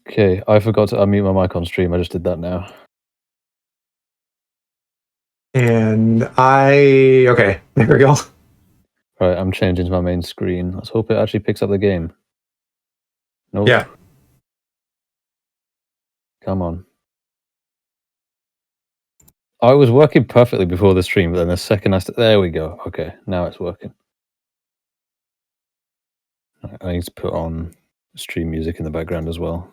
Okay, I forgot to unmute my mic on stream. I just did that now. And okay, there we go. Right, I'm changing to my main screen. Let's hope it actually picks up the game. Nope. Yeah. Come on. I was working perfectly before the stream, but then the second there we go. Okay, now it's working. I need to put on stream music in the background as well.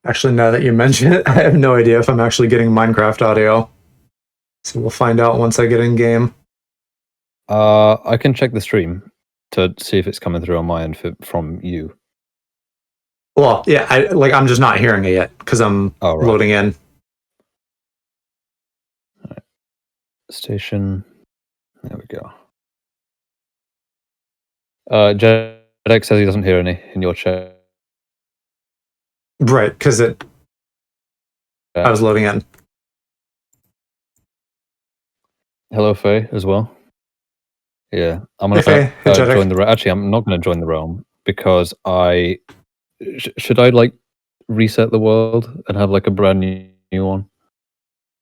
Actually, now that you mention it, I have no idea if I'm actually getting Minecraft audio. So we'll find out once I get in game. I can check the stream to see if it's coming through on my end from you. Well, yeah, I'm just not hearing it yet because I'm loading in. Right. Station. There we go. Jedek says he doesn't hear any in your chat. Right, because I was loading in. Hello, Faye, as well. Yeah, I'm gonna join the. Actually, I'm not gonna join the realm because should I like reset the world and have like a brand new one?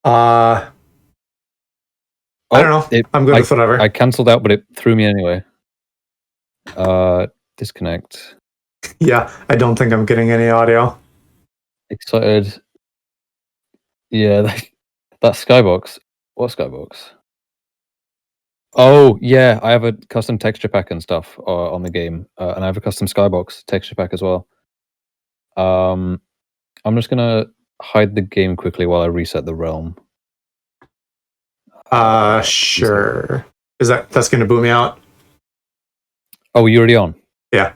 I don't know. I'm good with whatever. I cancelled out, but it threw me anyway. Disconnect. Yeah, I don't think I'm getting any audio. Excited. Yeah, that skybox. What skybox? Oh yeah, I have a custom texture pack and stuff on the game, and I have a custom skybox texture pack as well. I'm just gonna hide the game quickly while I reset the realm. Sure. That's gonna boot me out? Oh, you already on? Yeah.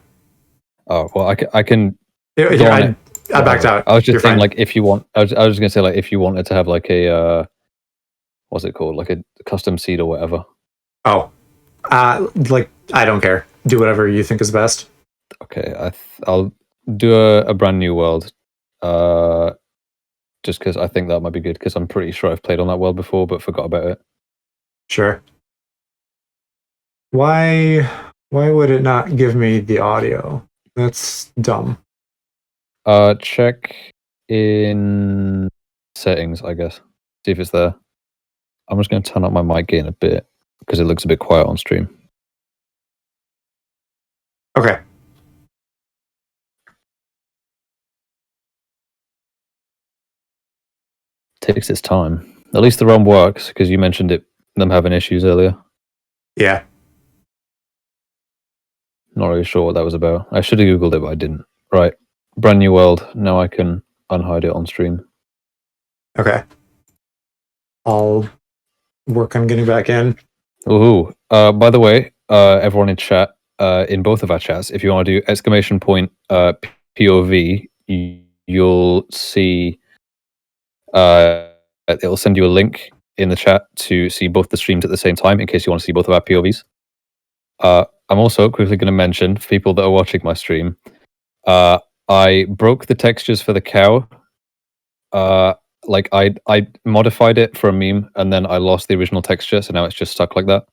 Oh well, I can. Yeah, I backed out. I was just saying, like, if you want, I was just gonna say, like, if you wanted to have like a, what's it called, like a custom seed or whatever. Oh, like I don't care. Do whatever you think is best. Okay, I'll do a brand new world, just because I think that might be good. Because I'm pretty sure I've played on that world before, but forgot about it. Sure. Why would it not give me the audio? That's dumb. Check in settings, I guess. See if it's there. I'm just going to turn up my mic gain a bit because it looks a bit quiet on stream. Okay. Takes its time. At least the ROM works because you mentioned them having issues earlier. Yeah. Not really sure what that was about. I should have googled it, but I didn't. Right. Brand new world. Now I can unhide it on stream. Okay. I'll work on getting back in. Ooh. By the way, everyone in chat, in both of our chats, if you want to do !POV, you'll see it'll send you a link in the chat to see both the streams at the same time in case you want to see both of our POVs. I'm also quickly going to mention, for people that are watching my stream, I broke the textures for the cow. Like I modified it for a meme, and then I lost the original texture, so now it's just stuck like that.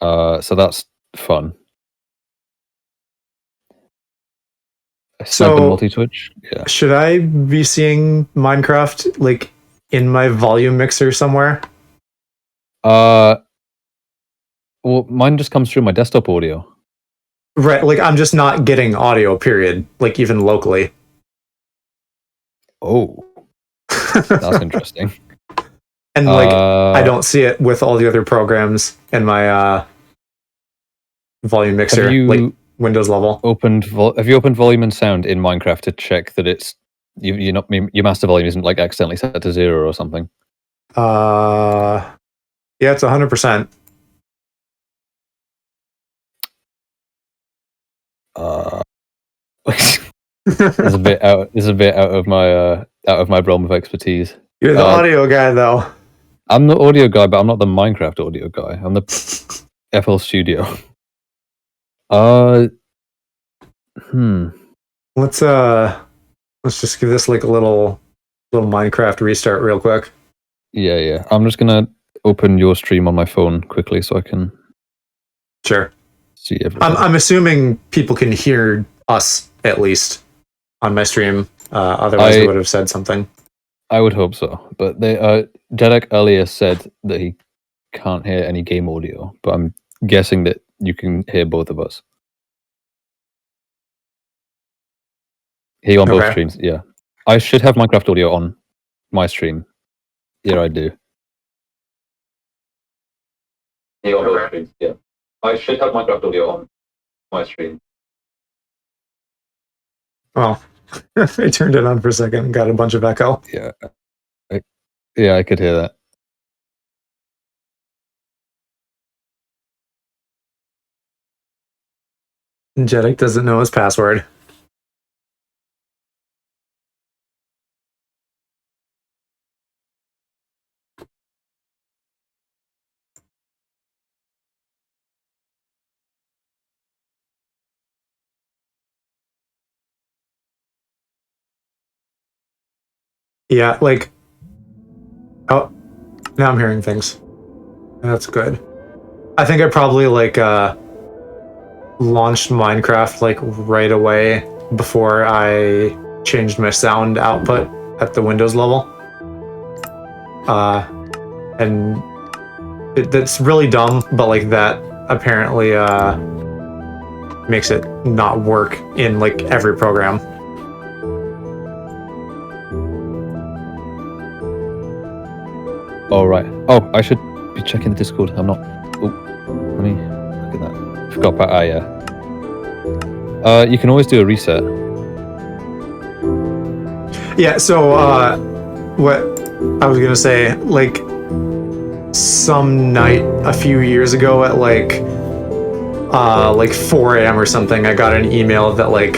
So that's fun. So multi-twitch. Yeah. Should I be seeing Minecraft like in my volume mixer somewhere? Well, mine just comes through my desktop audio. Right, like I'm just not getting audio, period, like even locally. Oh. That's interesting. And like I don't see it with all the other programs in my volume mixer, like Windows level. Have you opened volume and sound in Minecraft to check that it's your master volume isn't like accidentally set to 0 or something? Yeah, it's 100%. This is a bit out of my realm of expertise. You're the audio guy, though. I'm the audio guy, but I'm not the Minecraft audio guy. I'm the FL Studio. Let's just give this like a little Minecraft restart real quick. Yeah. I'm just gonna open your stream on my phone quickly so I can. Sure. See everything. I'm assuming people can hear us at least. on my stream. Otherwise, I would have said something. I would hope so. But Jedek earlier said that he can't hear any game audio, but I'm guessing that you can hear both of us. Here on both streams, yeah. I should have Minecraft audio on my stream. Here I do. Here on both streams, yeah. I should have Minecraft audio on my stream. Well, I turned it on for a second and got a bunch of echo. Yeah. I could hear that. Jedek doesn't know his password. Yeah, like... Oh, now I'm hearing things. That's good. I think I probably, like, launched Minecraft, like, right away before I changed my sound output at the Windows level. And that's really dumb, but, like, that apparently, makes it not work in, like, every program. Oh, right. Oh, I should be checking the Discord. I'm not... Oh, let me look at that. Forgot about... yeah. You can always do a reset. Yeah, so, what I was gonna say, like, some night a few years ago at, like 4 a.m. or something, I got an email that, like,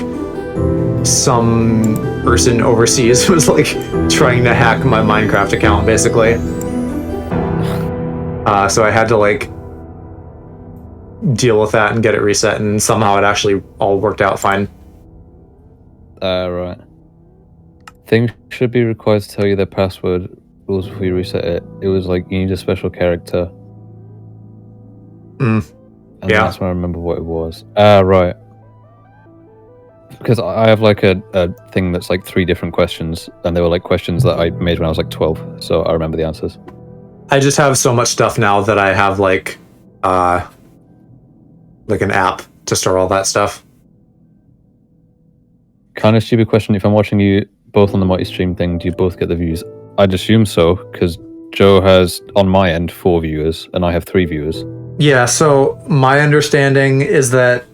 some person overseas was, like, trying to hack my Minecraft account, basically. So I had to, like, deal with that and get it reset, and somehow it actually all worked out fine. Right. Things should be required to tell you their password rules before you reset it. It was like, you need a special character. And yeah. That's when I remember what it was. Right. Because I have, like, a thing that's, like, 3 different questions, and they were, like, questions that I made when I was, like, 12, so I remember the answers. I just have so much stuff now that I have, like an app to store all that stuff. Kind of stupid question. If I'm watching you both on the multi-stream thing, do you both get the views? I'd assume so, because Joe has, on my end, 4 viewers, and I have 3 viewers. Yeah, so my understanding is that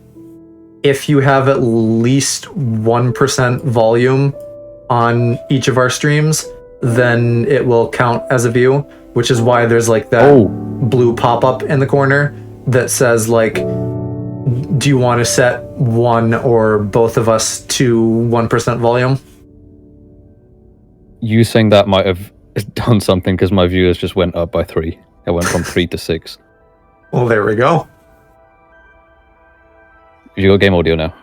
if you have at least 1% volume on each of our streams, then it will count as a view, which is why there's, like, that blue pop-up in the corner that says, like, do you want to set one or both of us to 1% volume? You saying that might have done something, because my viewers just went up by 3. It went from 3 to 6. Well, there we go. You got game audio now?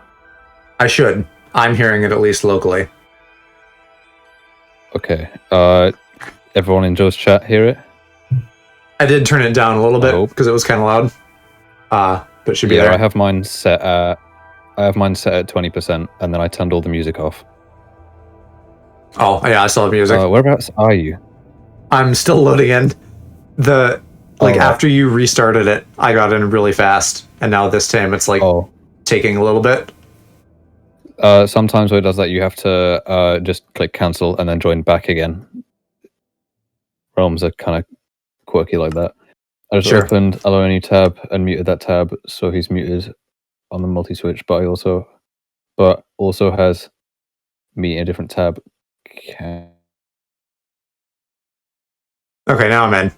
I should. I'm hearing it at least locally. Okay. Everyone in Joe's chat hear it? I did turn it down a little bit because it was kind of loud. But it should be there. I have mine set at 20%, and then I turned all the music off. Oh, yeah, I still have music. Whereabouts are you? I'm still loading in. After you restarted it, I got in really fast, and now this time it's, like, taking a little bit. Sometimes when it does that, you have to just click cancel and then join back again. Realms are kind of quirky like that. I just opened a new tab and muted that tab, so he's muted on the multi-switch, but also has me in a different tab. Okay, now I'm in.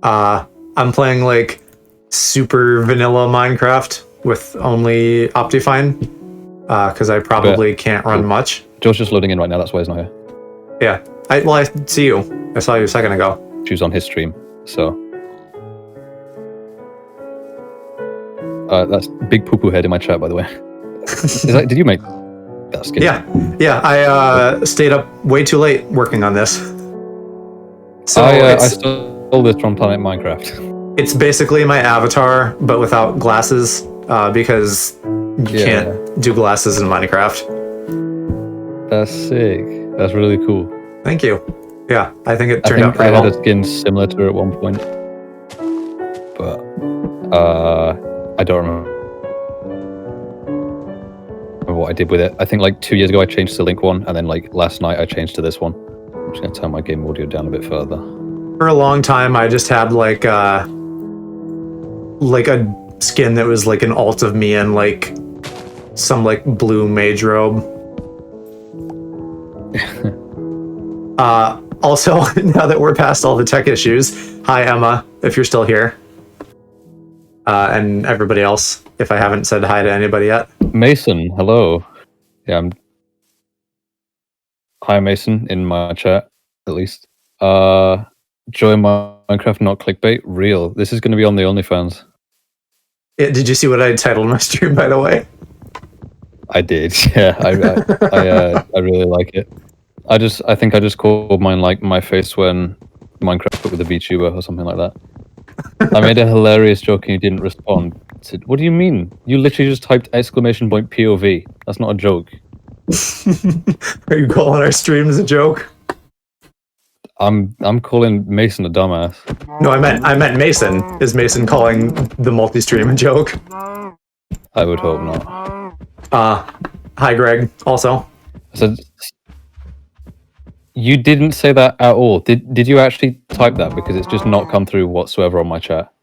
I'm playing, like, super vanilla Minecraft with only Optifine, because I probably can't run much. Joe's just loading in right now, that's why he's not here. Yeah. I see you. I saw you a second ago. She was on his stream, so... that's big poo-poo head in my chat, by the way. Did you make that skin? Yeah, I stayed up way too late working on this. So I stole this from Planet Minecraft. It's basically my avatar, but without glasses, because You can't do glasses in Minecraft. That's sick. That's really cool. Thank you. Yeah, I think it turned out I pretty had well. a skin similar to her at one point, but I don't remember what I did with it. I think like 2 years ago I changed to the Link one, and then like last night I changed to this one. I'm just gonna turn my game audio down a bit further. For a long time, I just had like a skin that was like an alt of me in like some like blue mage robe. Also, now that we're past all the tech issues, hi Emma, if you're still here. And everybody else, if I haven't said hi to anybody yet. Mason, hello. Yeah, hi Mason in my chat, at least. Join Minecraft, not clickbait. Real. This is going to be on the OnlyFans. Did you see what I titled my stream, by the way? I did. Yeah, I really like it. I think I just called mine like my face when Minecraft but with a VTuber or something like that. I made a hilarious joke and you didn't respond. I said, what do you mean? You literally just typed !POV. That's not a joke. Are you calling our streams a joke? I'm calling Mason a dumbass. No, I meant Mason. Is Mason calling the multi-stream a joke? I would hope not. Hi Greg, also. I said, you didn't say that at all. Did you actually type that? Because it's just not come through whatsoever on my chat.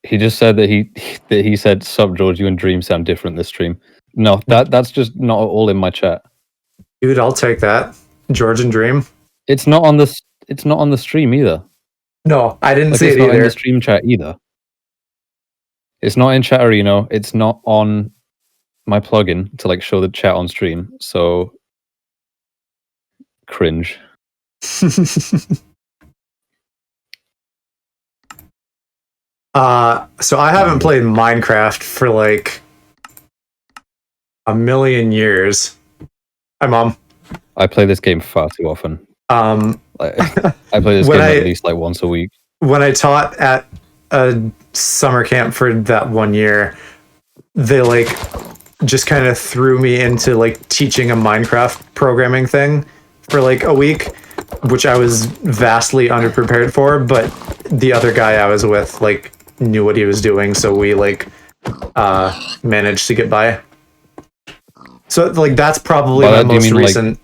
He just said that he said, "Sup, George, you and Dream sound different this stream." No, that's just not at all in my chat. Dude, I'll take that. George and Dream. It's not on the stream either. No, I didn't see it It's not either. in the stream chat either. It's not in Chatterino. It's not on my plugin to like show the chat on stream. So cringe. So I haven't played Minecraft for like a million years. Hi, Mom. I play this game far too often. Like, I play this game at least like once a week. When I taught at a summer camp for that 1 year, they like just kind of threw me into like teaching a Minecraft programming thing for like a week, which I was vastly underprepared for, but the other guy I was with like knew what he was doing, so we like managed to get by. So like that's probably my most recent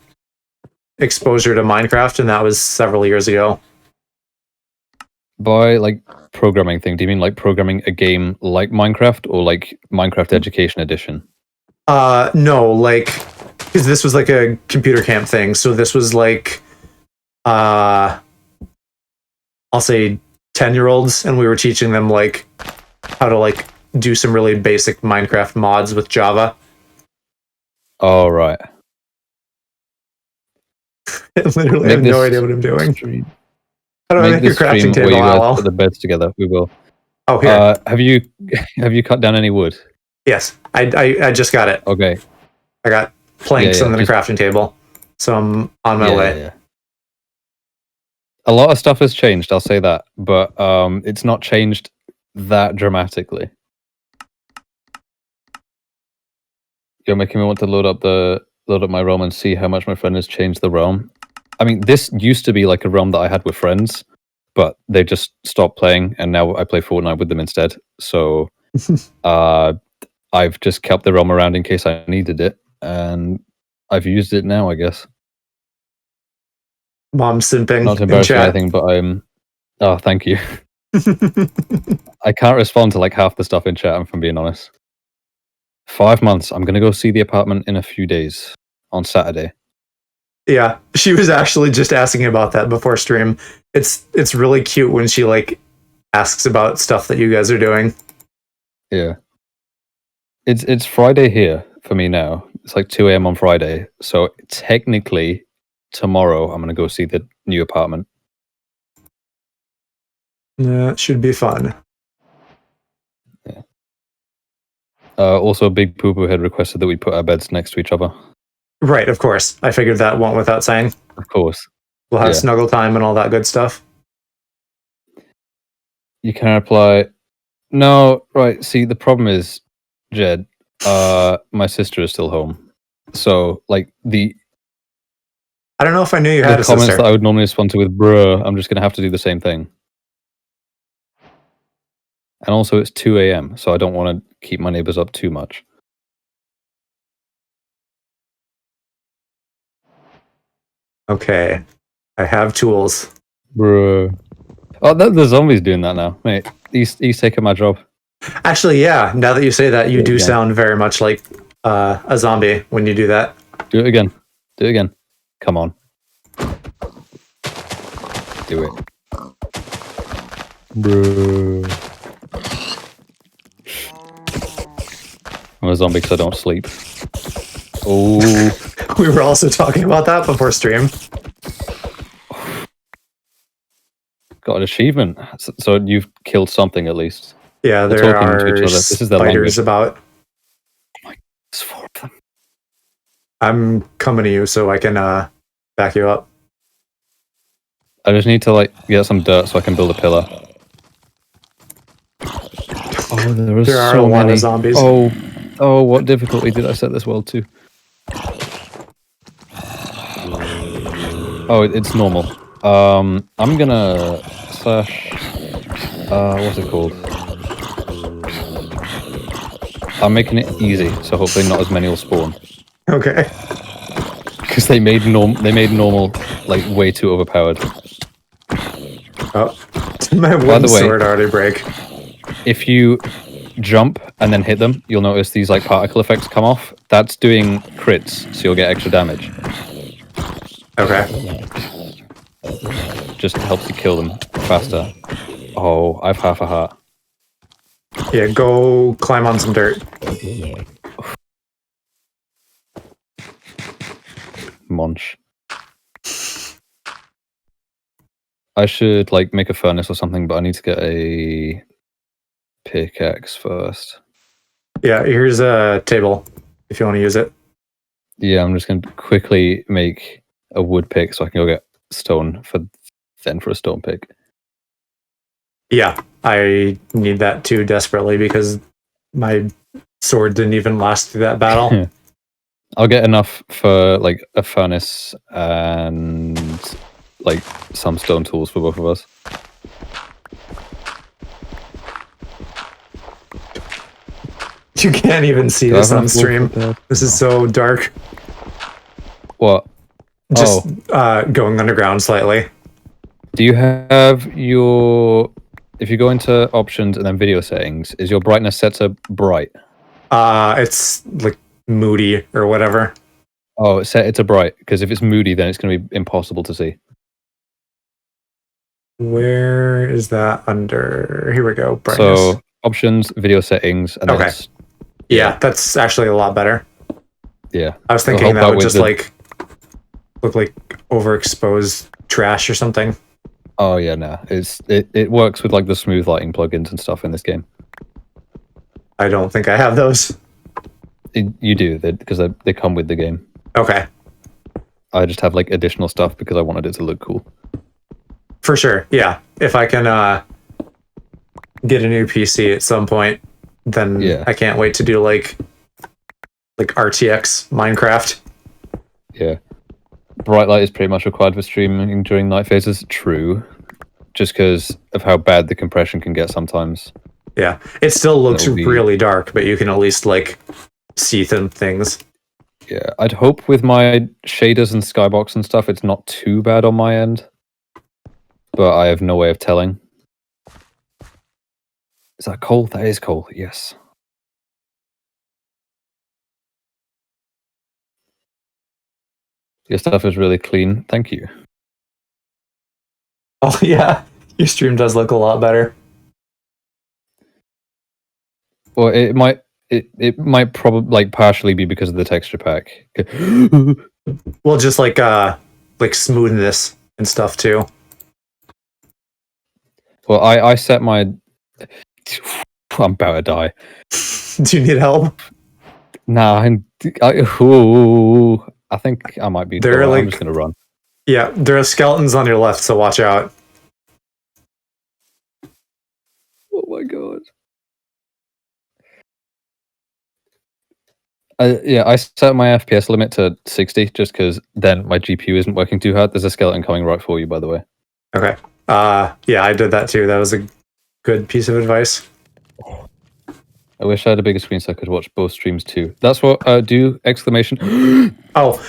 exposure to Minecraft, and that was several years ago. By like programming thing, do you mean like programming a game like Minecraft or like Minecraft Education Edition? No, like because this was like a computer camp thing, so this was like I'll say 10-year-olds, and we were teaching them like how to like do some really basic Minecraft mods with Java. Oh, right. I literally have no idea what I'm doing. How do I make a crafting table? Where you guys put the beds together. We will. Oh, here. Have you cut down any wood? Yes, I just got it. Okay. I got planks and then a crafting table, so I'm on my way. Yeah. A lot of stuff has changed, I'll say that, but it's not changed that dramatically. You're making me want to load up my realm and see how much my friend has changed the realm. I mean, this used to be like a realm that I had with friends, but they just stopped playing, and now I play Fortnite with them instead. So I've just kept the realm around in case I needed it, and I've used it now, I guess. Mom simping. Not to embarrass anything, but I'm... Oh, thank you. I can't respond to like half the stuff in chat, if I'm being honest. 5 months. I'm going to go see the apartment in a few days on Saturday. Yeah, she was actually just asking about that before stream. It's really cute when she like asks about stuff that you guys are doing. Yeah. It's Friday here for me now. It's like 2 a.m. on Friday. So technically tomorrow I'm going to go see the new apartment. Yeah, it should be fun. Yeah. Also, Big Poo Poo had requested that we put our beds next to each other. Right, of course. I figured that went without saying. Of course. We'll have snuggle time and all that good stuff. You can reply, no, right, see, the problem is, Jed, my sister is still home. So, like, I don't know if I knew you the had a comments sister. that I would normally respond to with bruh, I'm just going to have to do the same thing. And also, it's 2 a.m., so I don't want to keep my neighbors up too much. Okay. I have tools. Bruh. Oh, the zombie's doing that now. Mate, he's taking my job. Actually, yeah, now that you say that, you Do it do again. sound very much like a zombie when you do that. Do it again. Do it again. Come on. Do it. Bruh. I'm a zombie because I don't sleep. Oh. We were also talking about that before stream. Got an achievement. So you've killed something at least. Yeah, They're there talking to each are other. This is their spiders language. about. There's 4 of them. I'm coming to you so I can back you up. I just need to like get some dirt so I can build a pillar. Oh, there There are so a lot many. of zombies. Oh, what difficulty did I set this world to? Oh, it's normal. I'm gonna slash. What's it called? I'm making it easy, so hopefully not as many will spawn. Okay. Because they made normal like way too overpowered. Oh, my By wooden the way, sword already break. if you jump and then hit them, you'll notice these like particle effects come off. That's doing crits, so you'll get extra damage. Okay. Just helps you kill them faster. Oh, I've half a heart. Yeah, go climb on some dirt. Munch. I should like make a furnace or something, but I need to get a pickaxe first. Yeah, here's a table if you want to use it. Yeah, I'm just gonna quickly make a wood pick so I can go get stone for a stone pick. Yeah, I need that too desperately because my sword didn't even last through that battle. I'll get enough for like a furnace and like some stone tools for both of us. You can't even see this on stream. This is so dark. What? Just going underground slightly. Do you have your... If you go into options and then video settings, is your brightness set to bright? It's like moody or whatever. Oh, set it to bright, because if it's moody, then it's going to be impossible to see. Where is that under? Here we go. Brightness. So, options, video settings, and then it's... Yeah, that's actually a lot better. Yeah. I was thinking that would just like look like overexposed trash or something. Oh yeah, no. It works with like the smooth lighting plugins and stuff in this game. I don't think I have those. You do, because they come with the game. Okay. I just have like additional stuff because I wanted it to look cool. For sure, yeah. If I can get a new PC at some point, then Yeah. I can't wait to do like RTX Minecraft. Yeah. Bright light is pretty much required for streaming during night phases. True. Just because of how bad the compression can get sometimes. Yeah. It still looks It'll be- really dark, but you can at least like see things. Yeah. I'd hope with my shaders and skybox and stuff, it's not too bad on my end. But I have no way of telling. Is that coal? That is coal, yes. Your stuff is really clean. Thank you. Oh yeah. Your stream does look a lot better. Well, it might probably like partially be because of the texture pack. Well, just like smoothness and stuff too. Well, I set my... I'm about to die. Do you need help? Nah, I think I might be... They're I'm like... just going to run. Yeah, there are skeletons on your left, so watch out. Oh my god. Yeah, I set my FPS limit to 60 just because then my GPU isn't working too hard. There's a skeleton coming right for you, by the way. Okay. Yeah, I did that too. That was a good piece of advice. I wish I had a bigger screen so I could watch both streams too. That's what do exclamation. Oh,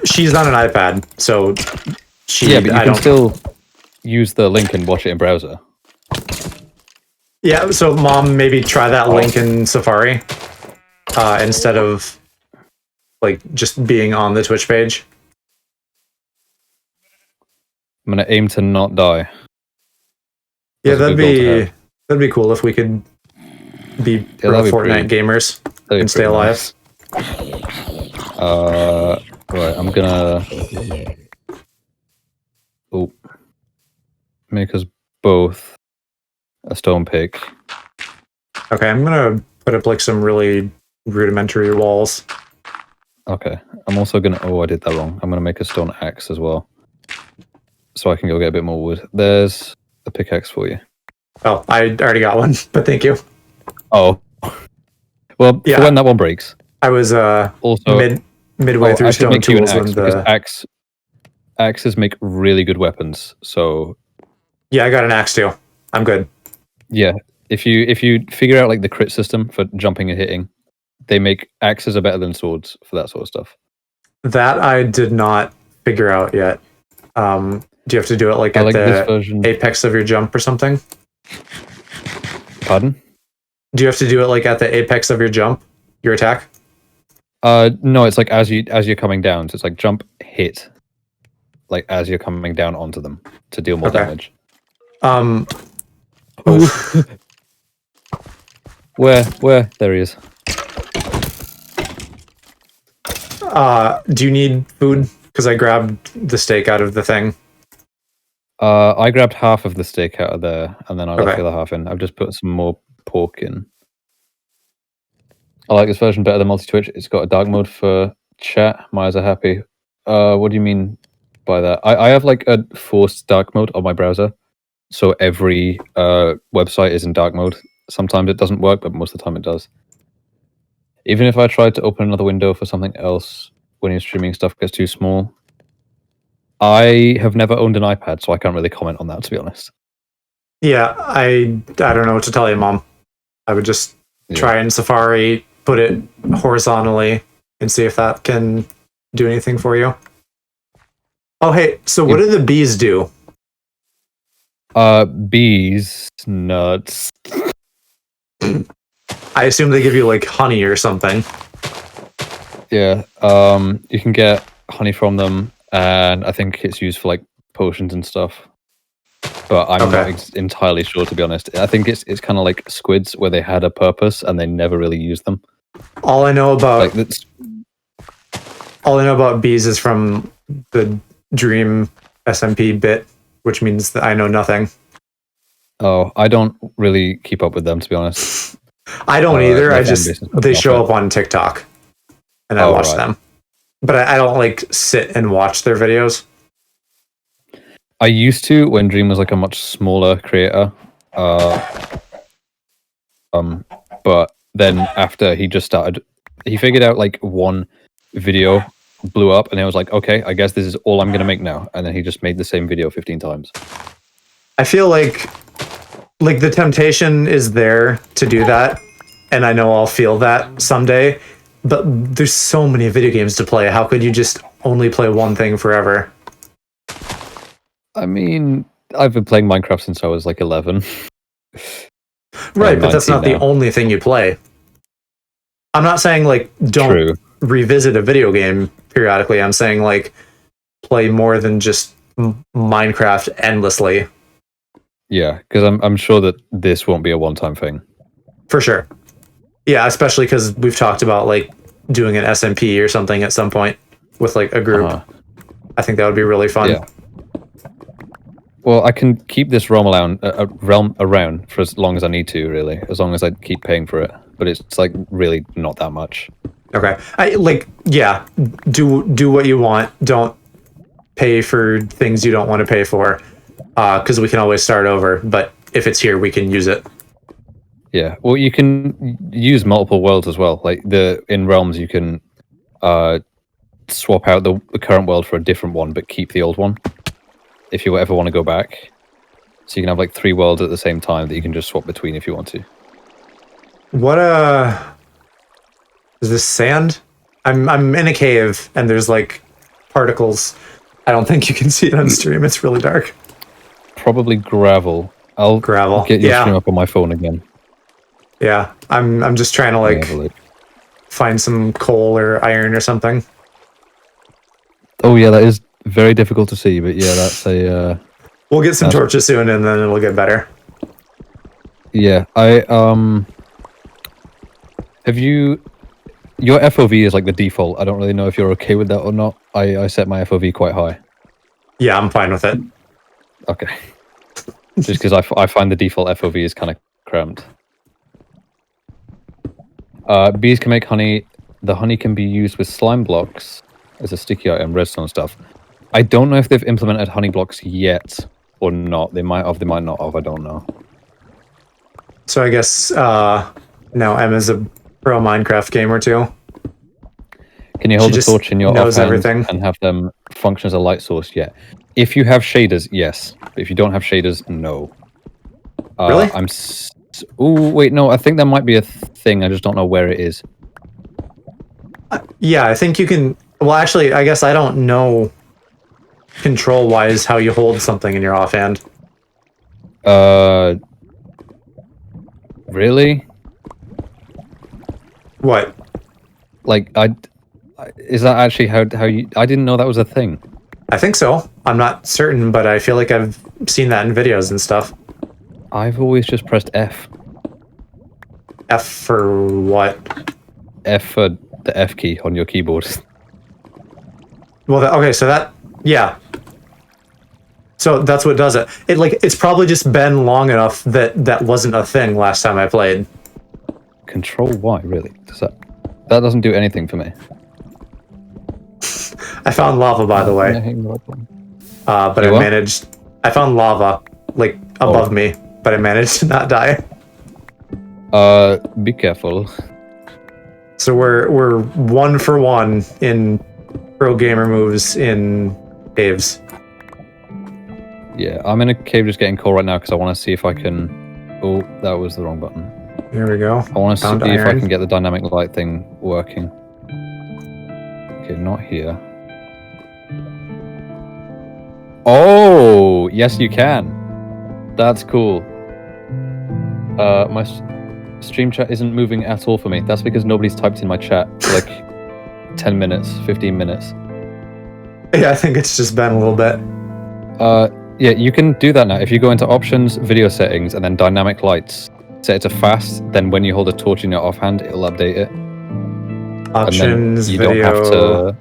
she's not an iPad, so Yeah, but you can still use the link and watch it in browser. Yeah, so mom, maybe try that link in Safari instead of like just being on the Twitch page. I'm gonna aim to not die. Yeah, that'd be cool if we could be pro Fortnite gamers and stay alive. Nice. Right, I'm gonna make us both a stone pick. Okay, I'm gonna put up like some really rudimentary walls. Okay, I'm also gonna. Oh, I did that wrong. I'm gonna make a stone axe as well, so I can go get a bit more wood. There's a pickaxe for you. Oh, I already got one, but thank you. Oh, well, yeah. For when that one breaks. I was also midway through stone tools when the axes make really good weapons. So yeah, I got an axe too. I'm good. Yeah, if you figure out like the crit system for jumping and hitting, they make axes are better than swords for that sort of stuff. That I did not figure out yet. Do you have to do it like at the apex of your jump or something? Pardon? Do you have to do it like at the apex of your jump, your attack? No, it's like as you're coming down. So it's like jump, hit, like as you're coming down onto them to deal more damage. Where? There he is. Do you need food? Because I grabbed the steak out of the thing. I grabbed half of the steak out of there, and then I left the other half in. I've just put some more pork in. I like this version better than multi-Twitch. It's got a dark mode for chat. My eyes are happy. What do you mean by that? I have like a forced dark mode on my browser. So every website is in dark mode. Sometimes it doesn't work, but most of the time it does. Even if I tried to open another window for something else when you're streaming, stuff gets too small. I have never owned an iPad, so I can't really comment on that, to be honest. Yeah, I don't know what to tell you, Mom. I would just try in Safari, put it horizontally, and see if that can do anything for you. Oh, hey, so what do the bees do? Bees, nuts. I assume they give you like honey or something. Yeah, you can get honey from them, and I think it's used for like potions and stuff. But I'm not entirely sure, to be honest. I think it's kind of like squids, where they had a purpose and they never really used them. All I know about bees is from the Dream SMP bit, which means that I know nothing. Oh, I don't really keep up with them, to be honest. I don't either. They show up on TikTok, and I watch them. But I don't like sit and watch their videos. I used to when Dream was like a much smaller creator. But then after he just started, he figured out like one video blew up, and it was like, okay, I guess this is all I'm gonna make now. And then he just made the same video 15 times. I feel like the temptation is there to do that, and I know I'll feel that someday. But there's so many video games to play. How could you just only play one thing forever? I mean, I've been playing Minecraft since I was like 11. Right, but that's not the only thing you play. I'm not saying like don't revisit a video game periodically. I'm saying like play more than just Minecraft endlessly. Yeah, because I'm sure that this won't be a one-time thing. For sure. Yeah, especially because we've talked about like doing an SMP or something at some point with like a group. I think that would be really fun. Yeah. Well, I can keep this realm around for as long as I need to, really, as long as I keep paying for it. But it's like really not that much. Okay, do what you want. Don't pay for things you don't want to pay for, because we can always start over. But if it's here, we can use it. Yeah. Well, you can use multiple worlds as well. Like in Realms, you can swap out the current world for a different one, but keep the old one if you ever want to go back. So you can have like 3 worlds at the same time that you can just swap between if you want to. What is this sand? I'm in a cave and there's like particles. I don't think you can see it on stream. It's really dark. Probably gravel. I'll Gravel. get your stream up on my phone again. Yeah, I'm just trying to like find some coal or iron or something. Oh yeah, that is very difficult to see, but yeah, that's a. We'll get some torches soon, and then it'll get better. Yeah, have you? Your FOV is like the default. I don't really know if you're okay with that or not. I set my FOV quite high. Yeah, I'm fine with it. Okay. Just because I find the default FOV is kind of cramped. Bees can make honey. The honey can be used with slime blocks as a sticky item, redstone stuff. I don't know if they've implemented honey blocks yet or not. They might have, they might not have, I don't know. So I guess now Emma's a pro Minecraft gamer too. Can you hold the torch in your offhand and have them function as a light source? Yeah. If you have shaders, yes. But if you don't have shaders, no. Really? Oh, wait, no, I think that might be a thing. I just don't know where it is. Yeah, I think you can... Well, actually, I guess I don't know control-wise how you hold something in your offhand. Really? What? Like, is that actually how you... I didn't know that was a thing. I think so. I'm not certain, but I feel like I've seen that in videos and stuff. I've always just pressed F. F for what? F for the F key on your keyboard. Well, okay, so that... Yeah. So that's what does it. It's probably just been long enough that that wasn't a thing last time I played. Control Y, really? That doesn't do anything for me. I found lava, by the way. But I managed... I found lava, like, above me, but I managed to not die. Be careful. So we're 1 for 1 in pro gamer moves in caves. Yeah, I'm in a cave just getting coal right now because I want to see if I can... Oh, that was the wrong button. Here we go. I want to see if I can get the dynamic light thing working. Okay, not here. Oh, yes you can. That's cool. My stream chat isn't moving at all for me. That's because nobody's typed in my chat for like 10 minutes, 15 minutes. Yeah, I think it's just been a little bit. Yeah, you can do that now. If you go into options, video settings, and then dynamic lights, set it to fast, then when you hold a torch in your offhand, it'll update it. Options, you video... don't have to...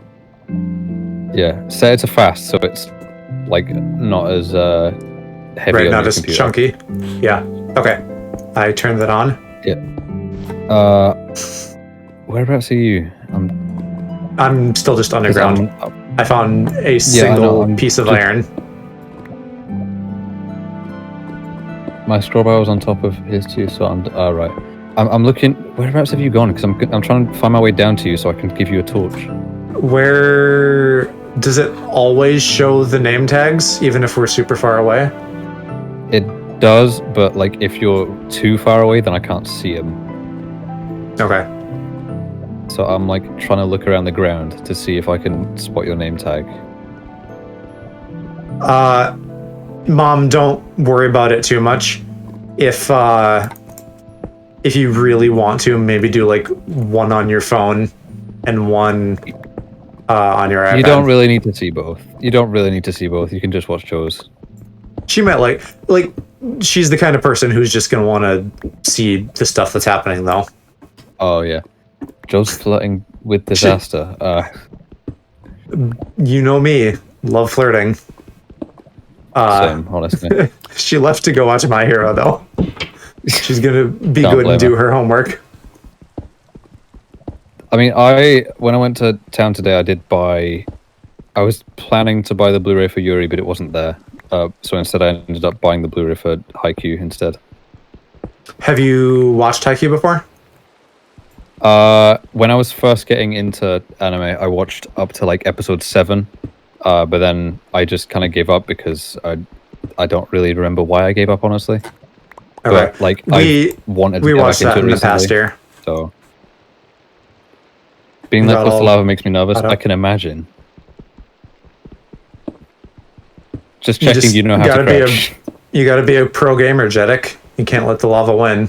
Yeah, set it to fast so it's like not as heavy. Right, on not your as computer. chunky. Yeah, okay. I turned that on. Yeah. Whereabouts are you? I'm still just underground. I found a single piece of iron. My scroll bar was on top of his too, so I'm right. I'm looking. Whereabouts have you gone? Because I'm trying to find my way down to you so I can give you a torch. Where does it always show the name tags, even if we're super far away? It does, but like if you're too far away, then I can't see them. Okay. So I'm like trying to look around the ground to see if I can spot your name tag. Mom, don't worry about it too much. If you really want to, maybe do like 1 on your phone and 1 on your iPad. You don't really need to see both. You don't really need to see both. You can just watch Joe's. She might like she's the kind of person who's just gonna want to see the stuff that's happening, though. Oh yeah, Joe's flirting with disaster. You know me, love flirting. Same, honestly. She left to go watch My Hero, though. She's gonna be good and do her homework. I mean, when I went to town today, I was planning to buy the Blu-ray for Yuri, but it wasn't there. So instead I ended up buying the Blu-ray for Haikyuu instead. Have you watched Haikyuu before? When I was first getting into anime, I watched up to like episode 7, but then I just kind of gave up because I don't really remember why I gave up, honestly. Okay. But like I wanted to we get watched back that into in it the past recently, year. so being that Got close to all lava makes me nervous. caught up. I can imagine. Just You checking, just you know how to crouch. You gotta be a pro gamer, Jeddick. You can't let the lava win.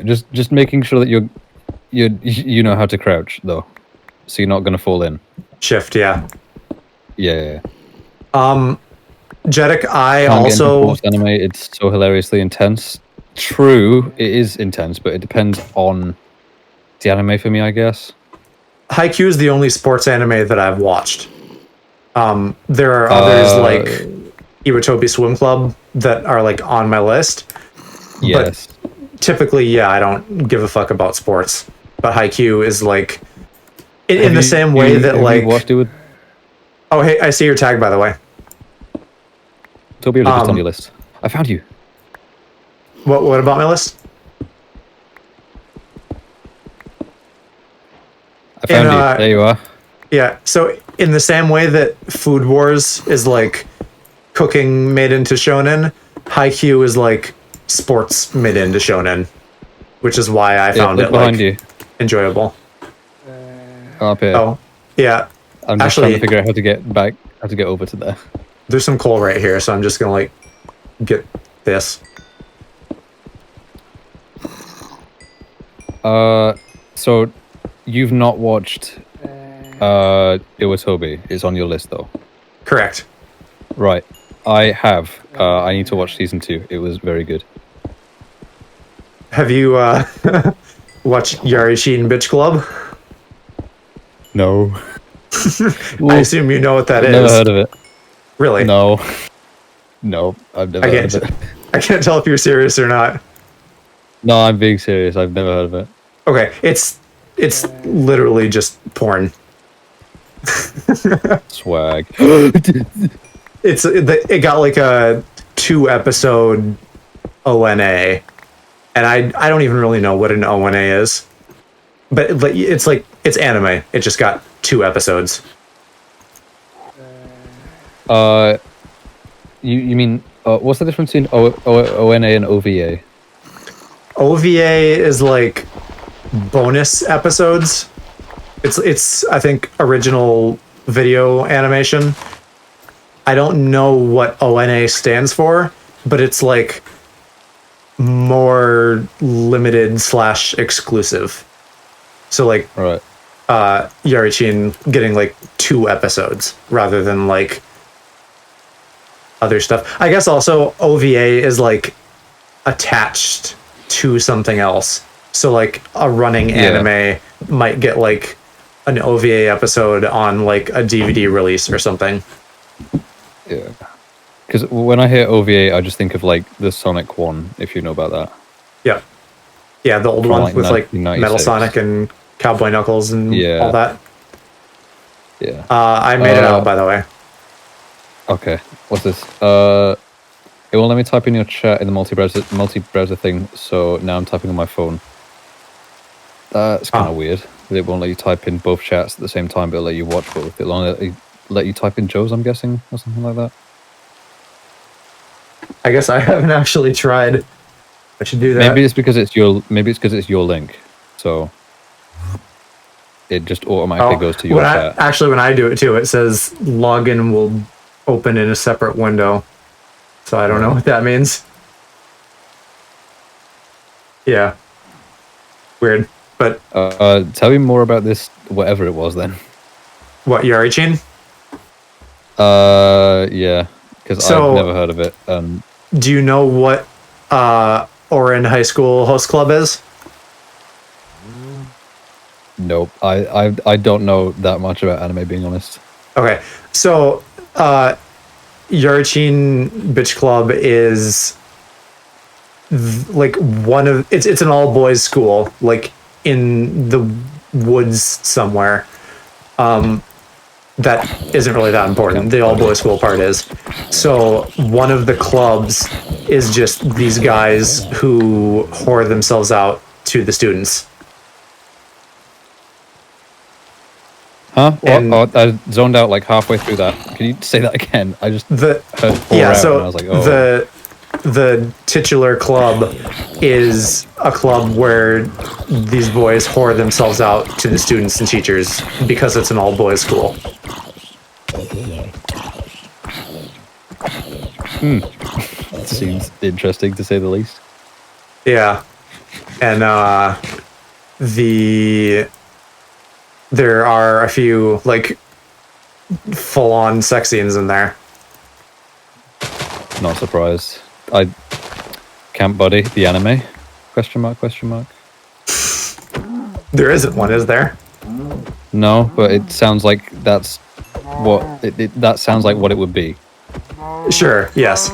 Just making sure that you know how to crouch though, so you're not gonna fall in. Shift, yeah. Yeah. Jeddick, I Can't get into also sports anime. It's so hilariously intense. True, it is intense, but it depends on the anime for me, I guess. Haikyuu is the only sports anime that I've watched. There are others like Iwatobi Swim Club that are like on my list. Yes. But typically, yeah, I don't give a fuck about sports. But Haikyuu is like in the same way that have like you watched it with Oh, hey, I see your tag, by the way. Toby, or just on your list? I found you. What about my list? I found you. There you are. Yeah, so in the same way that Food Wars is like cooking made into shonen, Haikyuu is like sports made into shonen, which is why I found look it behind like you. enjoyable. Up here. Oh, yeah. I'm just Actually, trying to figure out how to get over to there. there's some coal right here, so I'm just gonna like get this. So you've not watched Iwatobi. It's on your list though. Correct. Right. I have. I need to watch season 2. It was very good. Have you watched Yarishin Bitch Club? No. I assume you know what that is. Never heard of it. Really? No. No, I've never heard of it. I can't tell if you're serious or not. No, I'm being serious. I've never heard of it. Okay, it's literally just porn. Swag. It got like a 2-episode ONA, and I don't even really know what an ONA is, but it's anime. It just got 2 episodes. You mean what's the difference between ONA and OVA? OVA is like bonus episodes. It's I think original video animation. I don't know what ONA stands for, but it's like more limited / exclusive. So like Right. Yarichin getting like 2 episodes rather than like other stuff. I guess also OVA is like attached to something else. So like a running anime might get like an OVA episode on like a DVD release or something. Yeah. Because when I hear OVA, I just think of like the Sonic one, if you know about that. Yeah. Yeah, the old From, one like, with like 1996. Metal Sonic and Cowboy Knuckles and all that. Yeah. I made it out, by the way. Okay. What's this? It won't let me type in your chat in the multi-browser thing, so now I'm typing on my phone. That's kind of weird. It won't let you type in both chats at the same time, but it'll let you watch both. It'll only let you type in Joe's, I'm guessing, or something like that. I guess I haven't actually tried. I should do that. Maybe it's because it's your link, so it just automatically goes to your chat. Actually, when I do it too, it says login will open in a separate window. So I don't know what that means. Yeah. Weird. But tell me more about this, whatever it was then. What, Yarichin? Yeah, because I've never heard of it. Do you know what Orin High School Host Club is? Nope. I don't know that much about anime, being honest. Okay, so Yarichin Bitch Club is like one of it's an all boys school, like in the woods somewhere. that isn't really that important. The all boys school part is. So one of the clubs is just these guys who whore themselves out to the students. Huh? And- What? I zoned out like halfway through that. Can you say that again? I just heard pour out so and I was like, oh. the titular club is a club where these boys whore themselves out to the students and teachers because it's an all boys school. It seems interesting to say the least. Yeah. And there are a few like full on sex scenes in there. Not surprised. Camp Buddy, the anime? Question mark, question mark. There isn't one, is there? No, but it sounds like that's what that sounds like what it would be. Sure, yes.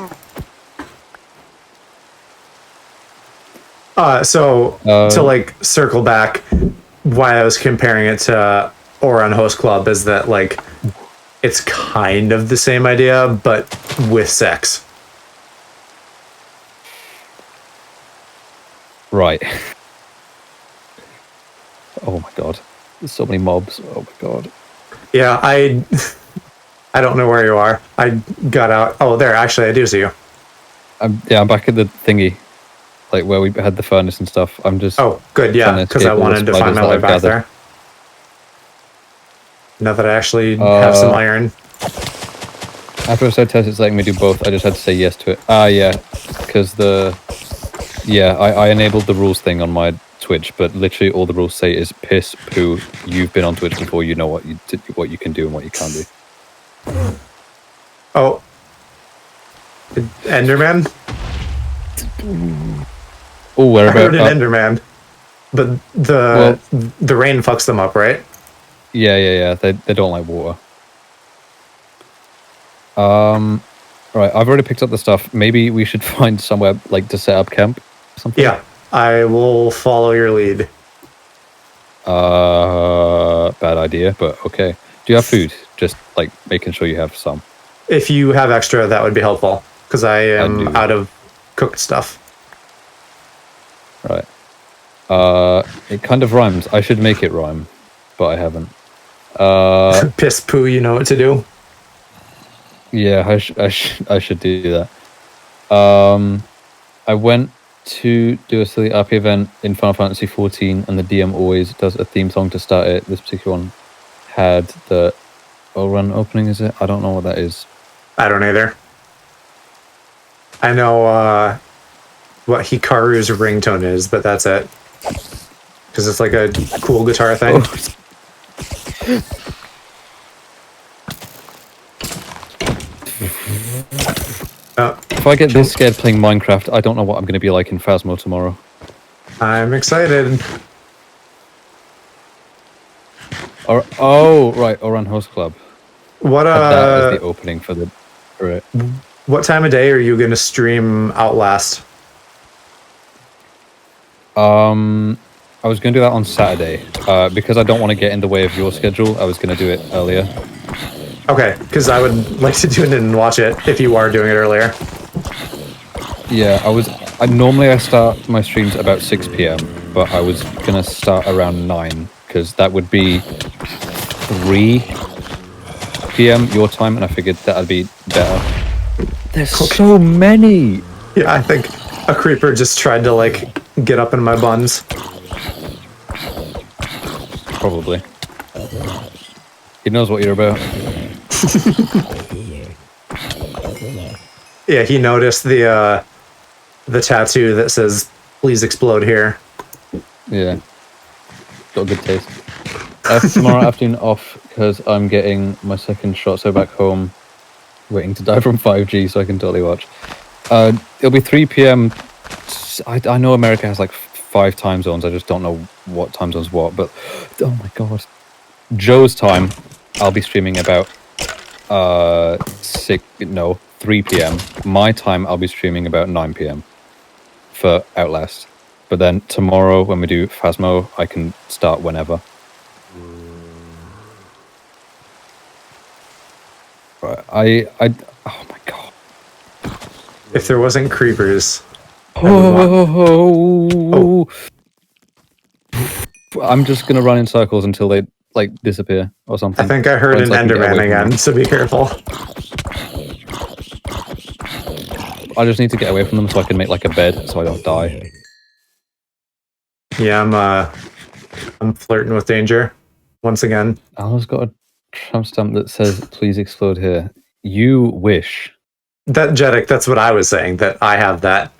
To like circle back, why I was comparing it to Oran Host Club is that like it's kind of the same idea, but with sex. Right. Oh my god. There's so many mobs. Oh my god. Yeah, I don't know where you are. I got out. Oh, there. Actually, I do see you. I'm back at the thingy. Like where we had the furnace and stuff. I'm just Oh, good. Yeah, because I wanted to find my way back there. Now that I actually have some iron. After I said test, it's letting me do both. I just had to say yes to it. Yeah, because I enabled the rules thing on my Twitch, but literally all the rules say is piss, poo. You've been on Twitch before. You know what you can do and what you can't do. Oh, Enderman. Oh, where I heard about an Enderman, but the rain fucks them up, right? Yeah. They don't like water. Right. I've already picked up the stuff. Maybe we should find somewhere like to set up camp. Something. Yeah, I will follow your lead. Bad idea, but okay. Do you have food? Just like making sure you have some. If you have extra, that would be helpful because I am out of cooked stuff. Right. It kind of rhymes. I should make it rhyme, but I haven't. Piss poo, you know what to do. Yeah, I should do that. I went to do a silly RP event in Final Fantasy 14, and the DM always does a theme song to start it. This particular one had the run opening. Is it? I don't know what that is. I don't either. I know what Hikaru's ringtone is, but that's it. Because it's like a cool guitar thing. If I get this scared playing Minecraft, I don't know what I'm going to be like in Phasmo tomorrow. I'm excited. Right, Oran Host Club. What that as the opening for the. Right. What time of day are you going to stream Outlast? I was going to do that on Saturday. Because I don't want to get in the way of your schedule, I was going to do it earlier. Okay, because I would like to tune in and watch it if you are doing it earlier. Yeah, normally I start my streams about 6 p.m, but I was going to start around 9, because that would be 3 p.m. your time, and I figured that'd be better. There's so many! Yeah, I think a creeper just tried to, like, get up in my buns. Probably. He knows what you're about. Yeah, he noticed the tattoo that says, "Please explode here." Yeah. Got a good taste. I have tomorrow afternoon off because I'm getting my second shot, so back home, waiting to die from 5G so I can totally watch. It'll be 3 p.m. I know America has like 5 time zones. I just don't know what time zone's what, but oh my god. Joe's time, I'll be streaming about 3 p.m. My time, I'll be streaming about 9 p.m. for Outlast. But then tomorrow, when we do Phasmo, I can start whenever. Right. I. Oh my god. If there wasn't creepers, I would want... I'm just gonna run in circles until they like disappear or something. I think I heard an Once I can get Enderman away from again, them. so be careful. I just need to get away from them so I can make like a bed so I don't die. Yeah, I'm flirting with danger once again. Alan's got a tramp stamp that says "Please explode here." You wish. That Jeddick, that's what I was saying. That I have that.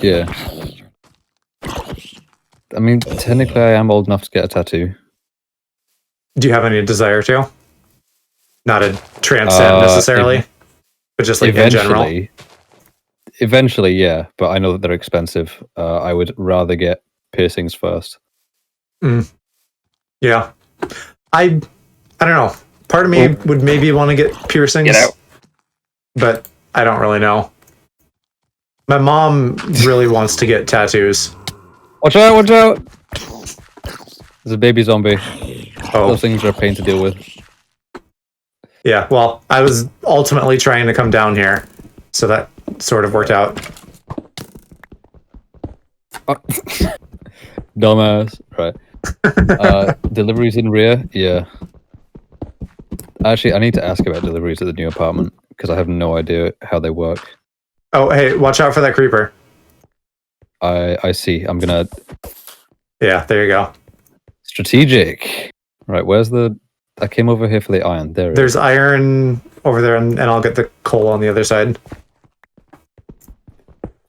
Yeah. I mean, technically, I am old enough to get a tattoo. Do you have any desire to? Not a tramp stamp necessarily, but just like in general. Eventually, yeah, but I know that they're expensive. I would rather get piercings first. Yeah, I don't know. Part of me would maybe want to get piercings, but I don't really know. My mom really wants to get tattoos. Watch out! Watch out! There's a baby zombie. Oh, Those things are a pain to deal with. yeah. Well, I was ultimately trying to come down here, so that sort of worked out. Dumbass. Right. Deliveries in rear? Yeah. Actually, I need to ask about deliveries at the new apartment, because I have no idea how they work. Oh, hey, watch out for that creeper. I see. I'm gonna... Yeah, there you go. Strategic! Right, where's the... I came over here for the iron. There it is. There's iron over there, and I'll get the coal on the other side.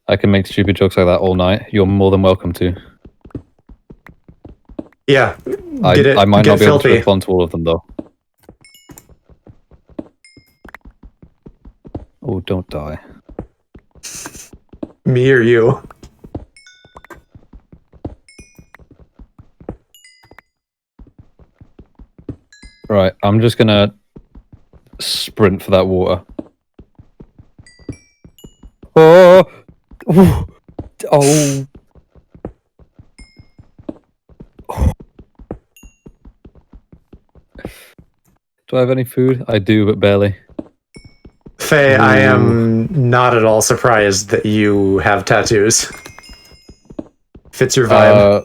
I can make stupid jokes like that all night. You're more than welcome to. Yeah, I might not be able to respond to all of them, though. Oh, don't die. Me or you? Right, I'm just gonna sprint for that water. Oh! Oh! Do I have any food? I do, but barely. Faye, I am not at all surprised that you have tattoos. Fits your vibe.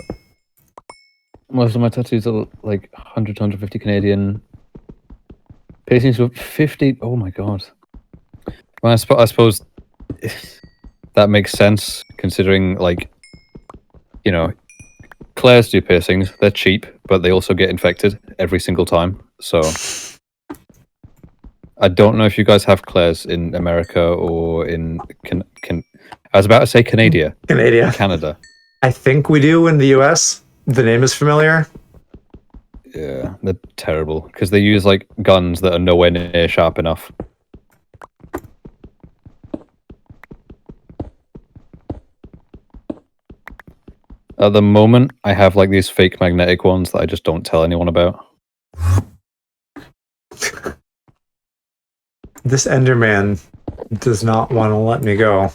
Most of my tattoos are like 100 to 150 Canadian. Piercings for 50. Oh my god. Well, I suppose that makes sense, considering, like, you know, Claire's do piercings. They're cheap, but they also get infected every single time. So I don't know if you guys have Claire's in America or in I was about to say Canada. Canada. I think we do in the US. The name is familiar. Yeah, they're terrible because they use like guns that are nowhere near sharp enough. At the moment, I have like these fake magnetic ones that I just don't tell anyone about. This Enderman does not want to let me go.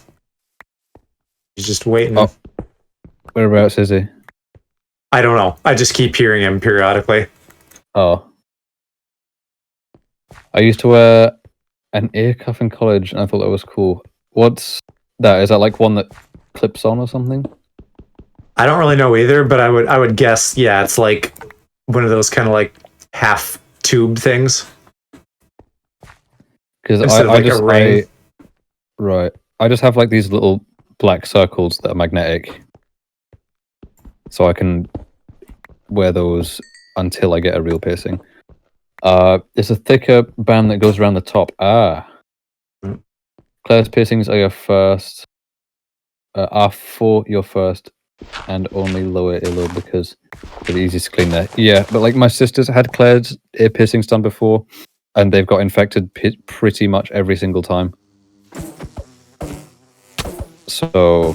He's just waiting. Oh. Whereabouts is he? I don't know. I just keep hearing him periodically. Oh. I used to wear an ear cuff in college and I thought that was cool. What's that? Is that like one that clips on or something? I don't really know either, but I would guess, yeah, it's like one of those kind of like half tube things. Because I just have like these little black circles that are magnetic, so I can wear those until I get a real piercing. It's a thicker band that goes around the top. Claire's piercings are your first. Are for your first and only lower earlobe because they're the easiest to clean there. Yeah, but like my sisters had Claire's ear piercings done before, and they've got infected pretty much every single time. So,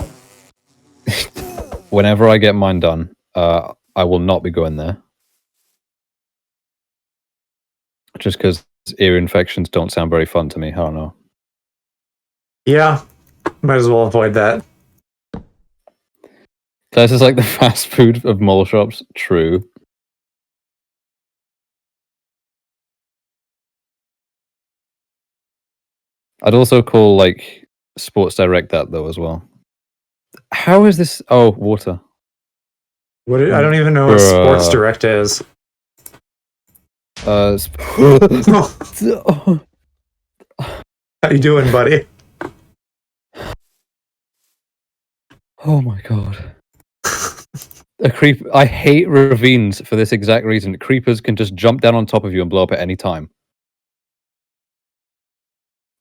whenever I get mine done, I will not be going there. Just because ear infections don't sound very fun to me. I don't know. Yeah, might as well avoid that. This is like the fast food of mall shops. True. I'd also call like Sports Direct that though as well. How is this? Oh, water. I don't even know what Sports Direct is. How How you doing, buddy? Oh my god. A creep. I hate ravines for this exact reason. Creepers can just jump down on top of you and blow up at any time.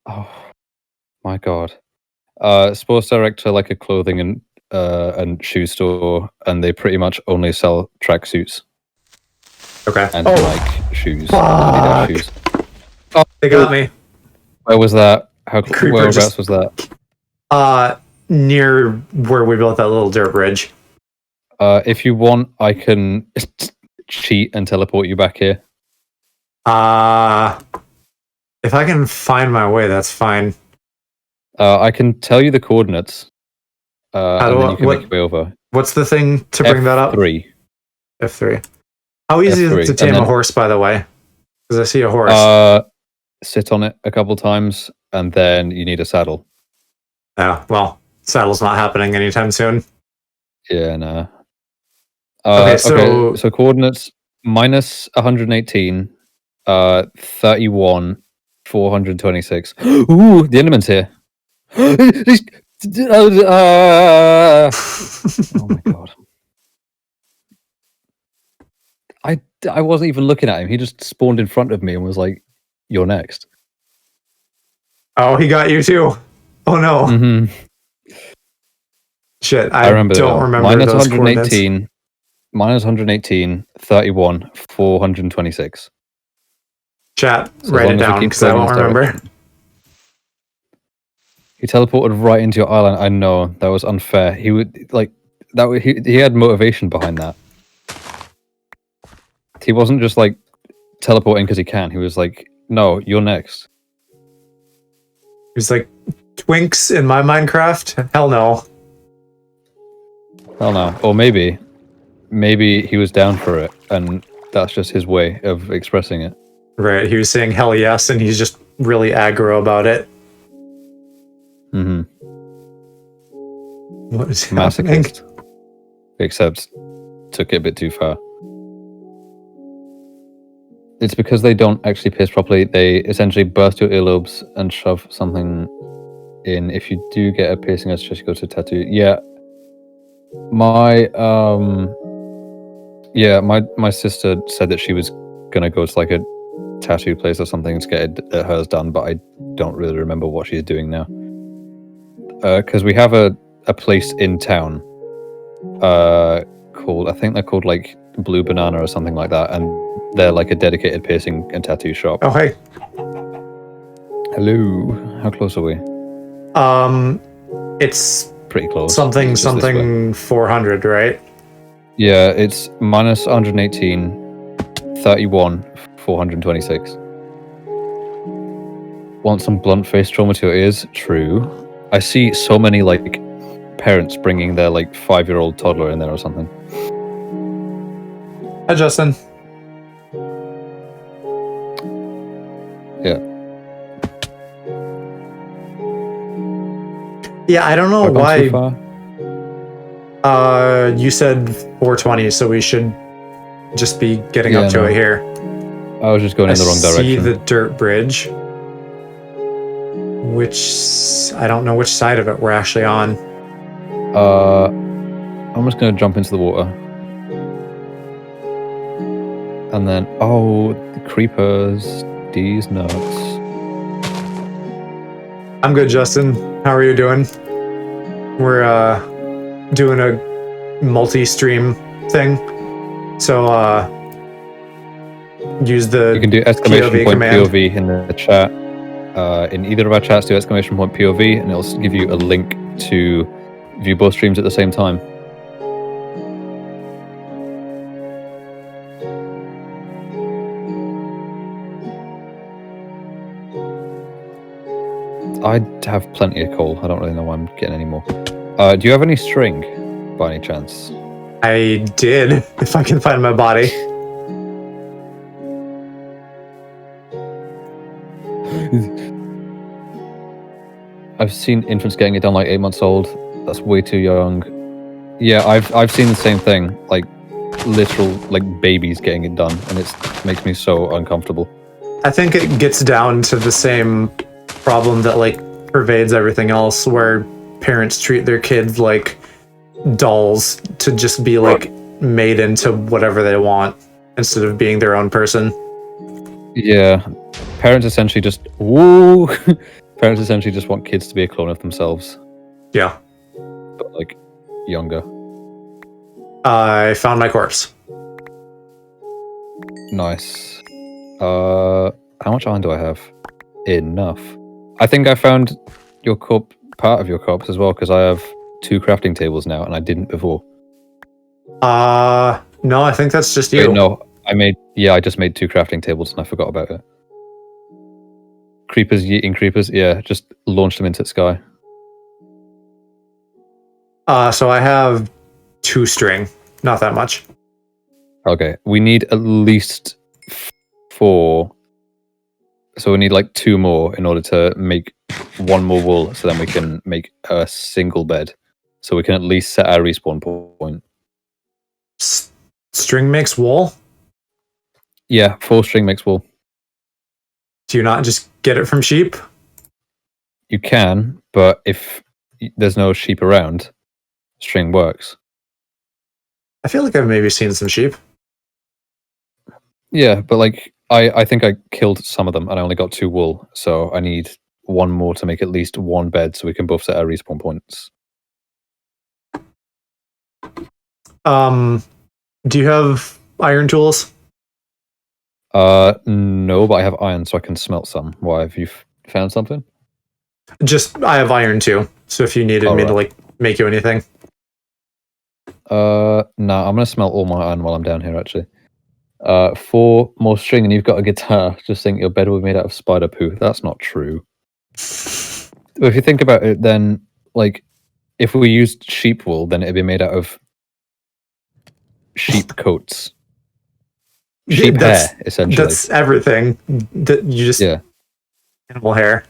Oh my god. Sports Direct are like a clothing and shoe store, and they pretty much only sell tracksuits Okay. and like shoes. Fuck. Shoes. They got me. Where was that? Creeper Whereabouts just- was that? Near where we built that little dirt bridge. If you want, I can cheat and teleport you back here. If I can find my way, that's fine. I can tell you the coordinates, and then you can what- make your way over. What's the thing to bring that up? F3. F3. How easy is F3, it to and tame then- a horse, by the way? Because I see a horse. Sit on it a couple times, and then you need a saddle. Oh, well, saddle's not happening anytime soon. Yeah, no. Okay, so- so coordinates minus 118, 31, 426. Ooh, the Enderman's here. Oh my god. I wasn't even looking at him. He just spawned in front of me and was like, "You're next." Oh, he got you too. Oh no. Mm-hmm. Shit, I remember don't that. remember Minus those 118, minus 118, 31, 426. Chat, So as write long it as we down keep because I going in won't this remember. direction. He teleported right into your island. I know that was unfair. He would like that. He had motivation behind that. He wasn't just like teleporting because he can. He was like, "No, you're next." He's like, Twinks in my Minecraft? Hell no. Hell no. Or maybe he was down for it, and that's just his way of expressing it. Right, he was saying hell yes, and he's just really aggro about it. Mm-hmm. What is happening? Masochist. Except took it a bit too far. It's because they don't actually pierce properly. They essentially burst your earlobes and shove something in. If you do get a piercing, I suggest you go to a tattoo. Yeah. My sister said that she was gonna go to like a tattoo place or something to get hers done, but I don't really remember what she's doing now. Because we have a place in town called, I think they're called like Blue Banana or something like that, and they're like a dedicated piercing and tattoo shop. Oh, hey. Hello. How close are we? It's Pretty close. something Just this way. 400, right? Yeah, it's minus 118, 31, 426. Want some blunt-faced trauma to your ears? True. I see so many like parents bringing their like 5-year-old toddler in there or something. Hi, Justin. Yeah. Yeah, I don't know Have I gone too why. far? You said 420, so we should just be getting Yeah, up to no. it here. I was just going in the wrong See direction. the dirt bridge. I don't know which side of it we're actually on. I'm just gonna jump into the water. And then, oh, the creepers, these nuts. I'm good, Justin. How are you doing? We're doing a multi-stream thing. So use the You can do exclamation POV point command. POV in the chat. In either of our chats, do exclamation point POV, and it'll give you a link to view both streams at the same time. I have plenty of coal. I don't really know why I'm getting any more. Do you have any string, by any chance? I did, if I can find my body. I've seen infants getting it done like 8 months old. That's way too young. Yeah, I've seen the same thing, like literal like babies getting it done, and it makes me so uncomfortable. I think it gets down to the same problem that like pervades everything else, where parents treat their kids like dolls to just be like made into whatever they want instead of being their own person. Yeah, parents essentially just woo. Parents essentially just want kids to be a clone of themselves, Yeah. but like younger. I found my corpse. Nice. How much iron do I have? Enough. I think I found your part of your corpse as well, because I have 2 crafting tables now, and I didn't before. No, I think that's just you. Wait, no, I just made 2 crafting tables, and I forgot about it. Creepers yeeting creepers, yeah, just launch them into the sky. So I have 2 string, not that much. Okay, we need at least 4. So we need like 2 more in order to make 1 more wool, so then we can make a single bed. So we can at least set our respawn point. String makes wool? Yeah, 4 string makes wool. Do you not just get it from sheep? You can, but if there's no sheep around, string works. I feel like I've maybe seen some sheep. Yeah, but like I think I killed some of them and I only got 2 wool, so I need 1 more to make at least 1 bed so we can both set our respawn points. Do you have iron tools? No, but I have iron, so I can smelt some. Why, have you found something? Just, I have iron too, so if you needed me to like make you anything. No, I'm gonna smelt all my iron while I'm down here actually. 4 more string and you've got a guitar. Just think your bed will be made out of spider poo. That's not true. If you think about it, then like if we used sheep wool, then it'd be made out of sheep coats. Sheep hair, essentially. That's everything. That you just animal hair.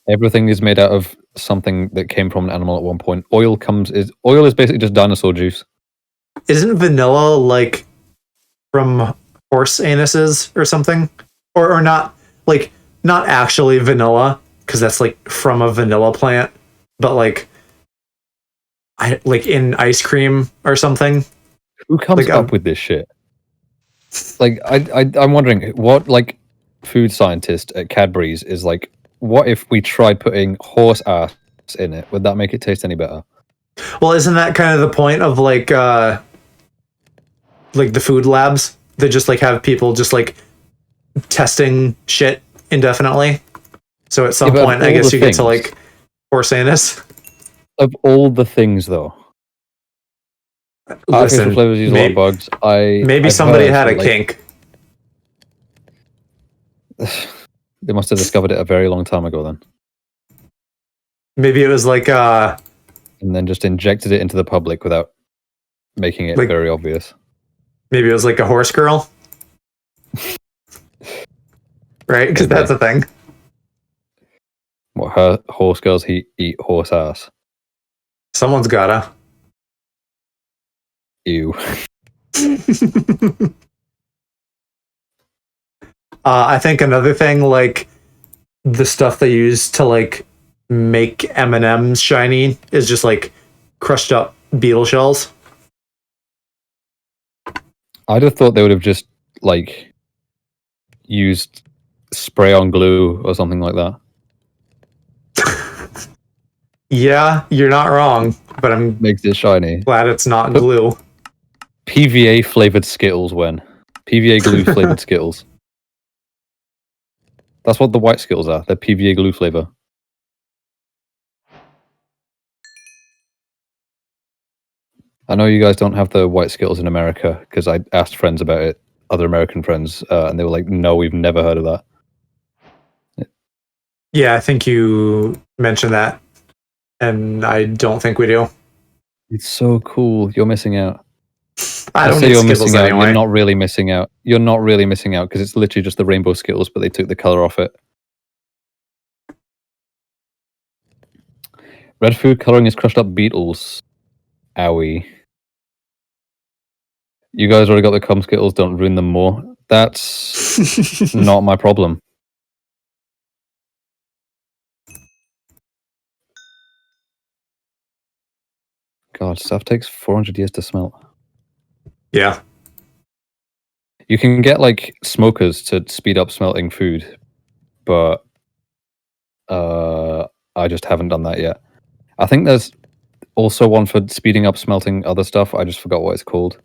Everything is made out of something that came from an animal at one point. Oil is basically just dinosaur juice. Isn't vanilla like from horse anuses or something? Or not, like, not actually vanilla, because that's like from a vanilla plant, but like in ice cream or something. Who comes up with this shit? Like I'm wondering what like food scientist at Cadbury's is like, what if we tried putting horse ass in it? Would that make it taste any better? Well, isn't that kind of the point of like the food labs? They just like have people just like testing shit indefinitely. So at some point, I guess you get to like horse anus. Of all the things, though, listen, flavors use a lot of bugs. Maybe somebody had a kink. They must have discovered it a very long time ago then. Maybe it was like and then just injected it into the public without making it very obvious. Maybe it was like a horse girl. Right? Because that's a thing. What, her horse girls eat horse ass? Someone's gotta. Ew. I think another thing, like the stuff they use to like make M&Ms shiny, is just like crushed up beetle shells. I'd have thought they would have just like used spray on glue or something like that. Yeah, you're not wrong, but I'm makes it shiny. Glad it's not glue. PVA flavored Skittles when PVA glue flavored Skittles. That's what the white Skittles are. They're PVA glue flavor. I know you guys don't have the white Skittles in America because I asked friends about it, other American friends, and they were like, "No, we've never heard of that." Yeah, I think you mentioned that, and I don't think we do. It's so cool. You're missing out. I don't say you're missing out. You're not really missing out. You're not really missing out because it's literally just the rainbow Skittles, but they took the color off it. Red food coloring is crushed up beetles. Owie. You guys already got the cum skittles, don't ruin them more. That's not my problem. God, stuff takes 400 years to smelt. Yeah. You can get like smokers to speed up smelting food, but I just haven't done that yet. I think there's also one for speeding up smelting other stuff. I just forgot what it's called.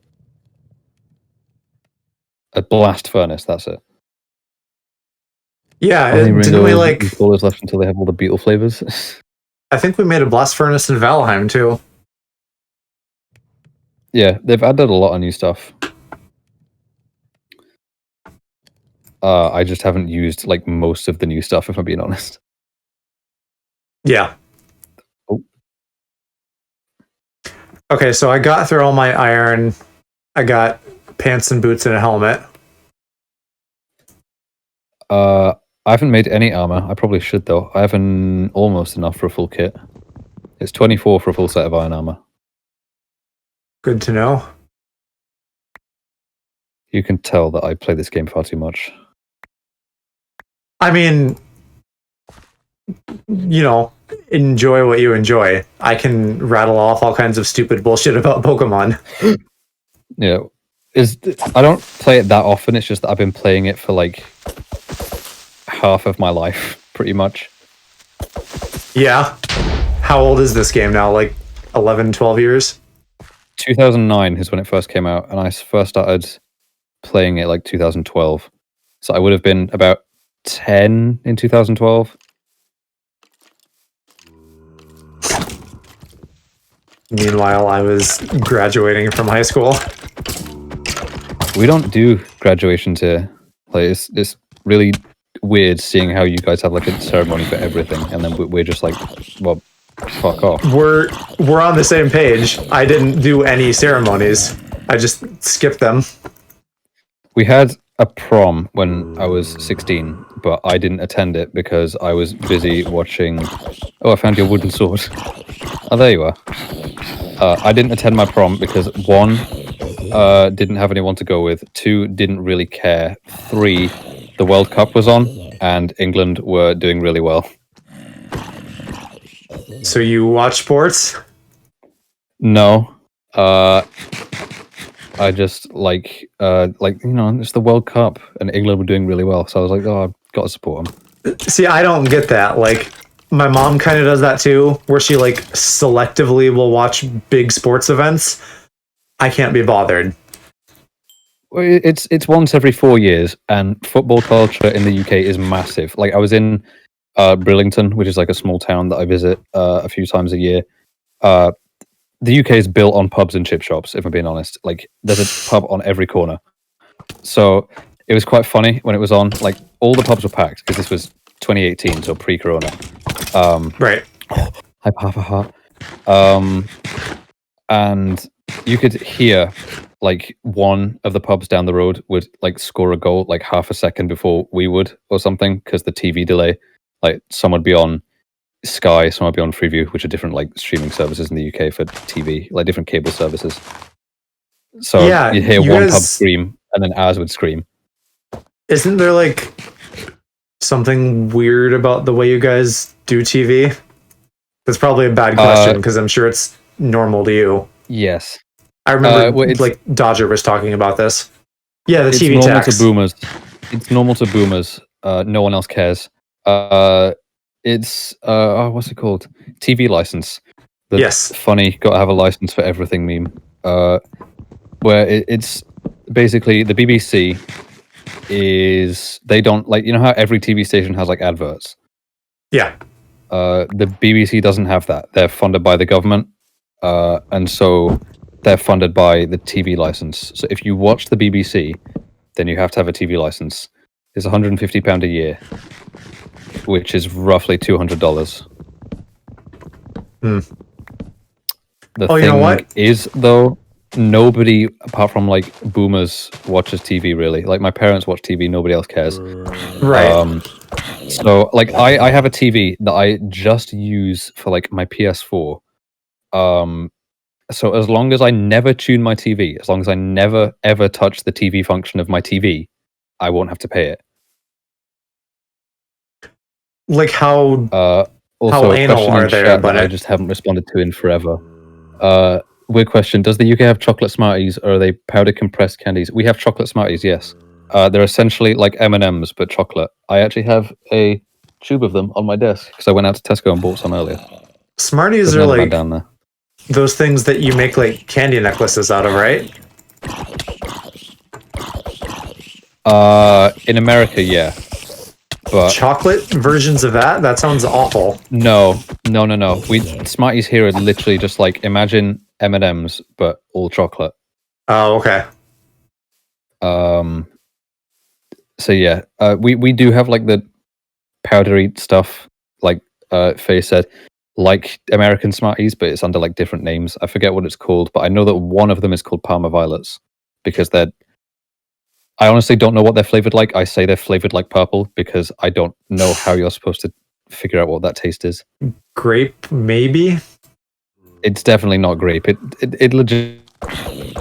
A blast furnace, that's it. Yeah, Only didn't we like... installers left until they have all the beetle flavors. I think we made a blast furnace in Valheim too. Yeah, they've added a lot of new stuff. I just haven't used like most of the new stuff, if I'm being honest. Yeah. Oh. Okay, so I got through all my iron. I got pants and boots and a helmet. I haven't made any armor. I probably should though. I have almost enough for a full kit. It's 24 for a full set of iron armor. Good to know. You can tell that I play this game far too much. I mean, you know, enjoy what you enjoy. I can rattle off all kinds of stupid bullshit about Pokemon. Yeah. I don't play it that often, it's just that I've been playing it for like half of my life, pretty much. Yeah. How old is this game now? Like 11, 12 years? 2009 is when it first came out, and I first started playing it like 2012. So I would have been about 10 in 2012. Meanwhile, I was graduating from high school. We don't do graduations here. Like it's really weird seeing how you guys have like a ceremony for everything, and then we're just like, well, fuck off. We're on the same page. I didn't do any ceremonies. I just skipped them. We had a prom when I was 16, but I didn't attend it because I was busy watching... Oh, I found your wooden sword. Oh, there you are. I didn't attend my prom because 1, didn't have anyone to go with, 2, didn't really care, 3, the World Cup was on, and England were doing really well. So you watch sports? No. I just like you know, it's the World Cup and England were doing really well, so I was like, oh, I've got to support them. See, I don't get that. Like, my mom kind of does that too, where she like selectively will watch big sports events. I can't be bothered. Well, it's once every 4 years, and football culture in the UK is massive. Like, I was in Brillington, which is like a small town that I visit a few times a year. The UK is built on pubs and chip shops, if I'm being honest. Like, there's a pub on every corner. So it was quite funny when it was on. Like, all the pubs were packed, because this was 2018, so pre-corona. Right. Hi, Papa. And you could hear, like, one of the pubs down the road would, like, score a goal, like, half a second before we would, or something, because the TV delay. Like, some would be on Sky, some would be on Freeview, which are different like streaming services in the UK for TV, like different cable services. So yeah, you'd hear one pub scream, and then ours would scream. Isn't there like something weird about the way you guys do TV? That's probably a bad question because I'm sure it's normal to you. Yes, I remember like Dodger was talking about this. Yeah, the TV tax. It's normal to boomers. It's normal to boomers. No one else cares. It's what's it called? TV license. The yes. Funny, gotta have a license for everything meme. Where it's basically the BBC is, they don't, like, you know how every TV station has like adverts? Yeah. The BBC doesn't have that. They're funded by the government, and so they're funded by the TV license. So if you watch the BBC, then you have to have a TV license. It's £150 a year, which is roughly $200. Hmm. The thing you know what? is, though, nobody apart from like boomers watches TV really. Like my parents watch TV, nobody else cares. Right. So like I have a TV that I just use for like my PS4. So as long as I never tune my TV, as long as I never ever touch the TV function of my TV, I won't have to pay it. Like how Also, a anal question are in they chat about that I it? just haven't responded to in forever. Weird question. Does the UK have chocolate Smarties or are they powder compressed candies? We have chocolate Smarties, yes. They're essentially like M&Ms, but chocolate. I actually have a tube of them on my desk because I went out to Tesco and bought some earlier. Smarties There's are another man like down there. those things that you make like candy necklaces out of, right? In America, yeah. But Chocolate versions of that? That sounds awful. no. Smarties here are literally just like imagine M&Ms, but all chocolate. Oh, okay. So yeah, we do have like the powdery stuff, like Faye said, like American Smarties, but it's under like different names. I forget what it's called, but I know that one of them is called Parma Violets because they're. I honestly don't know what they're flavored like. I say they're flavored like purple because I don't know how you're supposed to figure out what that taste is. Grape, maybe? It's definitely not grape. It legit.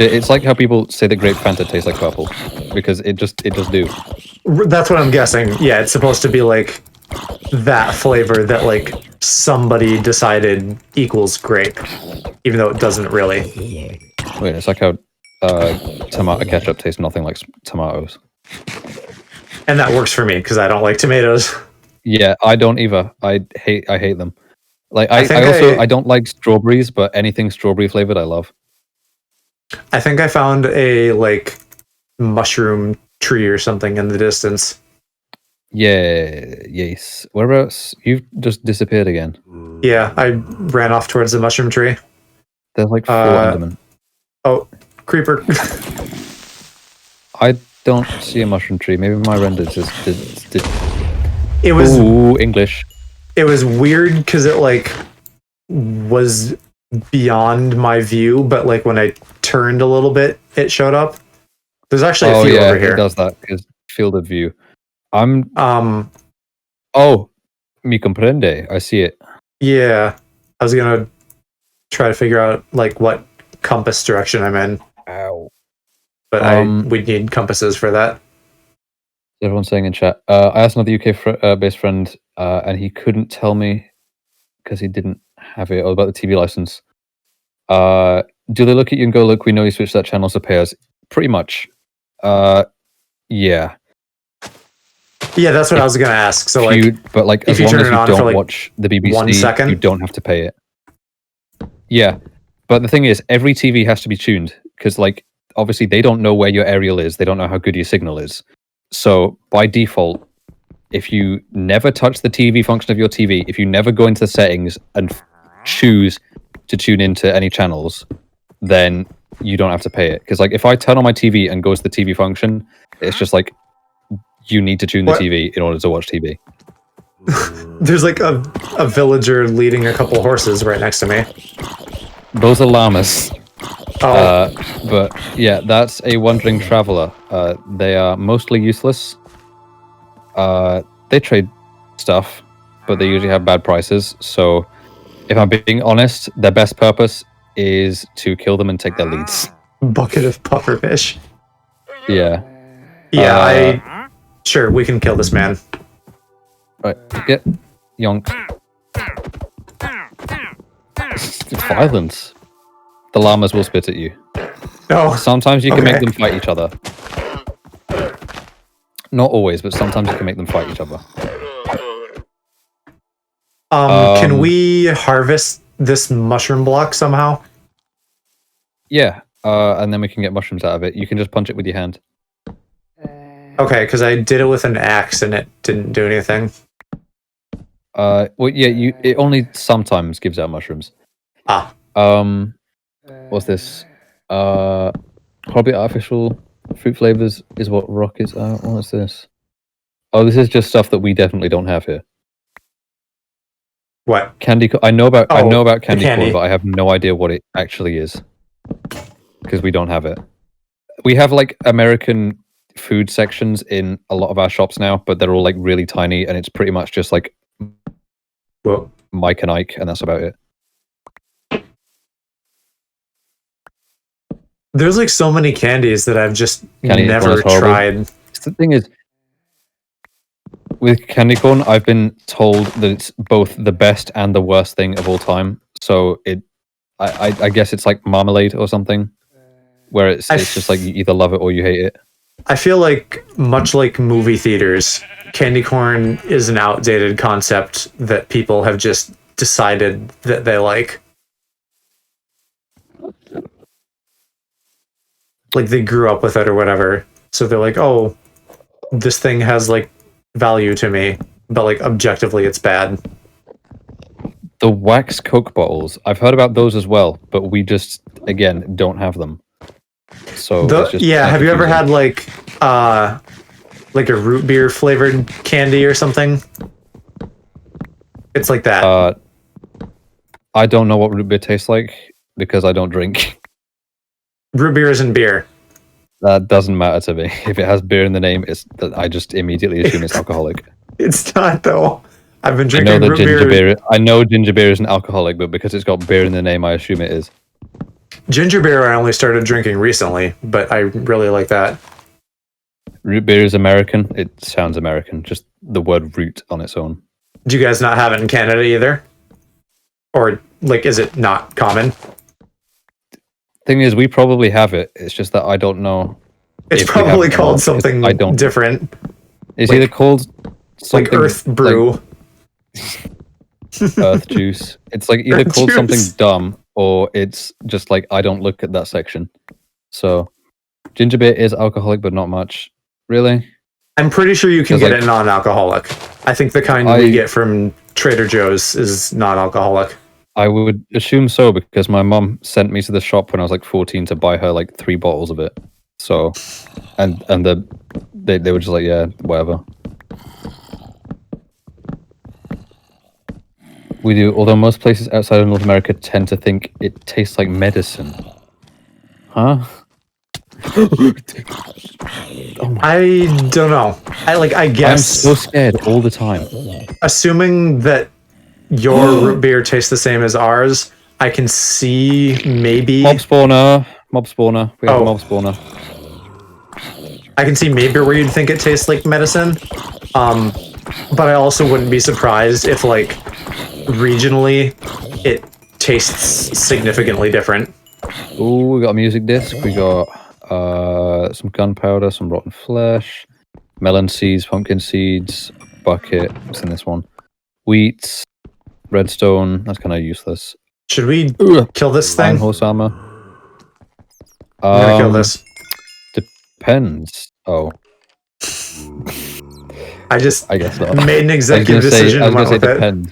It's like how people say that grape Fanta tastes like purple because it does do. That's what I'm guessing. Yeah, it's supposed to be like that flavor that like somebody decided equals grape, even though it doesn't really. Wait, it's like how tomato ketchup tastes nothing like tomatoes. And that works for me because I don't like tomatoes. Yeah, I don't either. I hate them. Like I don't like strawberries, but anything strawberry flavored I love. I think I found a like mushroom tree or something in the distance. Yeah, yes. Whereabouts? You've just disappeared again. Yeah, I ran off towards the mushroom tree. There's like 4 Endermen. Oh, creeper. I don't see a mushroom tree. Maybe my render just did. It was Ooh, English. It was weird because it like was beyond my view, but like when I turned a little bit, it showed up. There's actually a few over here. It does that because field of view. I'm. Oh, mi comprende. I see it. Yeah, I was gonna try to figure out like what compass direction I'm in. Ow. But we'd need compasses for that. Everyone's saying in chat. I asked another UK based friend, and he couldn't tell me because he didn't have it about the TV license. Do they look at you and go, "Look, we know you switched that channel, so pay us"? Pretty much. Yeah. Yeah, that's what I was gonna ask. So like, but like, as long as you don't watch the BBC, 1 second, you don't have to pay it. Yeah, but the thing is, every TV has to be tuned because, like, obviously they don't know where your aerial is. They don't know how good your signal is. So by default, if you never touch the TV function of your TV, if you never go into the settings and choose to tune into any channels, then you don't have to pay it. Because like, if I turn on my TV and goes to the TV function, it's just like, you need to tune the TV in order to watch TV. There's like a villager leading a couple horses right next to me. Those are llamas. Oh. But yeah, that's a wandering traveler. They are mostly useless. They trade stuff, but they usually have bad prices. So if I'm being honest, their best purpose is to kill them and take their leads. Bucket of pufferfish. Yeah. Yeah, Sure, we can kill this man. Right, get yonked. Violence. The llamas will spit at you. Oh. Sometimes you can make them fight each other. Not always, but sometimes you can make them fight each other. Can we harvest this mushroom block somehow? Yeah, and then we can get mushrooms out of it. You can just punch it with your hand. Okay, because I did it with an axe and it didn't do anything. Well, yeah, it only sometimes gives out mushrooms. Ah. What's this? Probably artificial fruit flavors is what rock is. What's this? Oh, this is just stuff that we definitely don't have here. What? Candy? I know about candy corn, but I have no idea what it actually is. because we don't have it. We have like American food sections in a lot of our shops now, but they're all like really tiny, and it's pretty much just like Mike and Ike, and that's about it. There's like so many candies that I've just never tried. The thing is, with candy corn, I've been told that it's both the best and the worst thing of all time. So I guess it's like marmalade or something, where it's just like you either love it or you hate it. I feel like, much like movie theaters, candy corn is an outdated concept that people have just decided that they like. Like, they grew up with it or whatever. So they're like, oh, this thing has, like, value to me. But, like, objectively, it's bad. The wax Coke bottles. I've heard about those as well, but we just, again, don't have them. So yeah, have you ever had like a root beer flavored candy or something? It's like that. I don't know what root beer tastes like because I don't drink. Root beer isn't beer. That doesn't matter to me. If it has beer in the name, I just immediately assume it's alcoholic. It's not though. I've been drinking root beer. I know ginger beer is an alcoholic, but because it's got beer in the name, I assume it is. Ginger beer I only started drinking recently, but I really like that. Root beer is American. It sounds American. Just the word root on its own. Do you guys not have it in Canada either? Or, like, is it not common? Thing is, we probably have it. It's just that I don't know. It's probably called something different. It's either called like Earth Brew. Earth Juice. It's like either called something dumb, or it's just like I don't look at that section. So ginger beer is alcoholic, but not much. Really? I'm pretty sure you can get it non-alcoholic. I think the kind we get from Trader Joe's is non-alcoholic. I would assume so, because my mom sent me to the shop when I was like 14 to buy her like 3 bottles of it. So, and they were just like, yeah, whatever. We do, although most places outside of North America tend to think it tastes like medicine. Huh? I don't know. I guess. I'm so scared all the time. Assuming that your root beer tastes the same as ours, I can see maybe... Mob spawner. We have a mob spawner. I can see maybe where you'd think it tastes like medicine. But I also wouldn't be surprised if, like, regionally, it tastes significantly different. Ooh, we got a music disc. We got some gunpowder, some rotten flesh, melon seeds, pumpkin seeds, a bucket. What's in this one? Wheat, redstone. That's kind of useless. Should we kill this thing? Horse armor. I'm gonna kill this. Depends. Oh. I guess not. Made an executive decision. I was gonna say depends.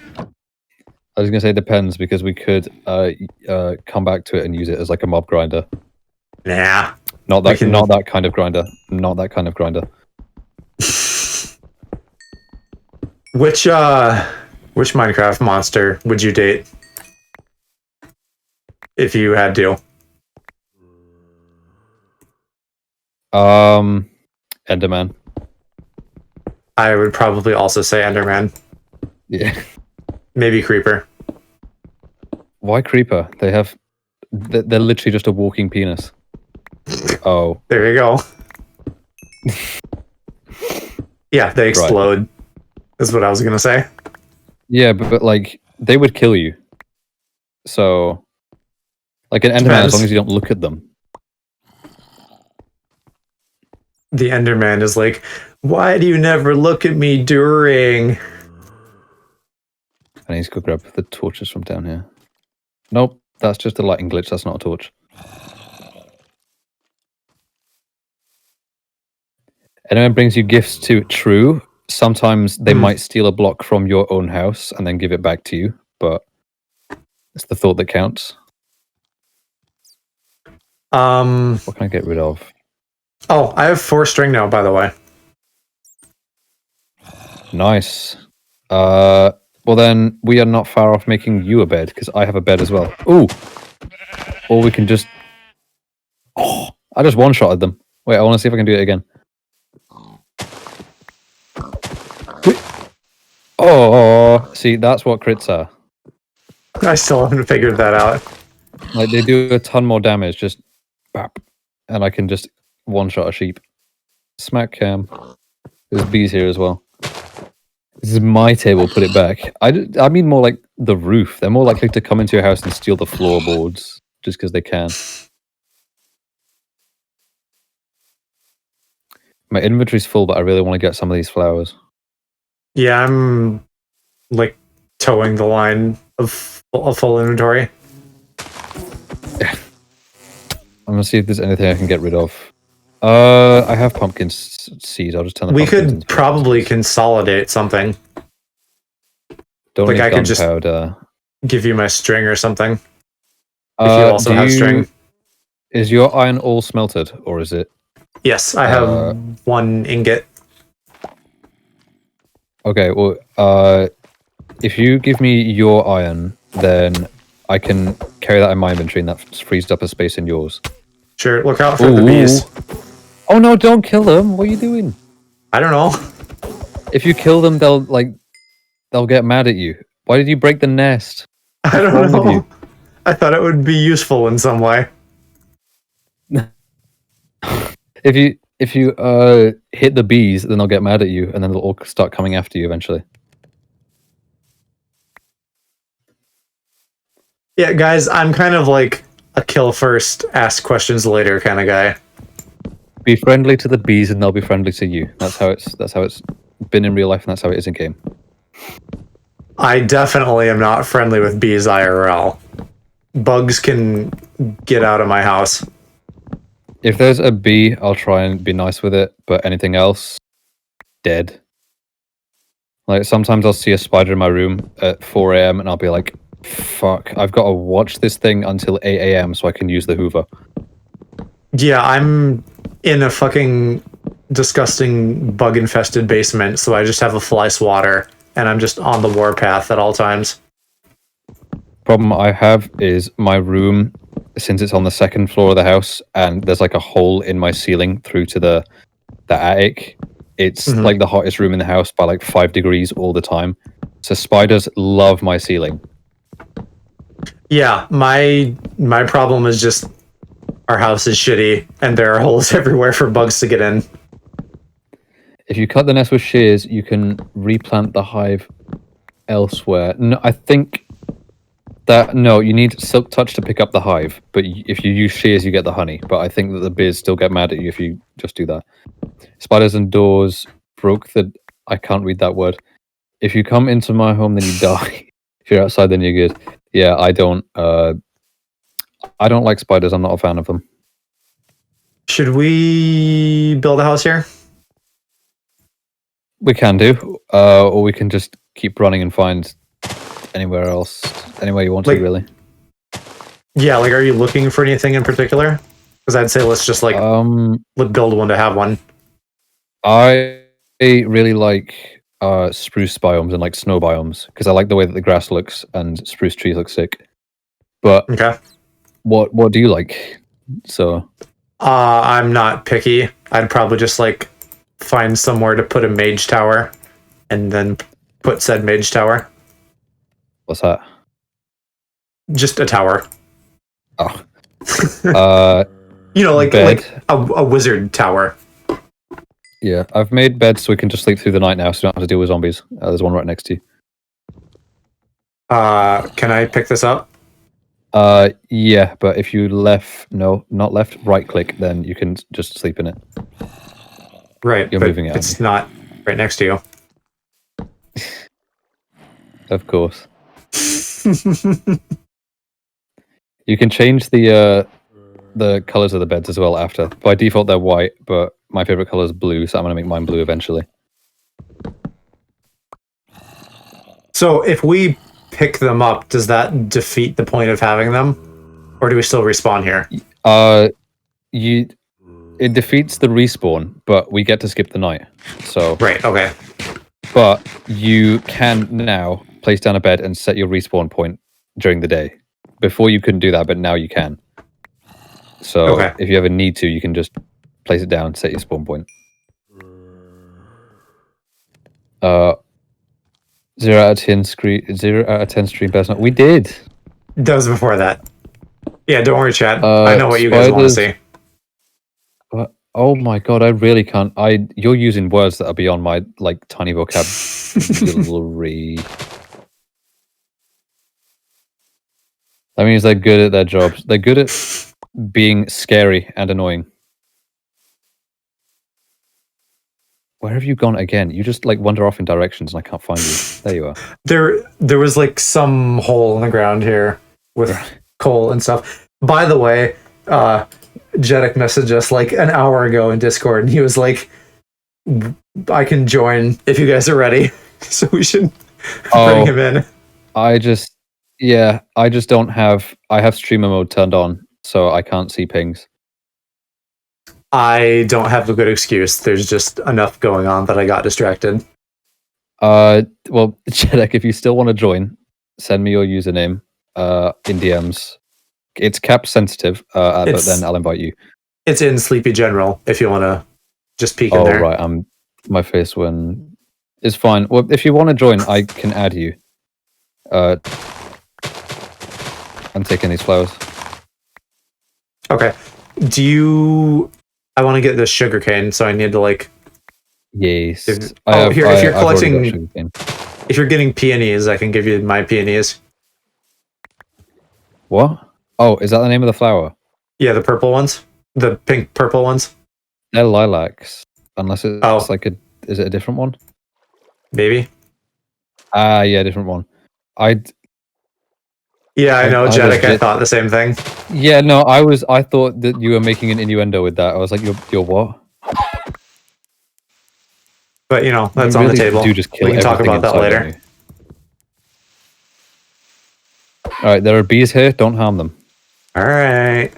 I was gonna say depends because we could come back to it and use it as like a mob grinder. Nah. Not that kind of grinder. Not that kind of grinder. Which Minecraft monster would you date? If you had to. Enderman. I would probably also say Enderman. Yeah. Maybe Creeper. Why Creeper? They're literally just a walking penis. Oh. There you go. Yeah, they explode. Right. Is what I was gonna say. Yeah, but like they would kill you. So, like an Enderman, as long as you don't look at them. The Enderman is like, why do you never look at me during? I need to go grab the torches from down here. Nope, that's just a lighting glitch. That's not a torch. Enderman brings you gifts too. True. Sometimes they might steal a block from your own house and then give it back to you, but it's the thought that counts. What can I get rid of? Oh, I have 4 string now, by the way. Nice. Well then, we are not far off making you a bed, because I have a bed as well. Ooh! Or we can just... I just one-shotted them. Wait, I want to see if I can do it again. Oh, see, that's what crits are. I still haven't figured that out. Like, they do a ton more damage, just bap, and I can just one-shot a sheep. Smack cam. There's bees here as well. This is my table, put it back. I mean more like the roof. They're more likely to come into your house and steal the floorboards, just because they can. My inventory's full, but I really want to get some of these flowers. Yeah, I'm like towing the line of full inventory. I'm gonna see if there's anything I can get rid of. I have pumpkin seeds. I'll just turn the. We could probably consolidate something. Don't like need I could just gunpowder. Give you my string or something. If you also have string. Is your iron all smelted, or is it? Yes, I have 1 ingot. Okay, well, if you give me your iron, then I can carry that in my inventory, and that frees up a space in yours. Sure, look out for the bees. Oh no, don't kill them! What are you doing? I don't know. If you kill them, they'll get mad at you. Why did you break the nest? I don't know. I thought it would be useful in some way. If you hit the bees, then they'll get mad at you, and then they'll all start coming after you eventually. Yeah, guys, I'm kind of like a kill first, ask questions later kind of guy. Be friendly to the bees, and they'll be friendly to you. That's how it's been in real life, and that's how it is in game. I definitely am not friendly with bees IRL. Bugs can get out of my house. If there's a bee, I'll try and be nice with it, but anything else, dead. Like, sometimes I'll see a spider in my room at 4 AM, and I'll be like, fuck, I've got to watch this thing until 8 AM so I can use the Hoover. Yeah, I'm in a fucking disgusting bug-infested basement, so I just have a fly swatter, and I'm just on the warpath at all times. Problem I have is my room, since it's on the second floor of the house, and there's like a hole in my ceiling through to the attic, it's like the hottest room in the house by like 5 degrees all the time. So spiders love my ceiling. Yeah, my problem is just our house is shitty, and there are holes everywhere for bugs to get in. If you cut the nest with shears, you can replant the hive elsewhere. No, I think that no, you need silk touch to pick up the hive, but if you use shears, you get the honey. But I think that the bees still get mad at you if you just do that. Spiders and doors broke the. I can't read that word. If you come into my home, then you die. If you're outside, then you're good. Yeah, I don't like spiders. I'm not a fan of them. Should we build a house here? We can do, or we can just keep running and find anywhere else, anywhere you want to, really. Yeah, like, are you looking for anything in particular? Because I'd say let's just like build one to have one. I really like spruce biomes and like snow biomes because I like the way that the grass looks and spruce trees look sick. But okay, what do you like? So, I'm not picky. I'd probably just like find somewhere to put a mage tower, and then put said mage tower. What's that? Just a tower. Oh. You know, like a wizard tower. Yeah, I've made beds so we can just sleep through the night now, so you don't have to deal with zombies. There's one right next to you. Can I pick this up? Yeah, but if you not left, right click, then you can just sleep in it. Right, you're moving it. It's not right next to you. Of course. You can change the colors of the beds as well after. By default, they're white, but my favorite color is blue, so I'm going to make mine blue eventually. So if we pick them up, does that defeat the point of having them? Or do we still respawn here? It defeats the respawn, but we get to skip the night. So right, okay. But you can now place down a bed and set your respawn point during the day. Before you couldn't do that, but now you can. So Okay. if you ever need to, you can just place it down, set your spawn point. 0 out of 10 screen. 0 out of 10 stream best. We did. That was before that. Yeah, don't worry, chat. I know what you guys want to see. Oh my god, I really can't. You're using words that are beyond my like tiny vocabulary. That means they're good at their jobs. They're good at being scary and annoying. Where have you gone again? You just like wander off in directions and I can't find you. There you are. There was like some hole in the ground here with coal and stuff. By the way, Jedek messaged us like an hour ago in Discord, and he was like, I can join if you guys are ready. So we should bring him in. I just don't have... I have streamer mode turned on, so I can't see pings. I don't have a good excuse. There's just enough going on that I got distracted. Well, Jedek, if you still want to join, send me your username in DMs. It's cap sensitive, but then I'll invite you. It's in Sleepy General if you want to just peek in there. Oh, right. My face when is fine. Well, if you want to join, I can add you. I'm taking these flowers. Okay. I want to get this sugarcane, so I need to like... Yes. if you're collecting... If you're getting peonies, I can give you my peonies. What? Oh, is that the name of the flower? Yeah, the purple ones. The pink purple ones. They're lilacs. Unless it's like a... Is it a different one? Maybe. Yeah, different one. Yeah, I know, Jedek, I thought the same thing. Yeah, no, I thought that you were making an innuendo with that. I was like, you're what? But, you know, that's on the table. Do just kill we can talk about that later. Alright, there are bees here. Don't harm them. Alright.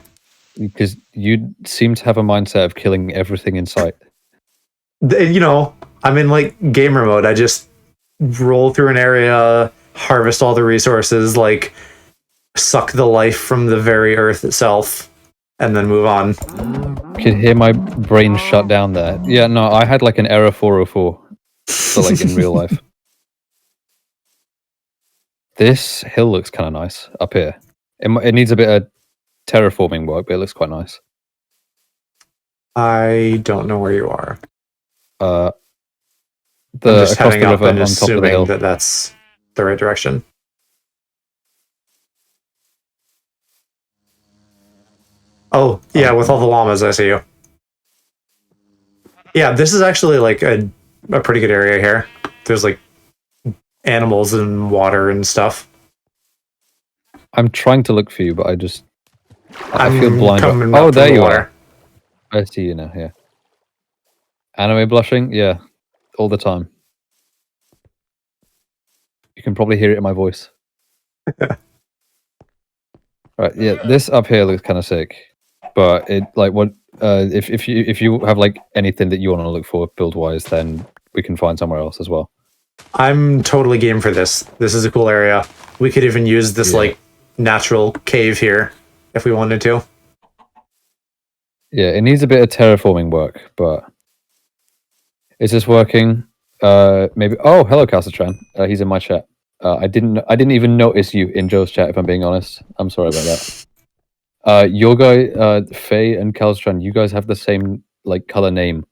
Because you seem to have a mindset of killing everything in sight. You know, I'm in, like, gamer mode. I just roll through an area, harvest all the resources, like... suck the life from the very earth itself, and then move on. Could hear my brain shut down there. Yeah, no, I had like an error 404. So like in real life. This hill looks kind of nice up here. It needs a bit of terraforming work, but it looks quite nice. I don't know where you are. I'm just heading up and assuming that that's the right direction. Oh, yeah, with all the llamas, I see you. Yeah, this is actually like a pretty good area here. There's like animals and water and stuff. I'm trying to look for you, but I feel blind. Oh, there you are. I see you now, yeah. Anime blushing? Yeah, all the time. You can probably hear it in my voice. Right, yeah, this up here looks kind of sick. But it like what if you have like anything that you want to look for build wise, then we can find somewhere else as well. I'm totally game for this. This is a cool area. We could even use this like natural cave here if we wanted to. Yeah, it needs a bit of terraforming work, but is this working? Maybe. Oh, hello, Castletran. He's in my chat. I didn't even notice you in Joe's chat. If I'm being honest, I'm sorry about that. Your guy, Faye and Castletran, you guys have the same like color name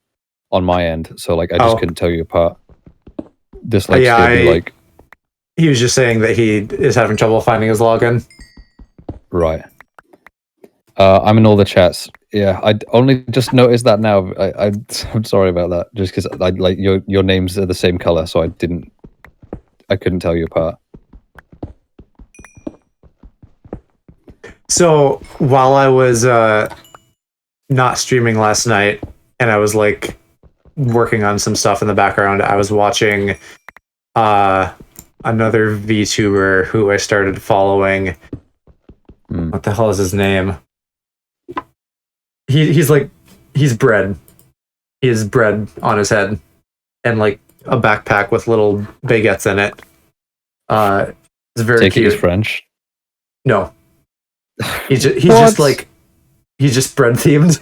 on my end, so like I just couldn't tell you apart. This like like. He was just saying that he is having trouble finding his login. Right. I'm in all the chats. Yeah, I only just noticed that now. I'm sorry about that. Just because like your names are the same color, so I couldn't tell you apart. So while I was not streaming last night, and I was like working on some stuff in the background, I was watching another VTuber who I started following. What the hell is his name? He's bread. He has bread on his head and like a backpack with little baguettes in it. It's very cute. He's French. No, he's just like He's just bread themed.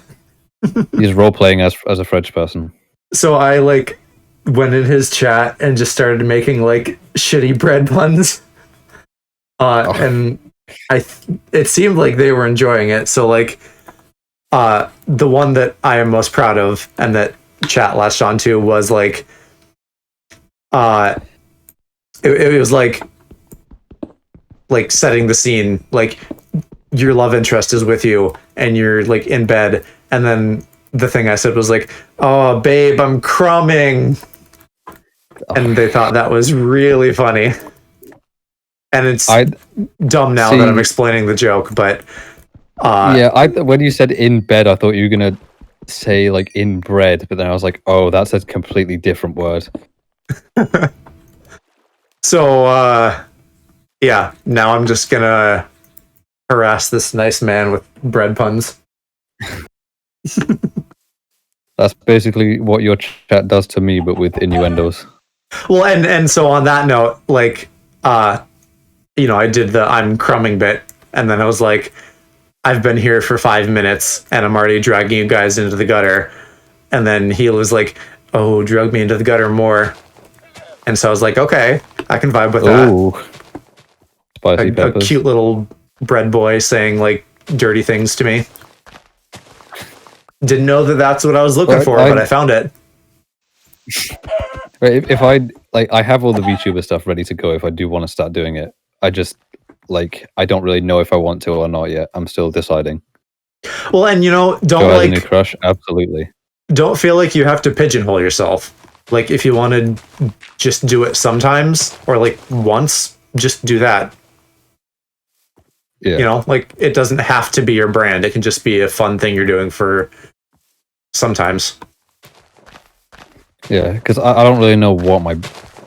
He's role playing as a French person. So I like went in his chat and just started making like shitty bread puns. And it seemed like they were enjoying it. So like the one that I am most proud of and that chat latched onto was like it was like setting the scene, like your love interest is with you and you're like in bed, and then the thing I said was like, "Oh babe, I'm crumbing," and they thought that was really funny. And it's dumb now that I'm explaining the joke, but when you said in bed, I thought you were gonna say like in bread, but then I was like, oh, that's a completely different word. So yeah, now I'm just gonna harass this nice man with bread puns. That's basically what your chat does to me, but with innuendos. Well, and so on that note, like you know, I did the I'm crumbing bit, and then I was like, I've been here for 5 minutes and I'm already dragging you guys into the gutter. And then he was like, oh, drug me into the gutter more. And so I was like, okay, I can vibe with that. Spicy peppers. A cute little bread boy saying like dirty things to me. Didn't know that that's what I was looking for, but I found it. If I have all the VTuber stuff ready to go if I do want to start doing it. I just I don't really know if I want to or not yet. I'm still deciding. Well, and you know, don't a new crush, absolutely. Don't feel like you have to pigeonhole yourself. Like if you want to just do it sometimes or like once, just do that. Yeah. You know, like it doesn't have to be your brand. It can just be a fun thing you're doing for sometimes. Yeah, because I don't really know what my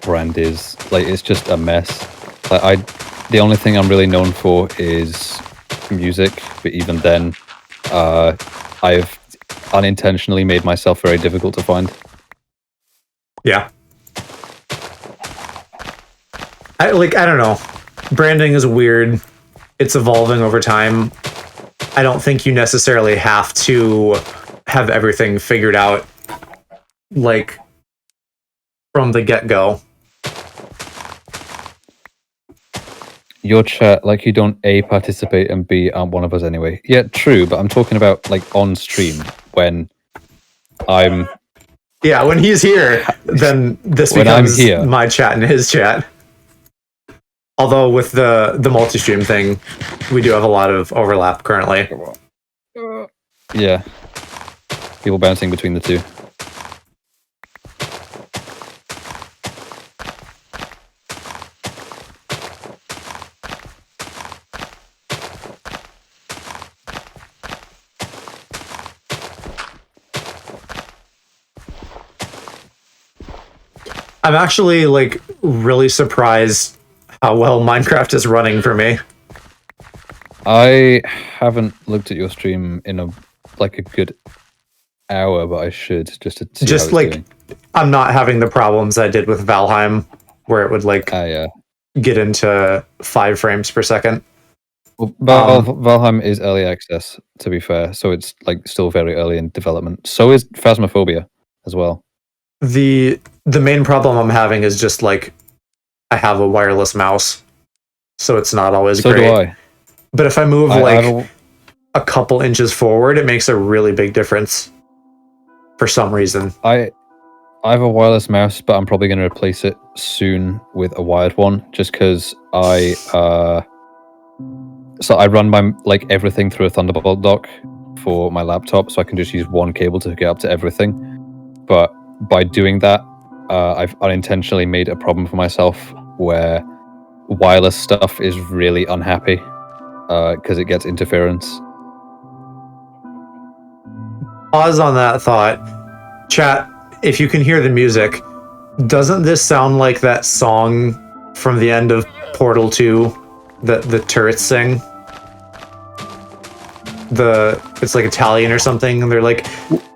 brand is. Like it's just a mess. Like the only thing I'm really known for is music, but even then, I've unintentionally made myself very difficult to find. Yeah. I don't know. Branding is weird. It's evolving over time. I don't think you necessarily have to have everything figured out like from the get-go. Your chat, like you don't A, participate, and B, aren't one of us anyway. Yeah, true, but I'm talking about like on stream when I'm... Yeah, when he's here, then this becomes my chat and his chat. Although with the multi-stream thing, we do have a lot of overlap currently. Yeah. People bouncing between the two. I'm actually like really surprised how well Minecraft is running for me. I haven't looked at your stream in a good hour, but I should just to see just how it's doing. I'm not having the problems I did with Valheim, where it would get into 5 frames per second. Well, Valheim is early access, to be fair, so it's like still very early in development. So is Phasmophobia as well. The main problem I'm having is just like I have a wireless mouse, so it's not always great. So do I. But if I move a couple inches forward, it makes a really big difference for some reason. I have a wireless mouse, but I'm probably going to replace it soon with a wired one, just because I run my everything through a Thunderbolt dock for my laptop, so I can just use one cable to hook it up to everything. But by doing that, I've unintentionally made a problem for myself where wireless stuff is really unhappy because it gets interference. Pause on that thought. Chat, if you can hear the music, doesn't this sound like that song from the end of Portal 2 that the turrets sing? It's like Italian or something, and they're like,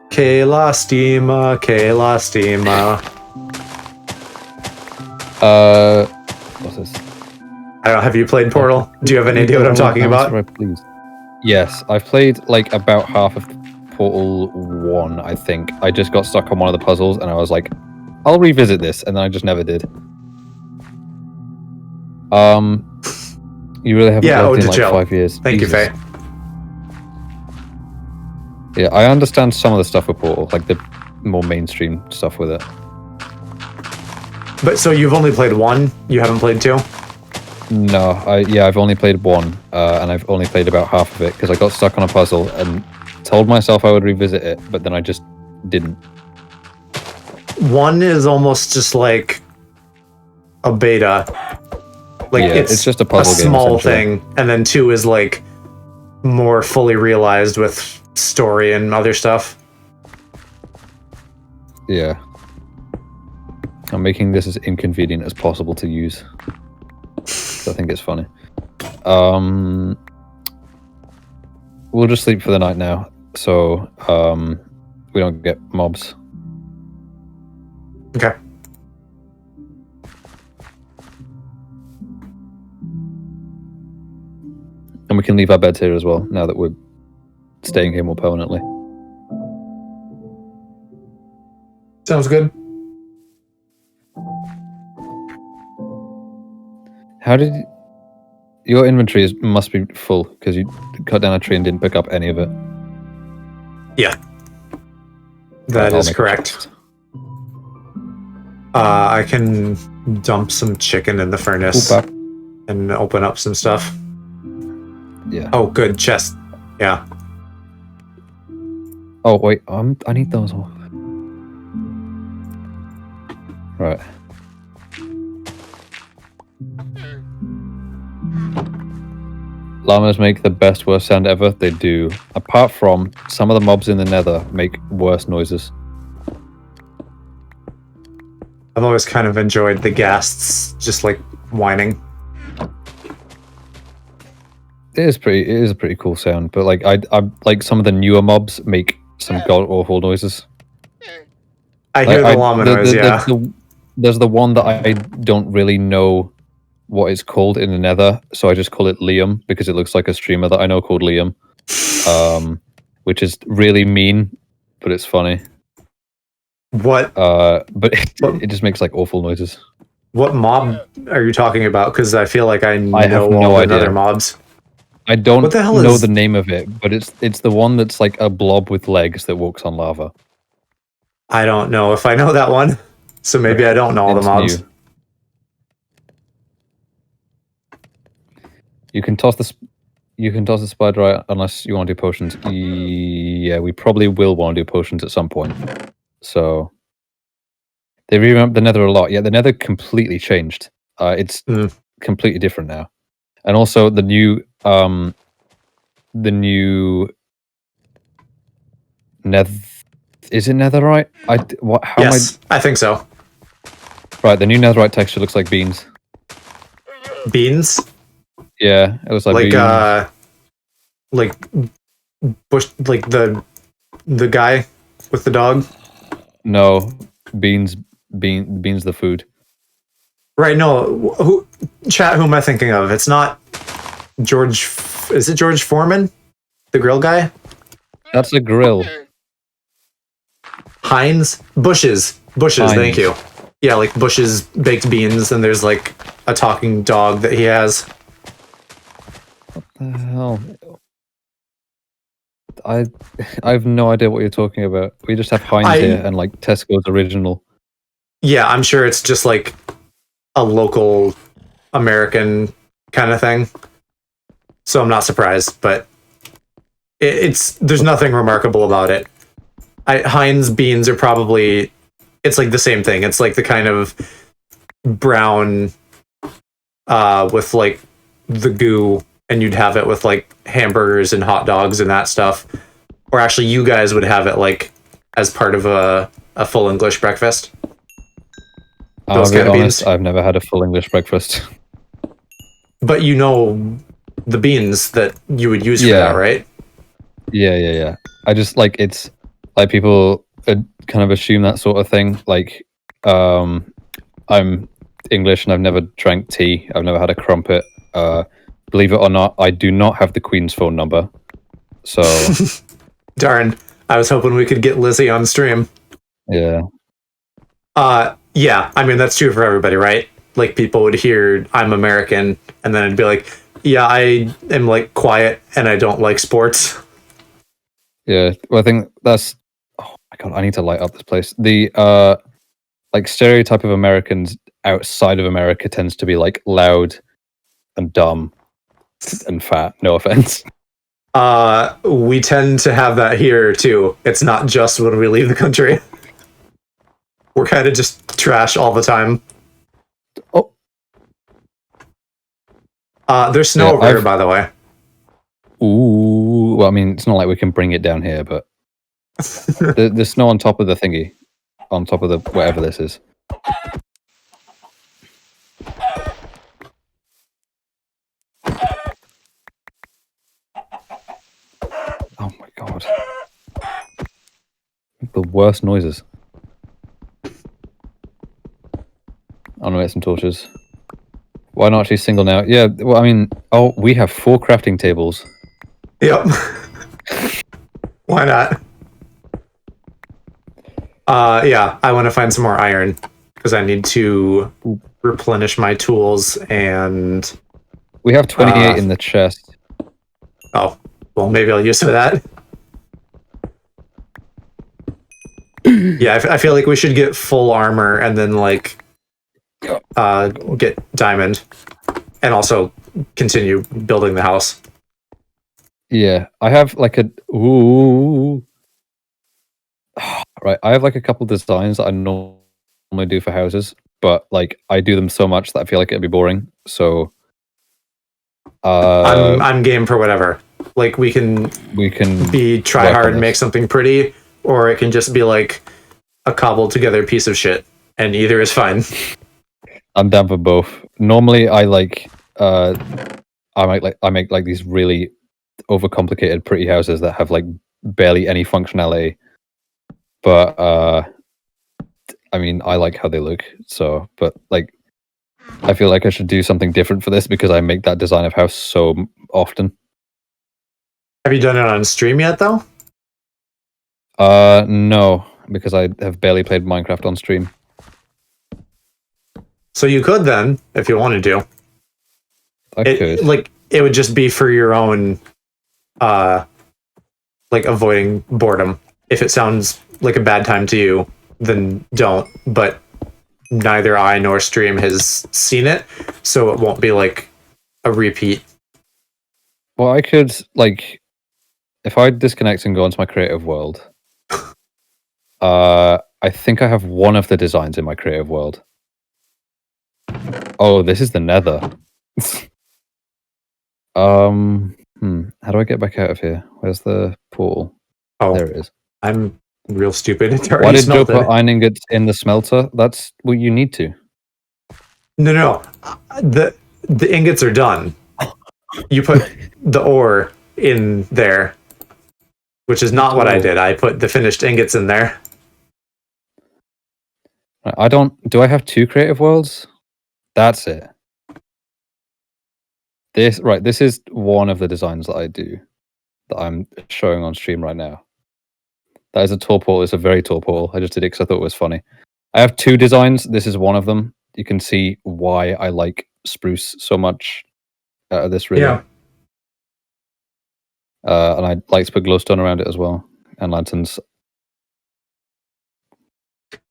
Che la stima, che la stima. What's this? I don't know, have you played Portal? Do you have any idea what I'm talking about? Please. Yes, I've played like about half of Portal 1, I think. I just got stuck on one of the puzzles and I was like, I'll revisit this, and then I just never did. You really haven't lived in like Joe. 5 years. Thank you, Faye. Yeah, I understand some of the stuff with Portal, like the more mainstream stuff with it. But so you've only played 1? You haven't played 2? No, I've only played 1, and I've only played about half of it because I got stuck on a puzzle and told myself I would revisit it, but then I just didn't. 1 is almost just like a beta. Like Yeah, it's just a puzzle game, small essentially. thing, and then 2 is like more fully realized with story and other stuff. Yeah. I'm making this as inconvenient as possible to use. I think it's funny. We'll just sleep for the night now, so we don't get mobs. Okay. And we can leave our beds here as well, now that we're staying here more permanently. Sounds good. How did... Your inventory must be full, because you cut down a tree and didn't pick up any of it. Yeah. That is correct. I can dump some chicken in the furnace and open up some stuff. Yeah. Oh, good. Chest. Yeah. Oh, wait. I need those all. Right. Llamas make the best worst sound ever. They do. Apart from some of the mobs in the nether make worse noises. I've always kind of enjoyed the ghasts just like whining. It is a pretty cool sound, but like I like some of the newer mobs make some god awful noises. I hear the llama noise, yeah. There's the one that I don't really know what it's called in the nether, so I just call it Liam because it looks like a streamer that I know called Liam. Which is really mean, but it's funny. What? But it just makes like awful noises. What mob are you talking about? Because I feel like I know have no all the idea. other mobs. I don't What the hell know is- the name of it, but it's the one that's like a blob with legs that walks on lava. I don't know if I know that one, so maybe I don't know all the It's mobs. new. You can toss the spider out unless you want to do potions. Yeah, we probably will want to do potions at some point. So they revamped the nether a lot. Yeah, the nether completely changed. It's completely different now. And also the new is it netherite? I think so. Right, the new netherite texture looks like beans. Beans? Yeah, it was like beans. Like bush, like the guy with the dog. No, beans the food. Right? No, who am I thinking of? It's not George. Is it George Foreman, the grill guy? That's a grill. Heinz Bushes. Heinz. Thank you. Yeah, like Bush's baked beans, and there's like a talking dog that he has. What the hell? I have no idea what you're talking about. We just have Heinz here and like Tesco's original. Yeah, I'm sure it's just like a local American kind of thing. So I'm not surprised, but there's nothing remarkable about it. Heinz beans are probably, it's like the same thing. It's like the kind of brown with like the goo, and you'd have it with like hamburgers and hot dogs and that stuff. Or actually you guys would have it like as part of a full English breakfast. I'll be honest, I've never had a full English breakfast. But you know the beans that you would use for that, right? Yeah. I just like, it's like people kind of assume that sort of thing. Like, I'm English and I've never drank tea. I've never had a crumpet. Believe it or not, I do not have the Queen's phone number. So darn, I was hoping we could get Lizzie on stream. yeah. Yeah, I mean that's true for everybody, right? Like people would hear I'm American and then it'd be like, yeah, I am like quiet and I don't like sports. Yeah. Well, I think that's, oh my god, I need to light up this place. The like stereotype of Americans outside of America tends to be like loud and dumb and fat. No offense. We tend to have that here too. It's not just when we leave the country. We're kind of just trash all the time. Oh, there's snow over here, by the way. ooh. Well, I mean, it's not like we can bring it down here, but there's snow on top of the thingy, on top of the whatever this is. Oh my god. The worst noises. I'm gonna get some torches. Why not actually single now? Yeah, well, I mean, oh, we have 4 crafting tables. Yep. Why not? Yeah, I want to find some more iron because I need to replenish my tools and... We have 28 in the chest. Oh, well, maybe I'll use some of that. Yeah, I feel like we should get full armor and then, like, get diamond. And also continue building the house. Yeah, I have like a... Ooh. Right, I have like a couple designs that I normally do for houses, but like I do them so much that I feel like it'd be boring. So I'm game for whatever. Like we can be try hard and make something pretty, or it can just be like a cobbled together piece of shit, and either is fine. I'm down for both. Normally I like I make like these really overcomplicated pretty houses that have like barely any functionality. But I mean, I like how they look. So, but like, I feel like I should do something different for this because I make that design of house so often. Have you done it on stream yet, though? No, because I have barely played Minecraft on stream. So you could then, if you wanted to. I could. Like, it would just be for your own, like avoiding boredom. If it sounds like a bad time to you, then don't. But neither I nor stream has seen it, so it won't be like a repeat. Well, I could like, if I disconnect and go into my creative world. I think I have one of the designs in my creative world. Oh, this is the Nether. How do I get back out of here? Where's the portal? Oh, there it is. I'm real stupid. Why did Joe put iron ingots in the smelter? That's what you need to. No. The ingots are done. You put the ore in there, which is not what I did. I put the finished ingots in there. I don't... Do I have 2 creative worlds? That's it. This is one of the designs that I do that I'm showing on stream right now. That is a tall portal. It's a very tall portal. I just did it because I thought it was funny. I have 2 designs. This is one of them. You can see why I like spruce so much out of this river. Yeah. And I like to put glowstone around it as well, and lanterns.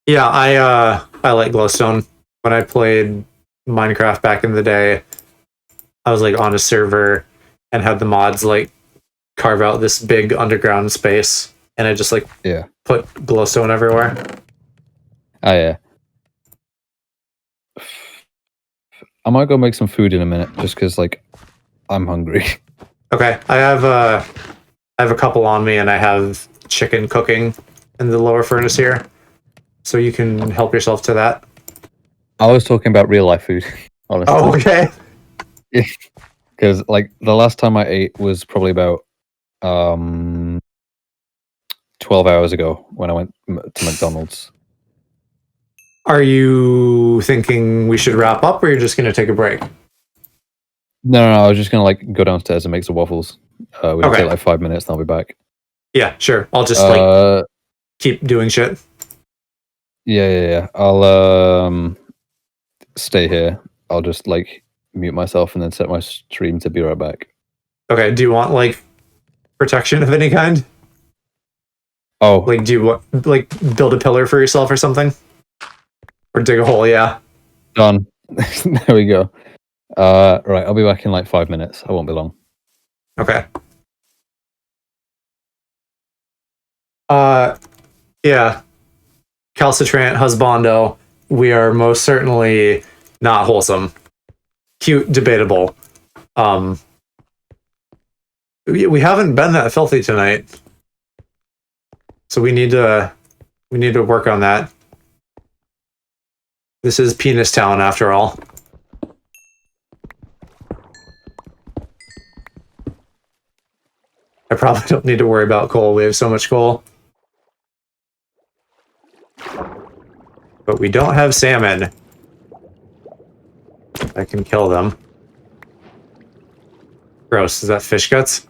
Yeah, I like glowstone. When I played Minecraft back in the day, I was like on a server and had the mods like carve out this big underground space, and I just like put glowstone everywhere. Oh yeah. I might go make some food in a minute, just because like I'm hungry. Okay, I have a couple on me, and I have chicken cooking in the lower furnace here, so you can help yourself to that. I was talking about real life food, honestly. Oh, okay. Because like the last time I ate was probably about 12 hours ago when I went to McDonald's. Are you thinking we should wrap up, or you're just going to take a break? No, I was just gonna like go downstairs and make some waffles We'll Okay. take like 5 minutes and I'll be back. Yeah, sure. I'll just like keep doing shit. Yeah. I'll stay here. I'll just like mute myself and then set my stream to be right back. Okay. Do you want like protection of any kind? Oh, Like, do you want like build a pillar for yourself or something, or dig a hole? Yeah. done. There we go. Right, I'll be back in like 5 minutes. I won't be long. Okay. Yeah. Calcitrant husbando. We are most certainly not wholesome. Cute, debatable. We haven't been that filthy tonight, so we need to work on that. This is Penis Town after all. I probably don't need to worry about coal. We have so much coal. But we don't have salmon. I can kill them. Gross. Is that fish guts?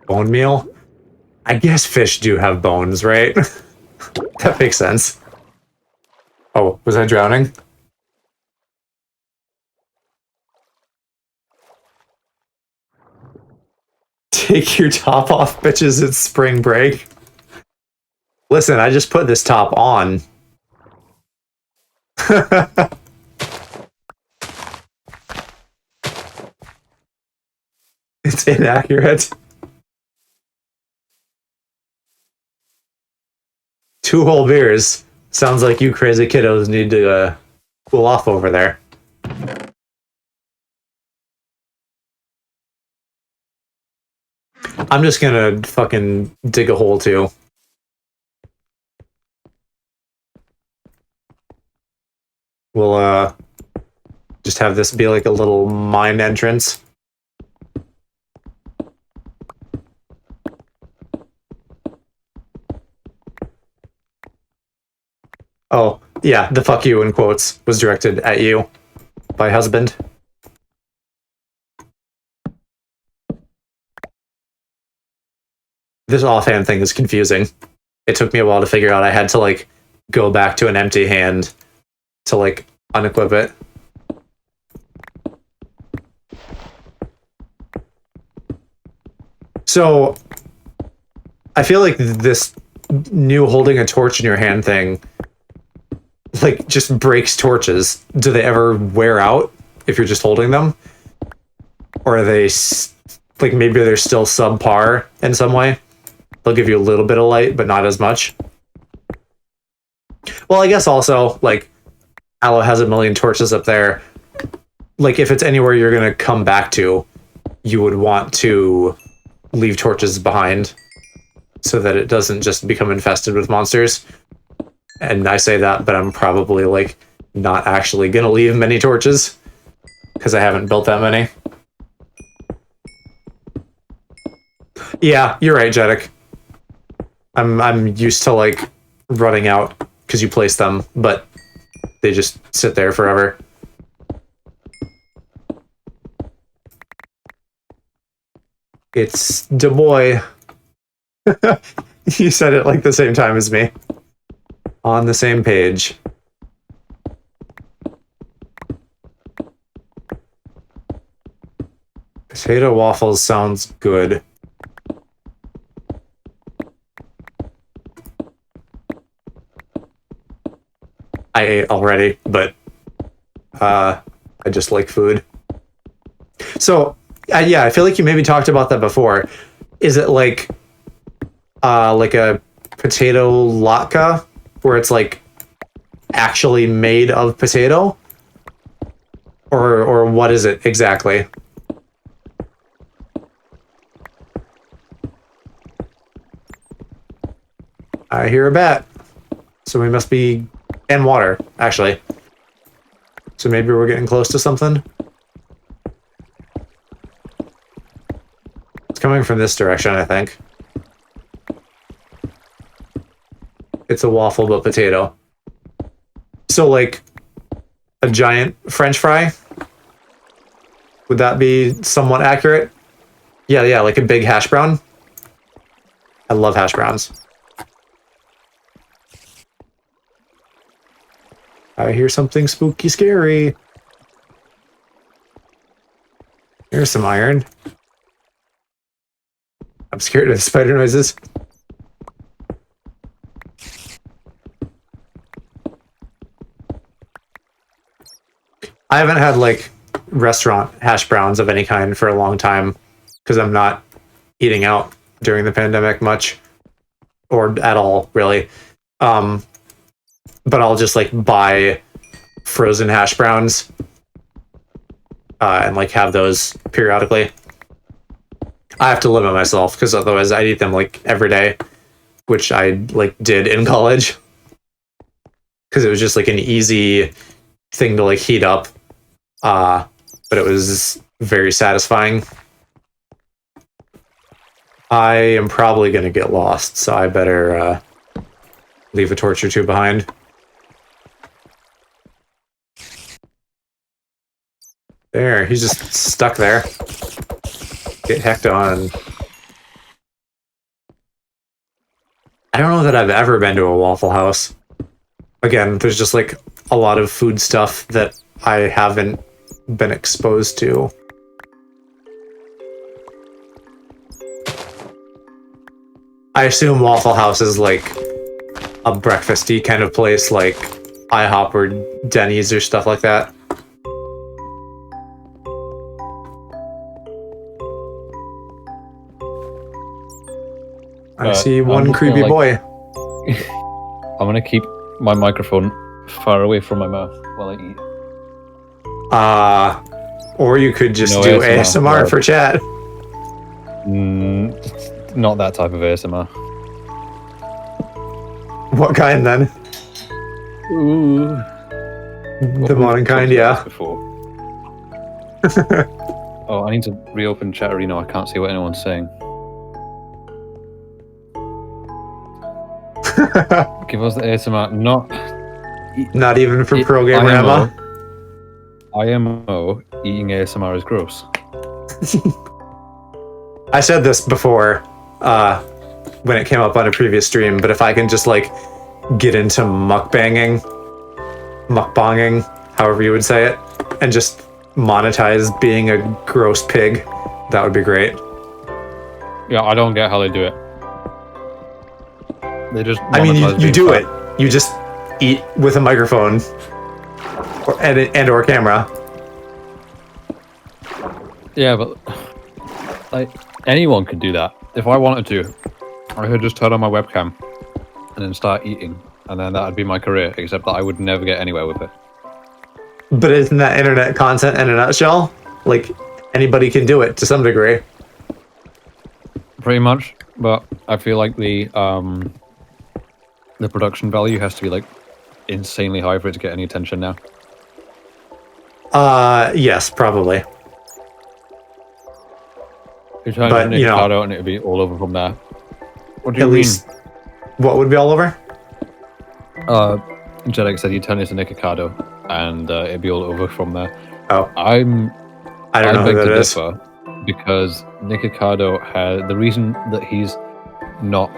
Bone meal? I guess fish do have bones, right? That makes sense. Oh, was I drowning? Take your top off, bitches. It's spring break. Listen, I just put this top on. It's inaccurate. 2 whole beers. Sounds like you crazy kiddos need to cool off over there. I'm just gonna fucking dig a hole too. We'll just have this be like a little mine entrance. Oh, yeah, the fuck you in quotes was directed at you by husband. This offhand thing is confusing. It took me a while to figure out I had to like go back to an empty hand to like unequip it. So I feel like this new holding a torch in your hand thing like just breaks torches. Do they ever wear out if you're just holding them? Or are they like maybe they're still subpar in some way? They'll give you a little bit of light, but not as much. Well, I guess also like Aloe has a million torches up there. Like if it's anywhere you're gonna come back to, you would want to leave torches behind so that it doesn't just become infested with monsters. And I say that, but I'm probably like not actually gonna leave many torches because I haven't built that many. Yeah, you're right, Jeddick. I'm used to like running out because you place them, but they just sit there forever. It's Da Boy. You said it like the same time as me. On the same page. Potato waffles sounds good. I ate already, but I just like food. So, yeah, I feel like you maybe talked about that before. Is it like a potato latke, where it's like actually made of potato? Or what is it exactly? I hear a bat. So we must be... And water, actually. So maybe we're getting close to something? It's coming from this direction, I think. It's a waffle, but potato. So, like, a giant French fry? Would that be somewhat accurate? Yeah, like a big hash brown. I love hash browns. I hear something spooky scary. Here's some iron. I'm scared of spider noises. I haven't had like restaurant hash browns of any kind for a long time because I'm not eating out during the pandemic much or at all really. But I'll just like buy frozen hash browns and like have those periodically. I have to limit myself because otherwise I'd eat them like every day, which I like did in college because it was just like an easy thing to like heat up. But it was very satisfying. I am probably going to get lost, so I better leave a torch or two behind. There, he's just stuck there. Get hecked on. I don't know that I've ever been to a Waffle House. Again, there's just like a lot of food stuff that I haven't been exposed to. I assume Waffle House is like a breakfasty kind of place, like IHOP or Denny's or stuff like that. I see one creepy boy. I'm gonna keep my microphone far away from my mouth while I eat. Or you could just do ASMR for chat. Not that type of ASMR. What kind then? Ooh. The modern kind, yeah. Before. Oh, I need to reopen Chat Arena. I can't see what anyone's saying. Give us the ASMR. Not even for pro gamer Emma. IMO, eating ASMR is gross. I said this before when it came up on a previous stream, but if I can just like get into mukbanging, however you would say it, and just monetize being a gross pig, that would be great. Yeah, I don't get how they do it. They just I mean, you do it. You just eat with a microphone and or camera. Yeah, but like anyone could do that. If I wanted to, I could just turn on my webcam and then start eating, and then that would be my career, except that I would never get anywhere with it. But isn't that internet content in a nutshell? Like, anybody can do it to some degree. Pretty much, but I feel like the production value has to be like insanely high for it to get any attention now. Yes, probably. You turn but, Nick Card out and it would be all over from there. What do you at mean? least, what would be all over? Jedek said you turn it to Nikocado and it'd be all over from there. Oh. I don't know beg who to that is. differ because Nikocado had the reason that he's not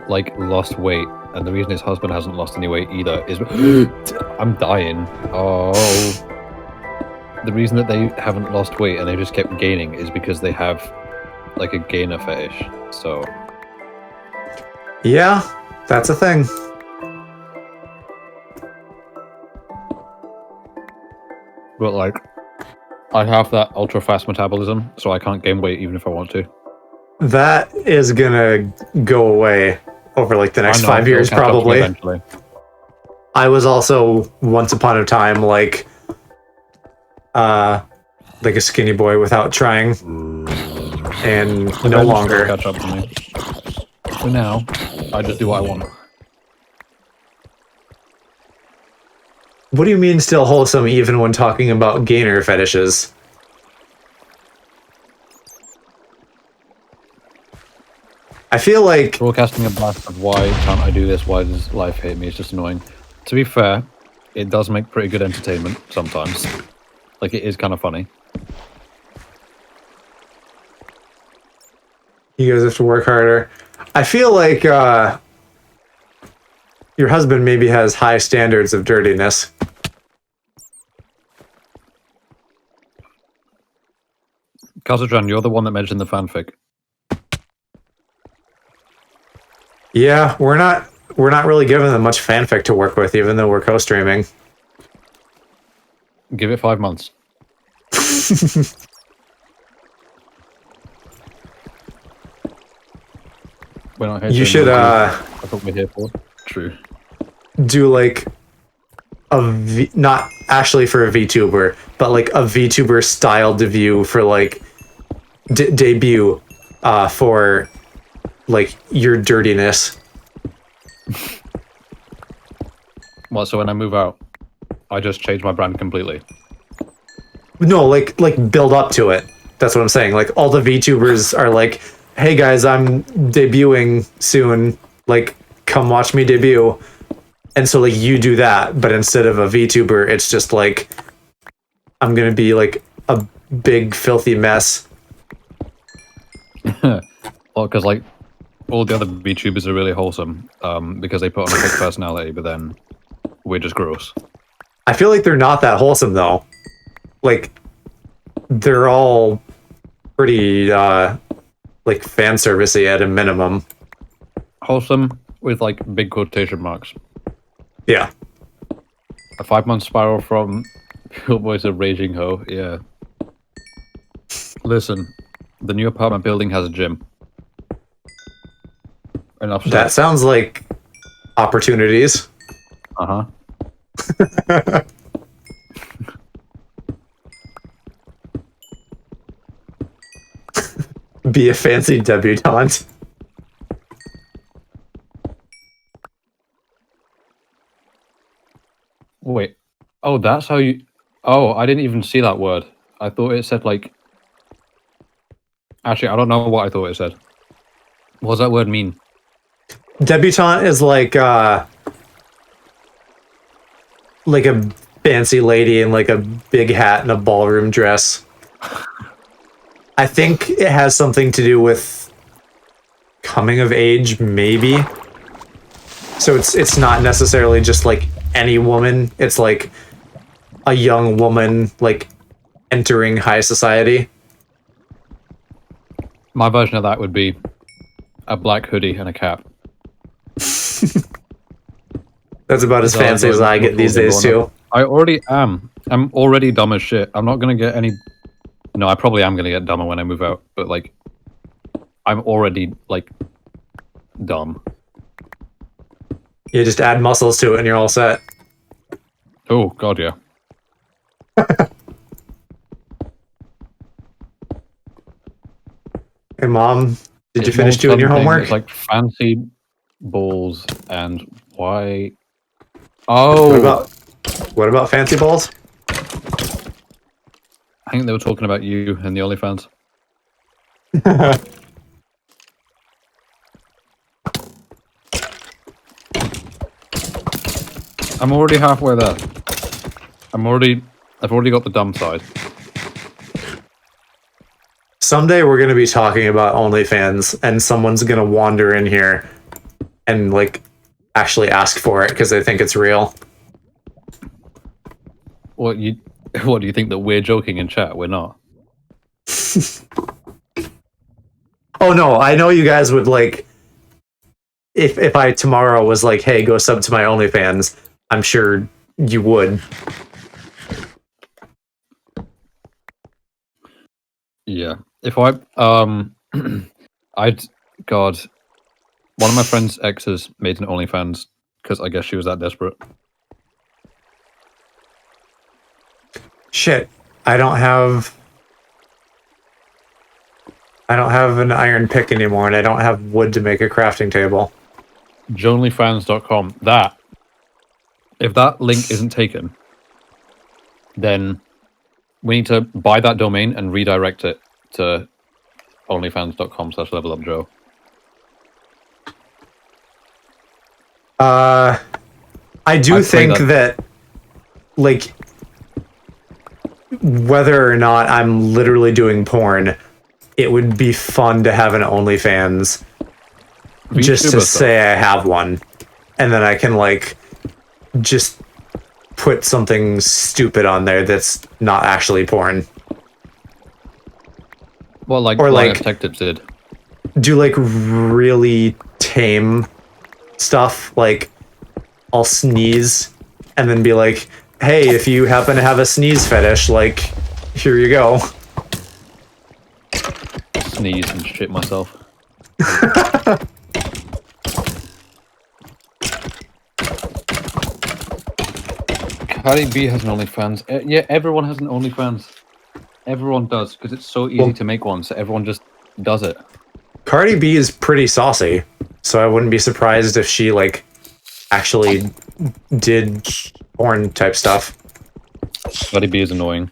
like lost weight, and the reason his husband hasn't lost any weight either is I'm dying. Oh, the reason that they haven't lost weight and they just kept gaining is because they have like a gainer fetish. So yeah, that's a thing. But like, I have that ultra fast metabolism, so I can't gain weight even if I want to. That is gonna go away over like the next 5 years, probably. Eventually. I was also once upon a time like a skinny boy without trying, and no longer. Catch up to me. For now, I just do what I want. What do you mean still wholesome even when talking about gainer fetishes? I feel like Broadcasting a blast of why can't I do this, why does life hate me, is just annoying. To be fair, it does make pretty good entertainment sometimes. Like, it is kind of funny. You guys have to work harder. I feel like your husband maybe has high standards of dirtiness. Kazujan, you're the one that mentioned the fanfic. Yeah, we're not really giving them much fanfic to work with, even though we're co-streaming. Give it 5 months. We're not here You to should that's what we're here for. True. do like not actually for a VTuber, but like a VTuber style debut for like debut for like your dirtiness. Well, so when I move out, I just change my brand completely. No, like build up to it. That's what I'm saying. Like all the VTubers are like, "Hey guys, I'm debuting soon. Like, come watch me debut." And so like you do that, but instead of a VTuber, it's just like I'm gonna be like a big filthy mess. Well, because like all the other VTubers are really wholesome, because they put on a big personality, but then we're just gross. I feel like they're not that wholesome though. Like they're all pretty like fan servicey at a minimum. Wholesome with like big quotation marks. Yeah. A 5-month spiral from Pure Boy's a raging hoe. Yeah. Listen, the new apartment building has a gym. Enough said. That sounds like opportunities. Uh-huh. Be a fancy debutante. Wait. Oh, that's how you... Oh, I didn't even see that word. I thought it said, like... Actually, I don't know what I thought it said. What does that word mean? Debutante is like a fancy lady in like a big hat and a ballroom dress. I think it has something to do with coming of age, maybe. So it's not necessarily just like any woman. It's like a young woman like entering high society. My version of that would be a black hoodie and a cap. That's about as fancy as I get these days too. I already am. I'm already dumb as shit. I'm not gonna get any... No, I probably am gonna get dumber when I move out, but like... I'm already, like... dumb. You just add muscles to it and you're all set. Oh, god, yeah. Hey mom, did you It's finish more doing your something. homework? It's like fancy balls and why... Oh! What about fancy balls? I think they were talking about you and the OnlyFans. I'm already halfway there. I've already got the dumb side. Someday we're gonna be talking about OnlyFans, and someone's gonna wander in here and like actually ask for it because they think it's real. What do you think that we're joking in chat? We're not. Oh no, I know you guys would like. If I tomorrow was like, hey, go sub to my OnlyFans, I'm sure you would. Yeah. If I God, one of my friend's exes made an OnlyFans because I guess she was that desperate. Shit, I don't have an iron pick anymore, and I don't have wood to make a crafting table. Jonelyfans.com. That, if that link isn't taken, then we need to buy that domain and redirect it to onlyfans.com/LevelUpJoe. I do think that, like, whether or not I'm literally doing porn, it would be fun to have an OnlyFans just to VTuber say I have one, and then I can like just put something stupid on there that's not actually porn. Well, like Or Line like Detectives did. do like really tame stuff, like I'll sneeze and then be like, hey, if you happen to have a sneeze fetish, like, here you go. Sneeze and shit myself. Cardi B has an OnlyFans. Yeah, everyone has an OnlyFans. Everyone does, because it's so easy to make one, so everyone just does it. Cardi B is pretty saucy, so I wouldn't be surprised if she like actually did porn type stuff. Cardi B is annoying.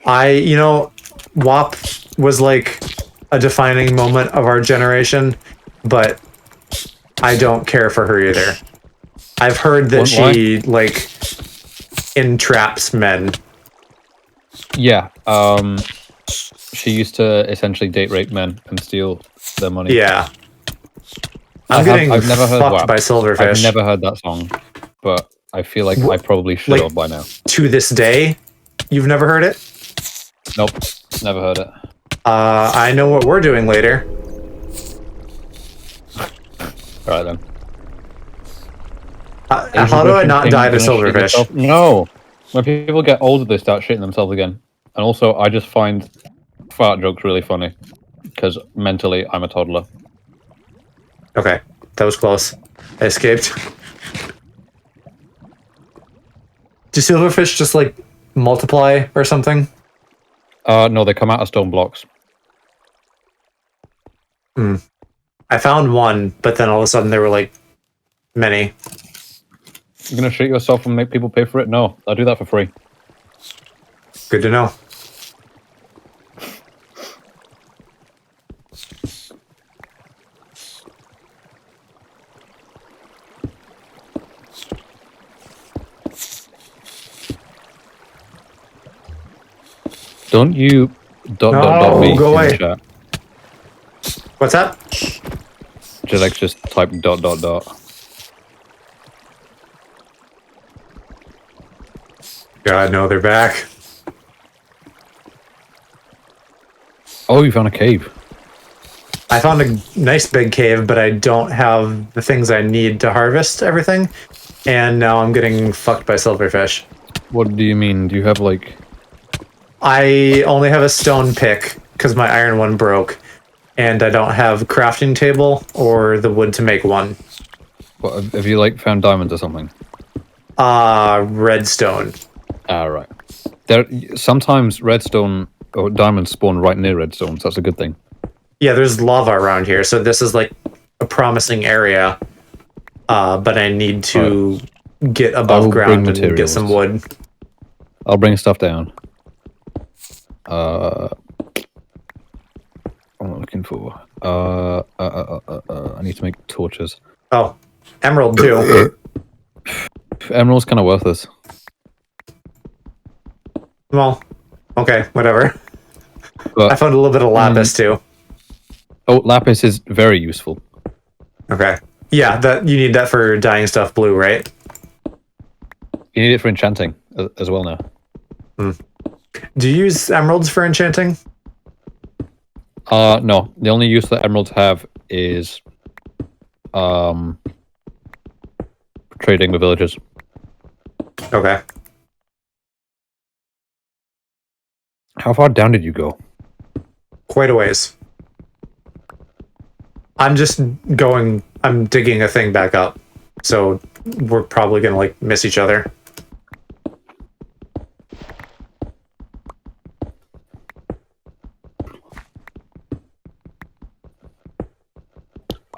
You know, WAP was like a defining moment of our generation, but I don't care for her either. I've heard that she like entraps men. Yeah, she used to essentially date rape men and steal their money. Yeah. I've never heard fucked by Silverfish. I've never heard that song, but I feel like I probably should have by now. To this day, you've never heard it? Nope, never heard it. I know what we're doing later. Alright then. How do I not die to Silverfish? No! When people get older, they start shitting themselves again. And also, I just find fart jokes really funny. Because mentally, I'm a toddler. Okay, that was close. I escaped. Do silverfish just like multiply or something? No, they come out of stone blocks. I found one, but then all of a sudden there were like many. You're gonna shoot yourself and make people pay for it? No, I'll do that for free. Good to know. Don't you dot me go in away. the chat. What's that? Just type dot. God, no, they're back. Oh, you found a cave. I found a nice big cave, but I don't have the things I need to harvest everything. And now I'm getting fucked by silverfish. What do you mean? Do you have like... I only have a stone pick because my iron one broke. And I don't have a crafting table or the wood to make one. What, have you like found diamonds or something? Redstone. Right. There, sometimes redstone or diamonds spawn right near redstone, so that's a good thing. Yeah, there's lava around here, so this is like a promising area. But I need to get above ground and get some wood. I'll bring stuff down. What am I looking for? I need to make torches. Oh, emerald too. Emerald's kind of worthless. Well, okay, whatever. But, I found a little bit of lapis too. Oh, lapis is very useful. Okay. Yeah, that you need that for dyeing stuff blue, right? You need it for enchanting as well now. Do you use emeralds for enchanting? No. The only use that emeralds have is trading with villagers. Okay. How far down did you go? Quite a ways. I'm just going... I'm digging a thing back up. So we're probably gonna, like, miss each other.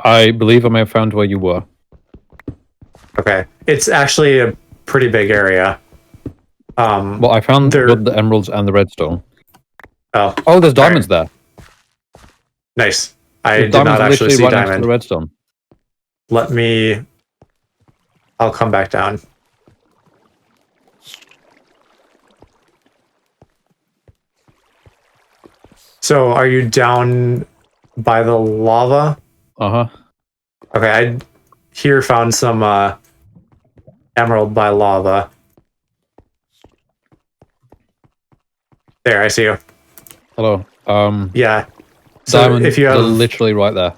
I believe I may have found where you were. Okay. It's actually a pretty big area. Well, I found both the emeralds and the redstone. Oh, there's diamonds there. Nice. I did not actually see diamond. Next to the redstone. Let me... I'll come back down. So are you down by the lava? Uh-huh. Okay, I here found some emerald by lava. There, I see you. Hello. Yeah. So Diamond, if you they're have literally right there.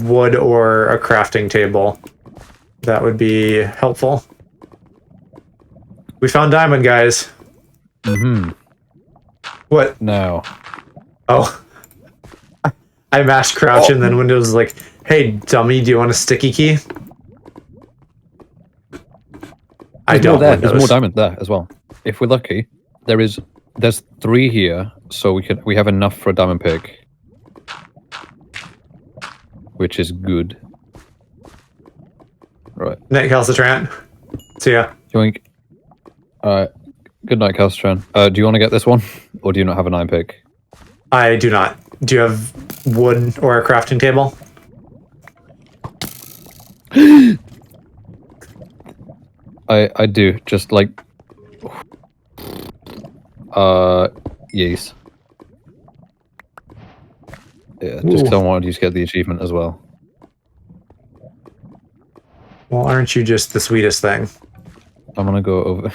wood or a crafting table, that would be helpful. We found diamond, guys. Mm-hmm. What? Now. Oh. I mashed crouch and then Windows was like, hey, dummy, do you want a sticky key? There's more there. There's more diamond there as well. If we're lucky, there's 3 here, so we have enough for a diamond pick, which is good. Right. Night Calcitrant. See ya. Good night, Calcitran. Do you want to get this one, or do you not have a 9 pick? I do not. Do you have wood or a crafting table? I do. Just like yes. Yeah, just because I wanted you to get the achievement as well. Well, aren't you just the sweetest thing? I'm gonna go over.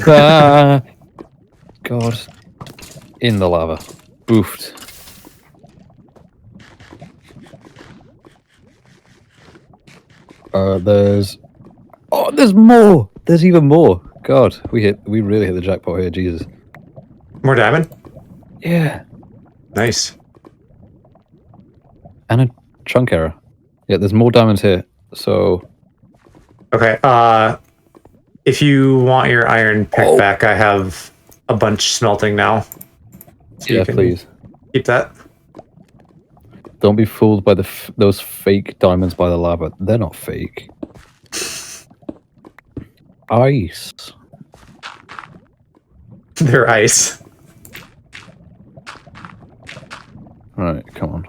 Ah, God. In the lava. Boofed. There's... Oh, there's more! There's even more! God, we really hit the jackpot here, Jesus. More diamond? Yeah. Nice. And a chunk error. Yeah, there's more diamonds here, so... Okay, if you want your iron pick back, I have a bunch smelting now. So yeah, please. Keep that. Don't be fooled by those fake diamonds by the lava. They're not fake. Ice. They're ice. Alright, come on.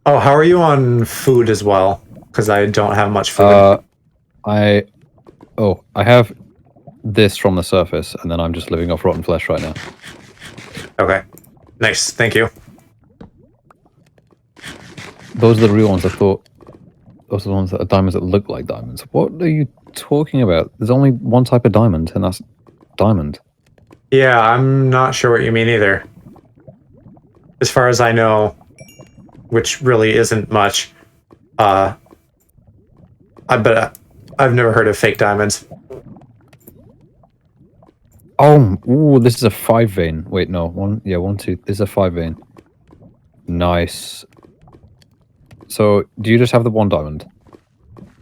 Oh, how are you on food as well? Because I don't have much food. I have this from the surface, and then I'm just living off rotten flesh right now. Okay. Nice, thank you. Those are the real ones. I thought those are the ones that are diamonds that look like diamonds. What are you talking about? There's only one type of diamond, and that's diamond. Yeah, I'm not sure what you mean either. As far as I know, which really isn't much, I bet I've never heard of fake diamonds. Oh, ooh, this is a 5 vein. Wait, no, 1, 2. This is a 5 vein. Nice. So, do you just have the 1 diamond?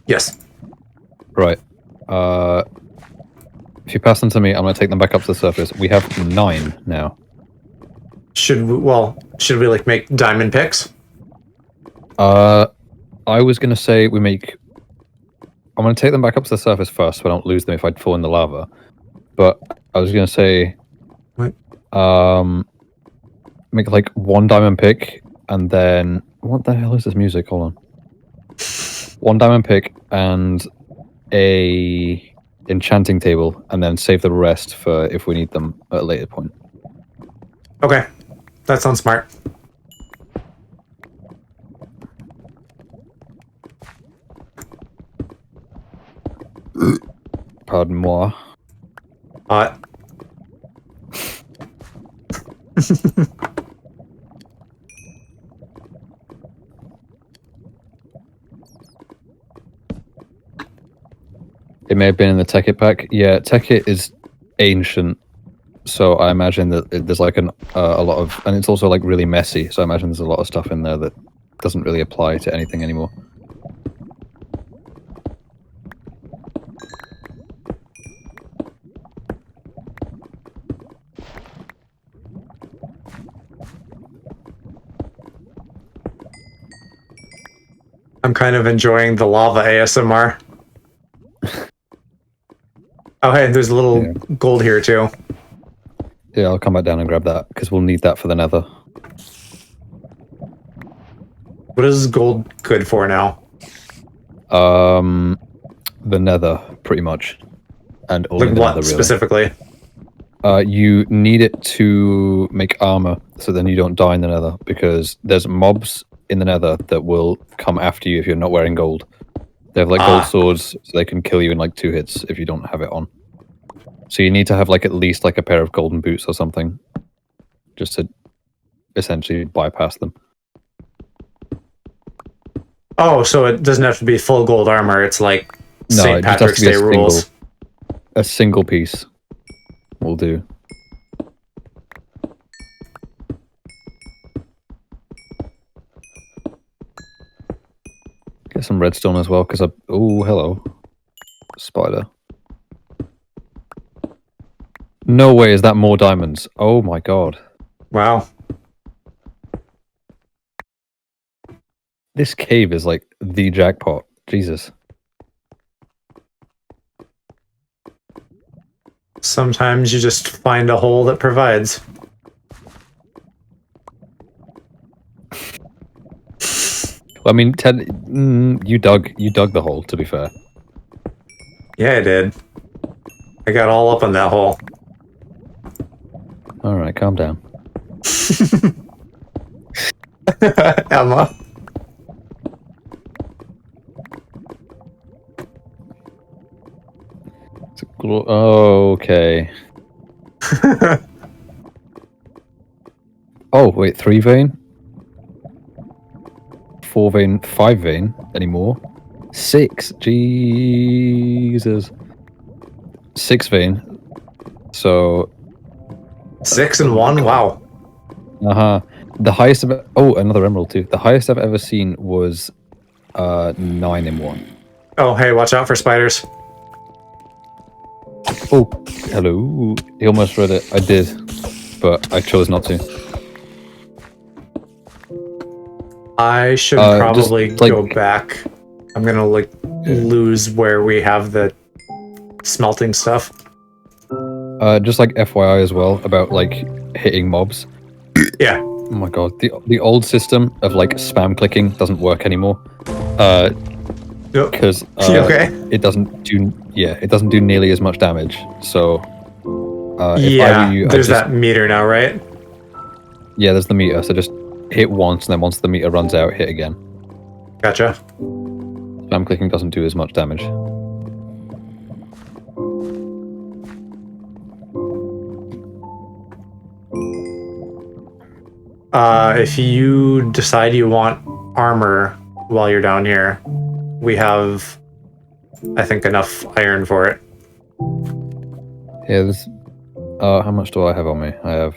Yes. Right. If you pass them to me, I'm gonna take them back up to the surface. We have 9 now. Should we like make diamond picks? I was gonna say we make... I'm gonna take them back up to the surface first, so I don't lose them if I fall in the lava. But I was gonna say... What? Make like 1 diamond pick, and then... What the hell is this music? Hold on. 1 diamond pick, and a enchanting table, and then save the rest for if we need them at a later point. Okay. That sounds smart. Pardon moi. It may have been in the Tech It pack. Yeah, Tech It is ancient, so I imagine that there's like a lot of... And it's also like really messy, so I imagine there's a lot of stuff in there that doesn't really apply to anything anymore. I'm kind of enjoying the lava ASMR. Oh, hey, there's a little gold here, too. Yeah, I'll come back down and grab that, because we'll need that for the nether. What is gold good for now? The nether, pretty much. And only like the what, nether, really. specifically? You need it to make armor, so then you don't die in the nether, because there's mobs in the nether that will come after you if you're not wearing gold. They have like gold swords, so they can kill you in like 2 hits if you don't have it on. So you need to have like at least like a pair of golden boots or something, just to essentially bypass them. Oh, so it doesn't have to be full gold armor. It's like St. Patrick's Day rules. A single piece will do. Get some redstone as well, because oh, hello. Spider. No way is that more diamonds. Oh my god. Wow. This cave is like the jackpot. Jesus. Sometimes you just find a hole that provides. I mean, you dug the hole, to be fair. Yeah, I did. I got all up on that hole. Alright, calm down. Emma. Oh, okay. Oh, wait, 3 vein? 4 vein, 5 vein anymore? 6, Jesus. 6 vein. So 6 and 1, wow. The highest another emerald too. The highest I've ever seen was 9 in 1. Oh, hey, watch out for spiders. Oh, hello. He almost read it. I did, but I chose not to. I should probably go back. I'm gonna lose where we have the smelting stuff. Just like FYI as well about like hitting mobs. Yeah. Oh my god, the old system of like spam clicking doesn't work anymore. Because okay. it doesn't do nearly as much damage. So if I were you, there's that meter now, right? Yeah, there's the meter. So just hit once, and then once the meter runs out, hit again. Gotcha. Spam clicking doesn't do as much damage. If you decide you want armor while you're down here, we have, I think, enough iron for it. Yeah, there's... how much do I have on me? I have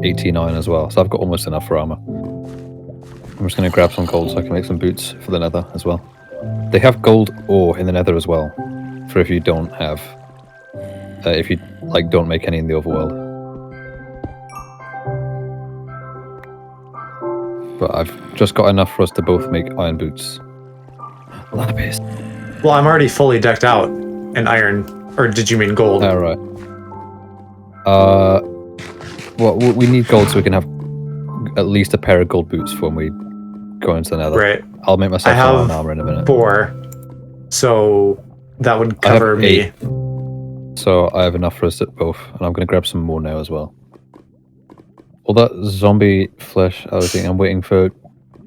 89 as well, so I've got almost enough for armor. I'm just going to grab some gold so I can make some boots for the nether as well. They have gold ore in the nether as well, for if you don't have... if you, like, don't make any in the overworld. But I've just got enough for us to both make iron boots. Lapis. Well, I'm already fully decked out in iron. Or did you mean gold? Oh, right. Well, we need gold so we can have at least a pair of gold boots when we go into the nether. Right. I'll make myself iron armor in a minute. 4. So that would cover me. 8. So I have enough for us at both. And I'm going to grab some more now as well. All that zombie flesh, I'm waiting for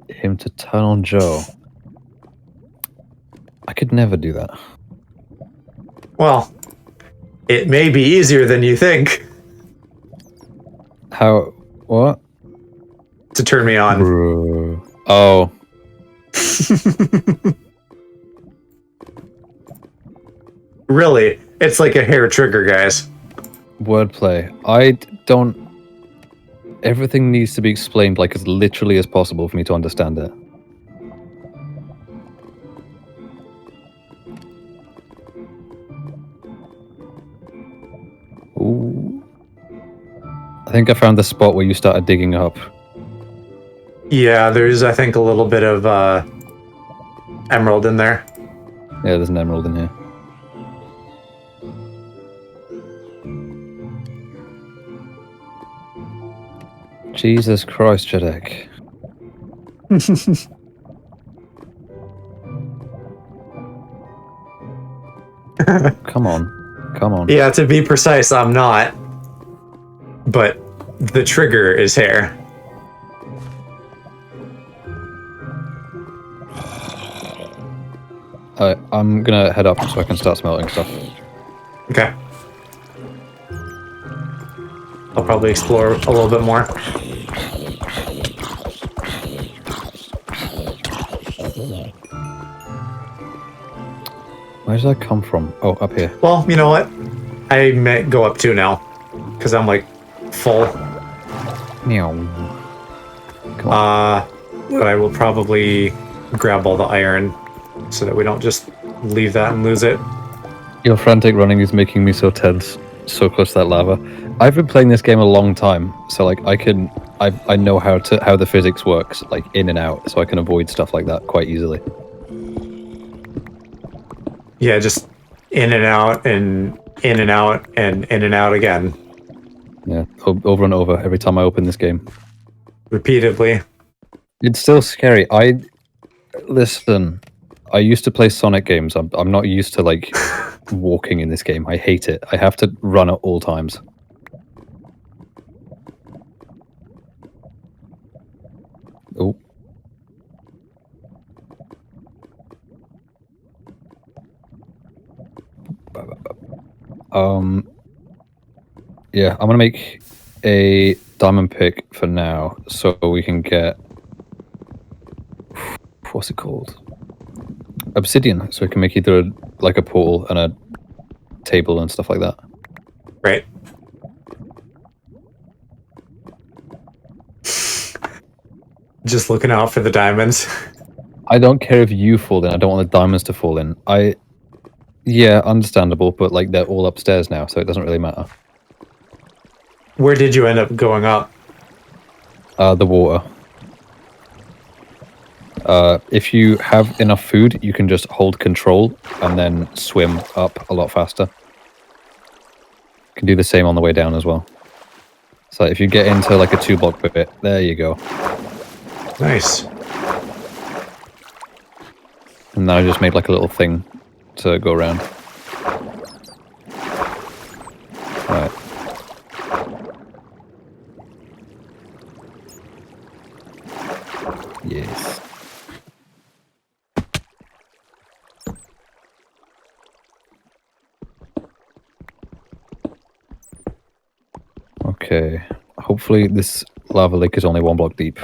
him to turn on Joe. I could never do that. Well, it may be easier than you think. How? What? To turn me on. Oh. Really? It's like a hair trigger, guys. Wordplay. I don't... Everything needs to be explained like as literally as possible for me to understand it. Ooh. I think I found the spot where you started digging up. Yeah, there's, I think, a little bit of emerald in there. Yeah, there's an emerald in here. Jesus Christ, Jedek. Come on. Come on. Yeah, to be precise, I'm not. but the trigger is hair. I'm gonna head up so I can start smelting stuff. Okay. I'll probably explore a little bit more. Where does that come from? Oh, up here. Well, you know what? I may go up too now, because I'm like full. Meow. Come on. But I will probably grab all the iron so that we don't just leave that and lose it. Your frantic running is making me so tense. So close to that lava. I've been playing this game a long time, so like I know how the physics works, like in and out, so I can avoid stuff like that quite easily. Yeah, just in and out and in and out and in and out again. Yeah, over and over every time I open this game. Repeatedly. It's still scary. Listen, I used to play Sonic games. I'm not used to like walking in this game. I hate it. I have to run at all times. Oh. Yeah, I'm gonna make a diamond pick for now, so we can get what's it called? Obsidian, so we can make either like a portal and a table and stuff like that. Right. Just looking out for the diamonds. I don't care if you fall in. I don't want the diamonds to fall in. Yeah, understandable, but like they're all upstairs now, so it doesn't really matter. Where did you end up going up? The water. If you have enough food, you can just hold control and then swim up a lot faster. You can do the same on the way down as well. So if you get into like a 2-block bit, there you go. Nice. And now I just made like a little thing to go around. Right. Yes. Okay. Hopefully this lava lake is only 1 block deep.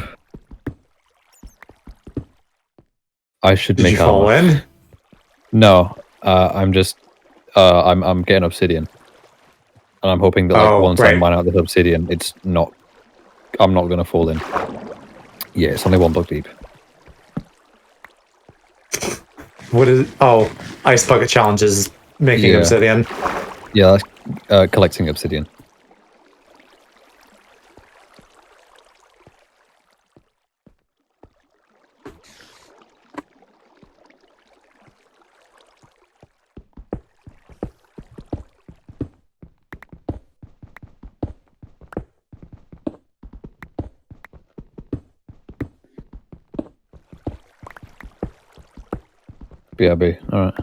I should make Did you fall in? No. I'm just I'm getting obsidian. And I'm hoping that like once I mine out this obsidian, I'm not gonna fall in. Yeah, it's only 1 block deep. What is... Oh, Ice Bucket Challenge is making obsidian. Yeah, that's collecting obsidian. BRB, alright.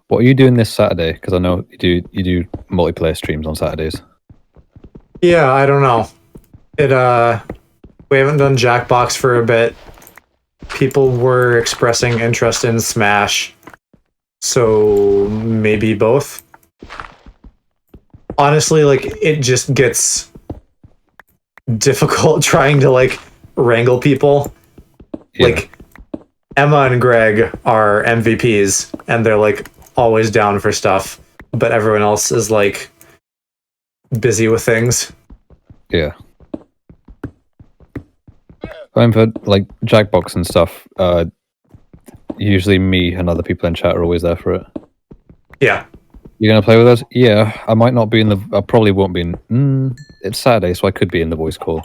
What are you doing this Saturday? Because I know you do multiplayer streams on Saturdays. Yeah, I don't know. We haven't done Jackbox for a bit. People were expressing interest in Smash. So maybe both. Honestly, like it just gets difficult trying to like wrangle people. Yeah. Like Emma and Greg are MVPs and they're like always down for stuff, but everyone else is like busy with things. Yeah. I'm for like Jackbox and stuff. Usually me and other people in chat are always there for it. Yeah. You're gonna play with us? Yeah. I might not be in the. I probably won't be in. It's Saturday, so I could be in the voice call.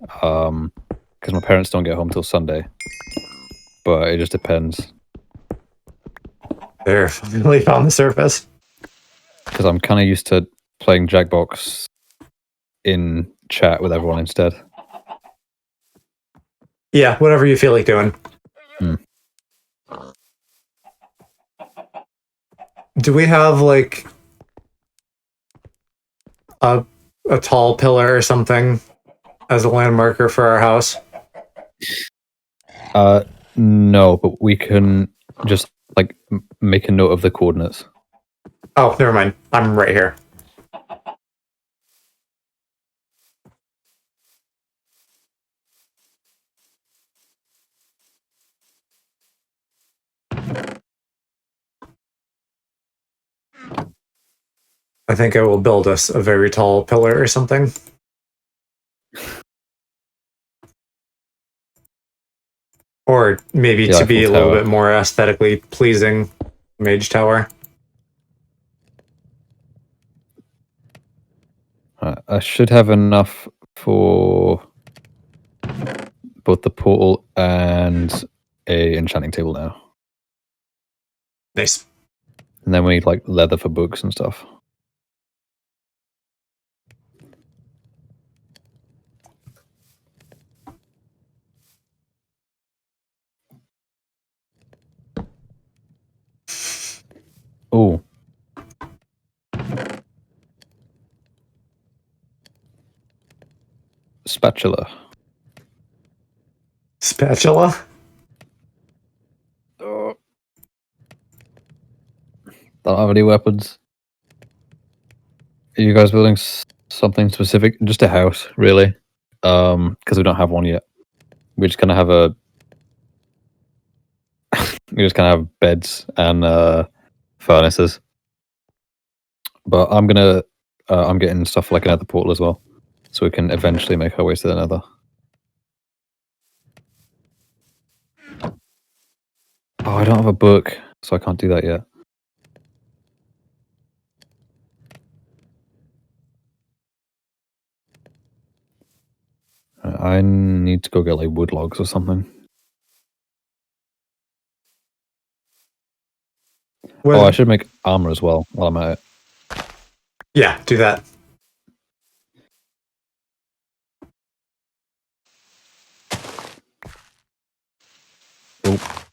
Because my parents don't get home till Sunday. But it just depends. They're finally found the surface. Because I'm kind of used to playing Jackbox in chat with everyone instead. Yeah, whatever you feel like doing. Do we have like a tall pillar or something as a landmarker for our house? No, but we can just like make a note of the coordinates. Oh, never mind. I'm right here. I think I will build us a very tall pillar or something. Or maybe The to be Eiffel a little Tower. bit more aesthetically pleasing, Mage Tower. I should have enough for both the portal and a enchanting table now. Nice. And then we need like leather for books and stuff. Oh. Spatula. Spatula? Oh. Don't have any weapons. Are you guys building something specific? Just a house, really? Because we don't have one yet. We just kind of have a. We just kind of have beds and furnaces. But I'm gonna. I'm getting stuff like another portal as well, so we can eventually make our way to the Nether. Oh, I don't have a book, so I can't do that yet. I need to go get like wood logs or something. Well, Oh, I should make armor as well while I'm at it. yeah, do that. Oh.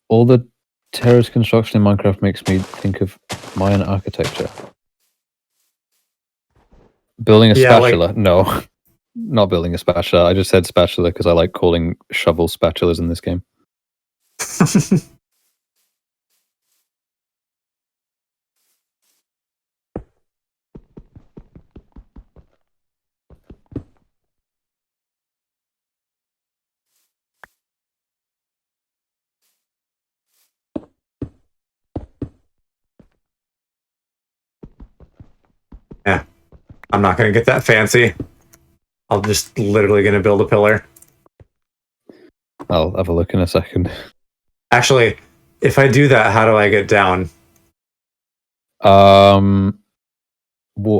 All the terrace construction in Minecraft makes me think of Mayan architecture. Building a spatula? No, not building a spatula. I just said spatula because I like calling shovels spatulas in this game. Yeah, I'm not going to get that fancy. I'm just literally going to build a pillar. I'll have a look in a second. Actually, if I do that, how do I get down? Water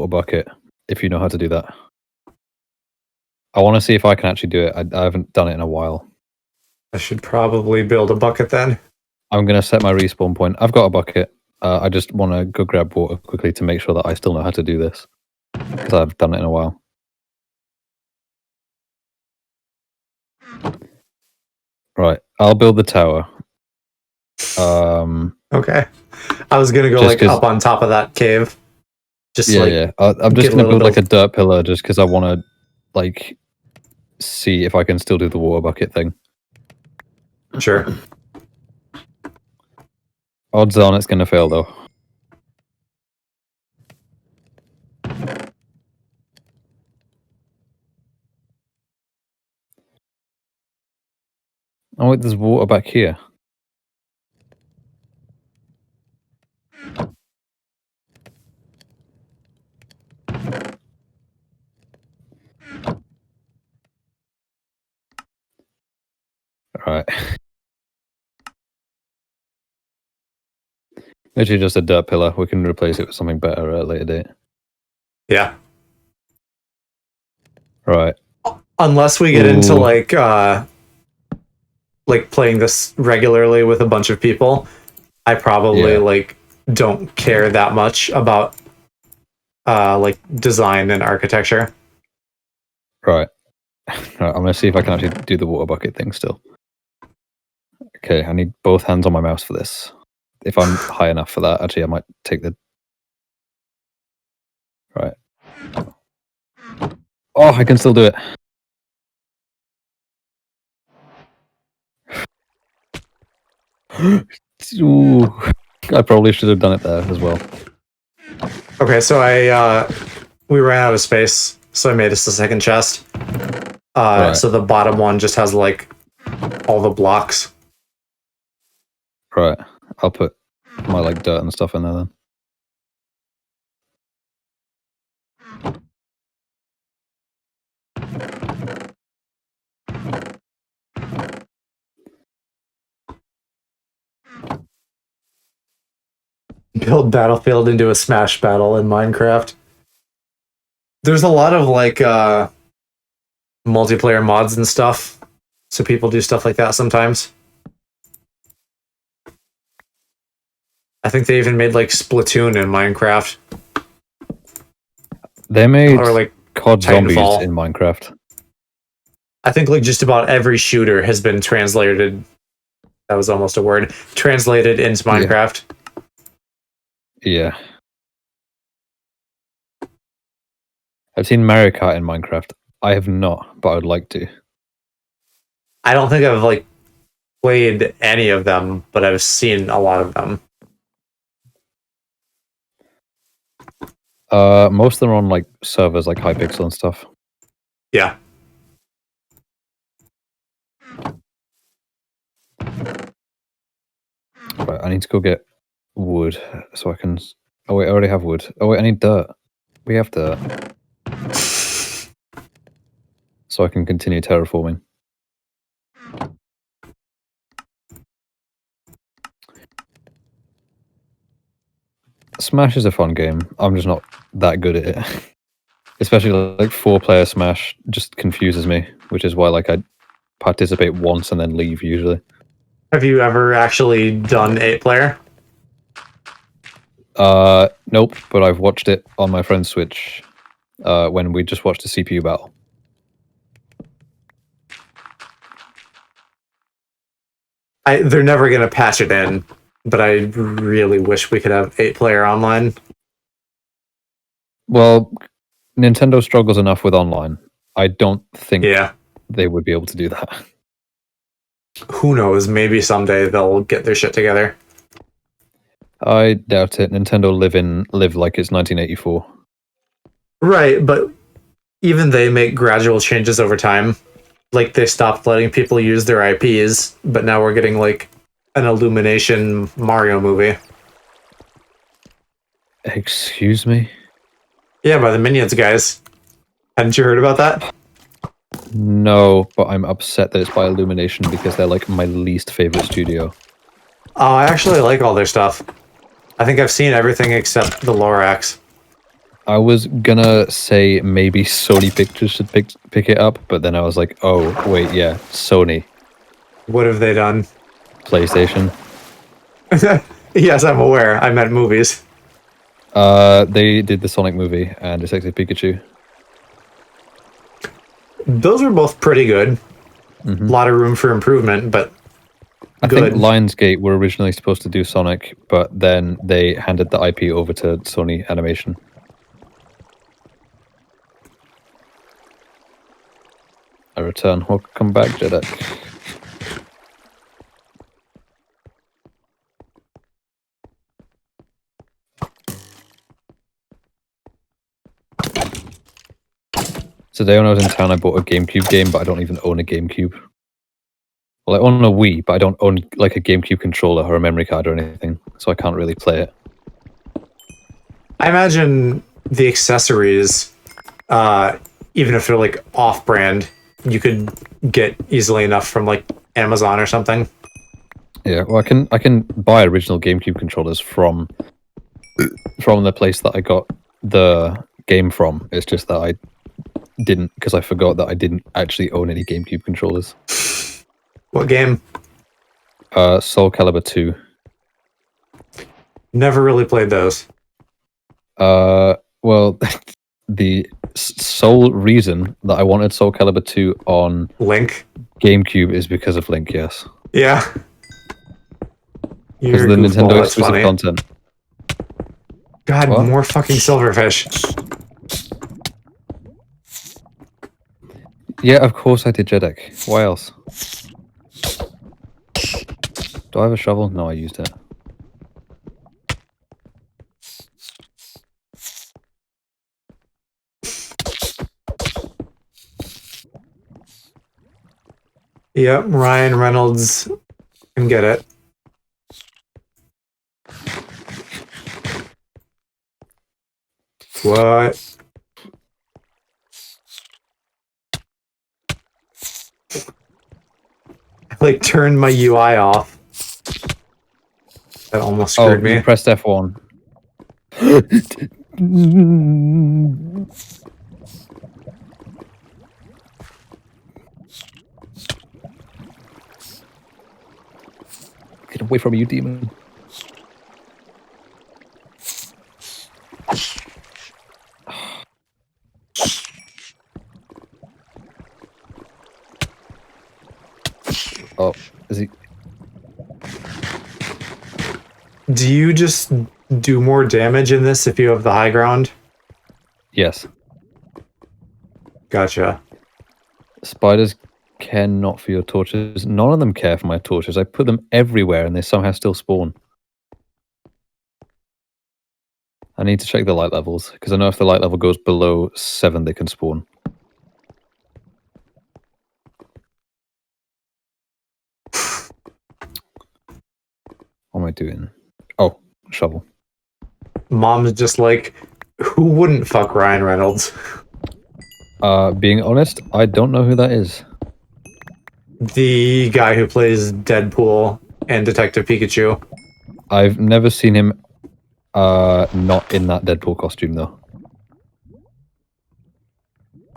bucket, if you know how to do that. I want to see if I can actually do it. I haven't done it in a while. I should probably build a bucket then. I'm going to set my respawn point. I've got a bucket. I just want to go grab water quickly to make sure that I still know how to do this. Because I've done it in a while. Right, I'll build the tower. Okay. I was going to go like up on top of that cave. Just yeah, like, yeah. I'm just going to build like a dirt pillar just because I want to like see if I can still do the water bucket thing. Sure. Odds on it's going to fail though. Oh wait, there's water back here. Alright. Literally just a dirt pillar. We can replace it with something better at a later date. Yeah. Right. Unless we get into like playing this regularly with a bunch of people, I probably like don't care that much about like design and architecture. Right. I'm gonna see if I can actually do the water bucket thing still. Okay, I need both hands on my mouse for this. If I'm high enough for that, actually, I might take the. Right. Oh, I can still do it. Ooh, I probably should have done it there as well. Okay, so we ran out of space, so I made us a second chest. Right. So the bottom one just has like all the blocks. Right. I'll put my like dirt and stuff in there then. Build Battlefield into a Smash battle in Minecraft. There's a lot of like multiplayer mods and stuff, so people do stuff like that sometimes. I think they even made like Splatoon in Minecraft. They made Or like COD Zombies Titanfall. in Minecraft. I think like just about every shooter has been translated. That was almost a word. Translated into Minecraft. Yeah. I've seen Mario Kart in Minecraft. I have not, but I would like to. I don't think I've like played any of them, but I've seen a lot of them. Most of them are on like servers like Hypixel and stuff. Yeah. Right, I need to go get wood so I can. Oh wait, I already have wood. Oh wait, I need dirt. We have dirt, so I can continue terraforming. Smash is a fun game. I'm just not that good at it. Especially like 4-player Smash just confuses me, which is why like I participate once and then leave usually. Have you ever actually done 8-player? Nope, but I've watched it on my friend's Switch when we just watched a CPU battle. They're never gonna patch it in, but I really wish we could have 8-player online. Well, Nintendo struggles enough with online. I don't think Yeah. they would be able to do that. Who knows? Maybe someday they'll get their shit together. I doubt it. Nintendo live like it's 1984. Right, but even they make gradual changes over time. Like they stopped letting people use their IPs, but now we're getting like an Illumination Mario movie. Excuse me? Yeah, by the Minions guys. Hadn't you heard about that? No, but I'm upset that it's by Illumination because they're like my least favorite studio. Oh, I actually like all their stuff. I think I've seen everything except the aloprax. I was gonna say maybe Sony Pictures should pick it up, but then I was like, oh wait, yeah, Sony, What have they done? PlayStation. Yes, I'm aware. I meant movies. They did the Sonic movie and Detective Pikachu. Those are both pretty good. A lot of room for improvement, but I good. think Lionsgate were originally supposed to do Sonic, but then they handed the IP over to Sony Animation. I return. Welcome back, Jedek. Today when I was in town, I bought a GameCube game, but I don't even own a GameCube. Well, I own a Wii, but I don't own like a GameCube controller or a memory card or anything, so I can't really play it. I imagine the accessories, even if they're like off-brand, you could get easily enough from like Amazon or something. Yeah, well, I can buy original GameCube controllers from the place that I got the game from. It's just that I didn't, because I forgot that I didn't actually own any GameCube controllers. What game? Soul Calibur 2. Never really played those. Well, the sole reason that I wanted Soul Calibur 2 on Link. GameCube is because of Link, yes. Yeah. Because You're of the a goofball, Nintendo that's exclusive funny. content. God, What? more fucking silverfish. Yeah, of course I did, Jedek. Why else? Do I have a shovel? No, I used it. Yep, Ryan Reynolds can get it. What? I like turned my UI off. That almost screwed me. You pressed F1. Get away from me, you demon. Oh, is he? Do you just do more damage in this if you have the high ground? Yes. Gotcha. Spiders care not for your torches. None of them care for my torches. I put them everywhere and they somehow still spawn. I need to check the light levels, because I know if the light level goes below 7, they can spawn. What am I doing? Oh, shovel. Mom's just like, who wouldn't fuck Ryan Reynolds? Being honest, I don't know who that is. The guy who plays Deadpool and Detective Pikachu. I've never seen him not in that Deadpool costume, though.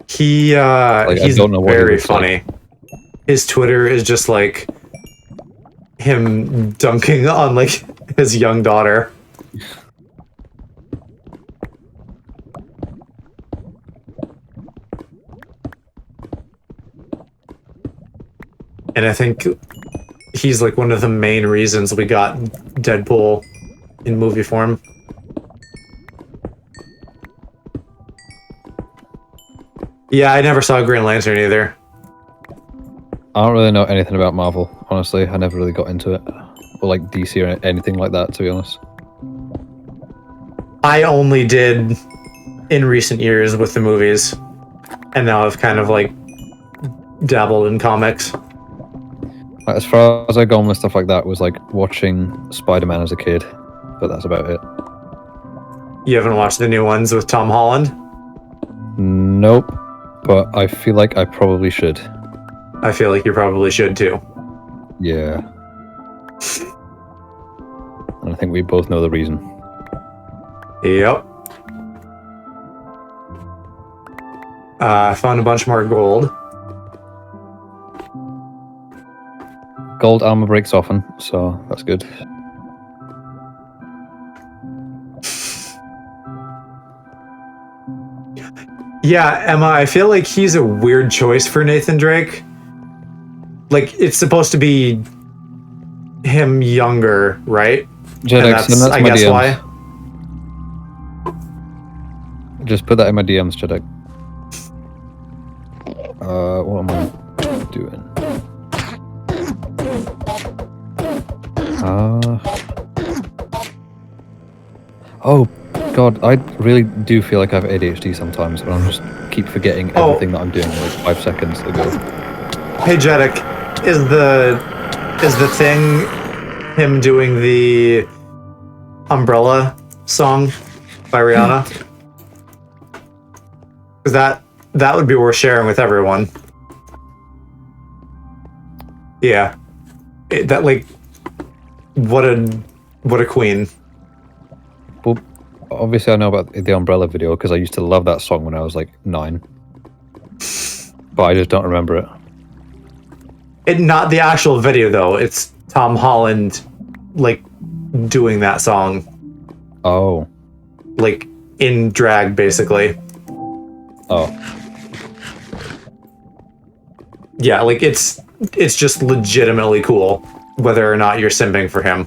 He's I don't know what he very looks like. funny. His Twitter is just like him dunking on like his young daughter. And I think he's like one of the main reasons we got Deadpool in movie form. Yeah, I never saw Green Lantern either. I don't really know anything about Marvel, honestly. I never really got into it. Or like DC or anything like that, to be honest. I only did in recent years with the movies. And now I've kind of like dabbled in comics. Like, as far as I gone with stuff like that was like watching Spider-Man as a kid, but that's about it. You haven't watched the new ones with Tom Holland? Nope, but I feel like I probably should. I feel like you probably should too. Yeah. And I think we both know the reason. Yep. I found a bunch more gold. Gold armor breaks often, so that's good. Yeah, Emma, I feel like he's a weird choice for Nathan Drake. Like, it's supposed to be him younger, right? Jedek, send that to I my guess DMs. why. Just put that in my DMs, Jedek. What am I doing? Oh, God, I really do feel like I have ADHD sometimes, and I just keep forgetting everything that I'm doing like 5 seconds ago. Hey, Jedek, is the thing him doing the Umbrella song by Rihanna? Because that would be worth sharing with everyone. Yeah, that like what a queen. Well, obviously I know about the Umbrella video because I used to love that song when I was like 9, but I just don't remember it. Not the actual video though. It's Tom Holland, like doing that song. Oh, Like in drag, basically. Oh, Yeah, like it's just legitimately cool whether or not you're simping for him.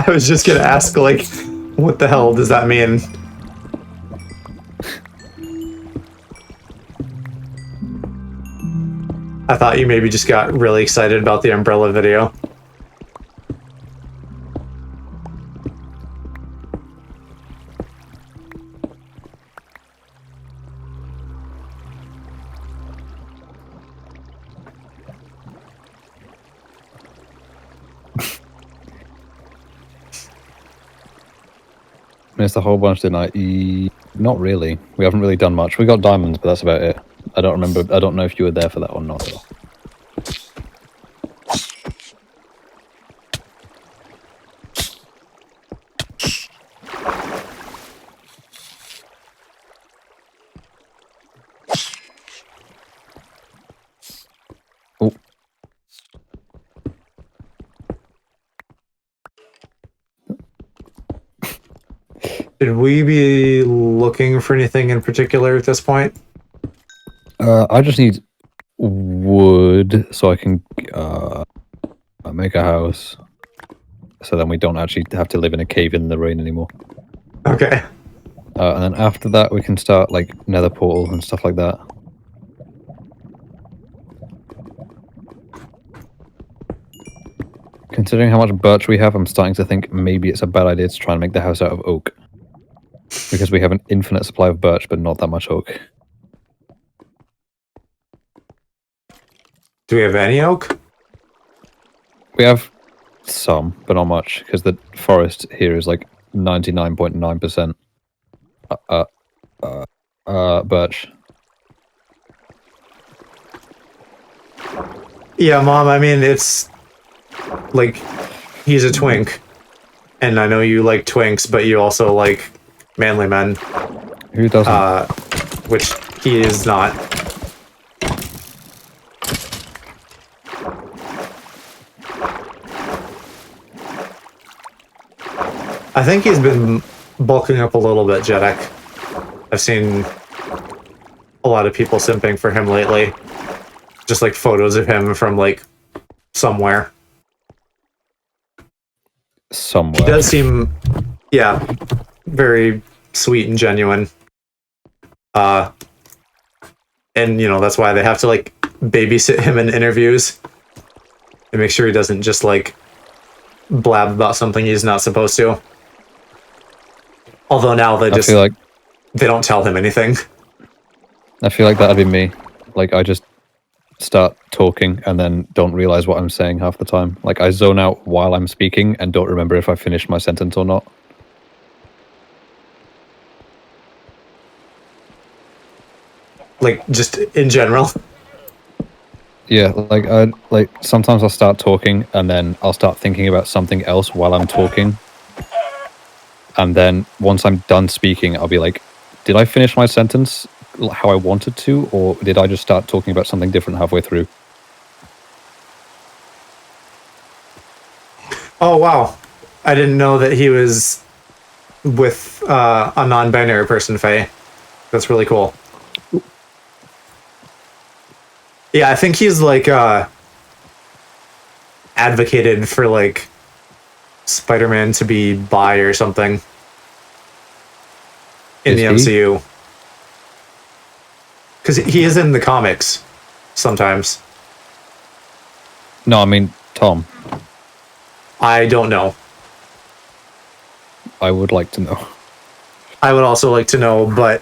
I was just gonna ask, like, what the hell does that mean? I thought you maybe just got really excited about the umbrella video. missed a whole bunch, didn't I? Not really. We haven't really done much. We got diamonds, but that's about it. I don't remember. I don't know if you were there for that or not. Though. Oh. Should we be looking for anything in particular at this point? I just need wood so I can make a house. So then we don't actually have to live in a cave in the rain anymore. Okay. And then after that, we can start like nether portal and stuff like that. Considering how much birch we have, I'm starting to think maybe it's a bad idea to try and make the house out of oak. Because we have an infinite supply of birch, but not that much oak. Do we have any oak? We have some, but not much, because the forest here is like 99.9% birch. Yeah, Mom, I mean, it's like, he's a twink. And I know you like twinks, but you also like manly men. Who doesn't? Which he is not. I think he's been bulking up a little bit, Jedek. I've seen a lot of people simping for him lately. Just like photos of him from like somewhere. Somewhere. He does seem, yeah, very sweet and genuine. And you know, that's why they have to like babysit him in interviews and make sure he doesn't just like blab about something he's not supposed to. Although now they just, feel like they don't tell him anything. I feel like that'd be me. Like I just start talking and then don't realize what I'm saying half the time. Like I zone out while I'm speaking and don't remember if I finished my sentence or not. Like just in general. Yeah, like sometimes I'll start talking and then I'll start thinking about something else while I'm talking. And then once I'm done speaking, I'll be like, did I finish my sentence how I wanted to, or did I just start talking about something different halfway through? Oh wow. I didn't know that he was with a non-binary person, Faye. That's really cool. Yeah, I think he's like advocated for like Spider-Man to be bi or something in the MCU. Because he is in the comics sometimes. No, I mean Tom. I don't know. I would like to know. I would also like to know, but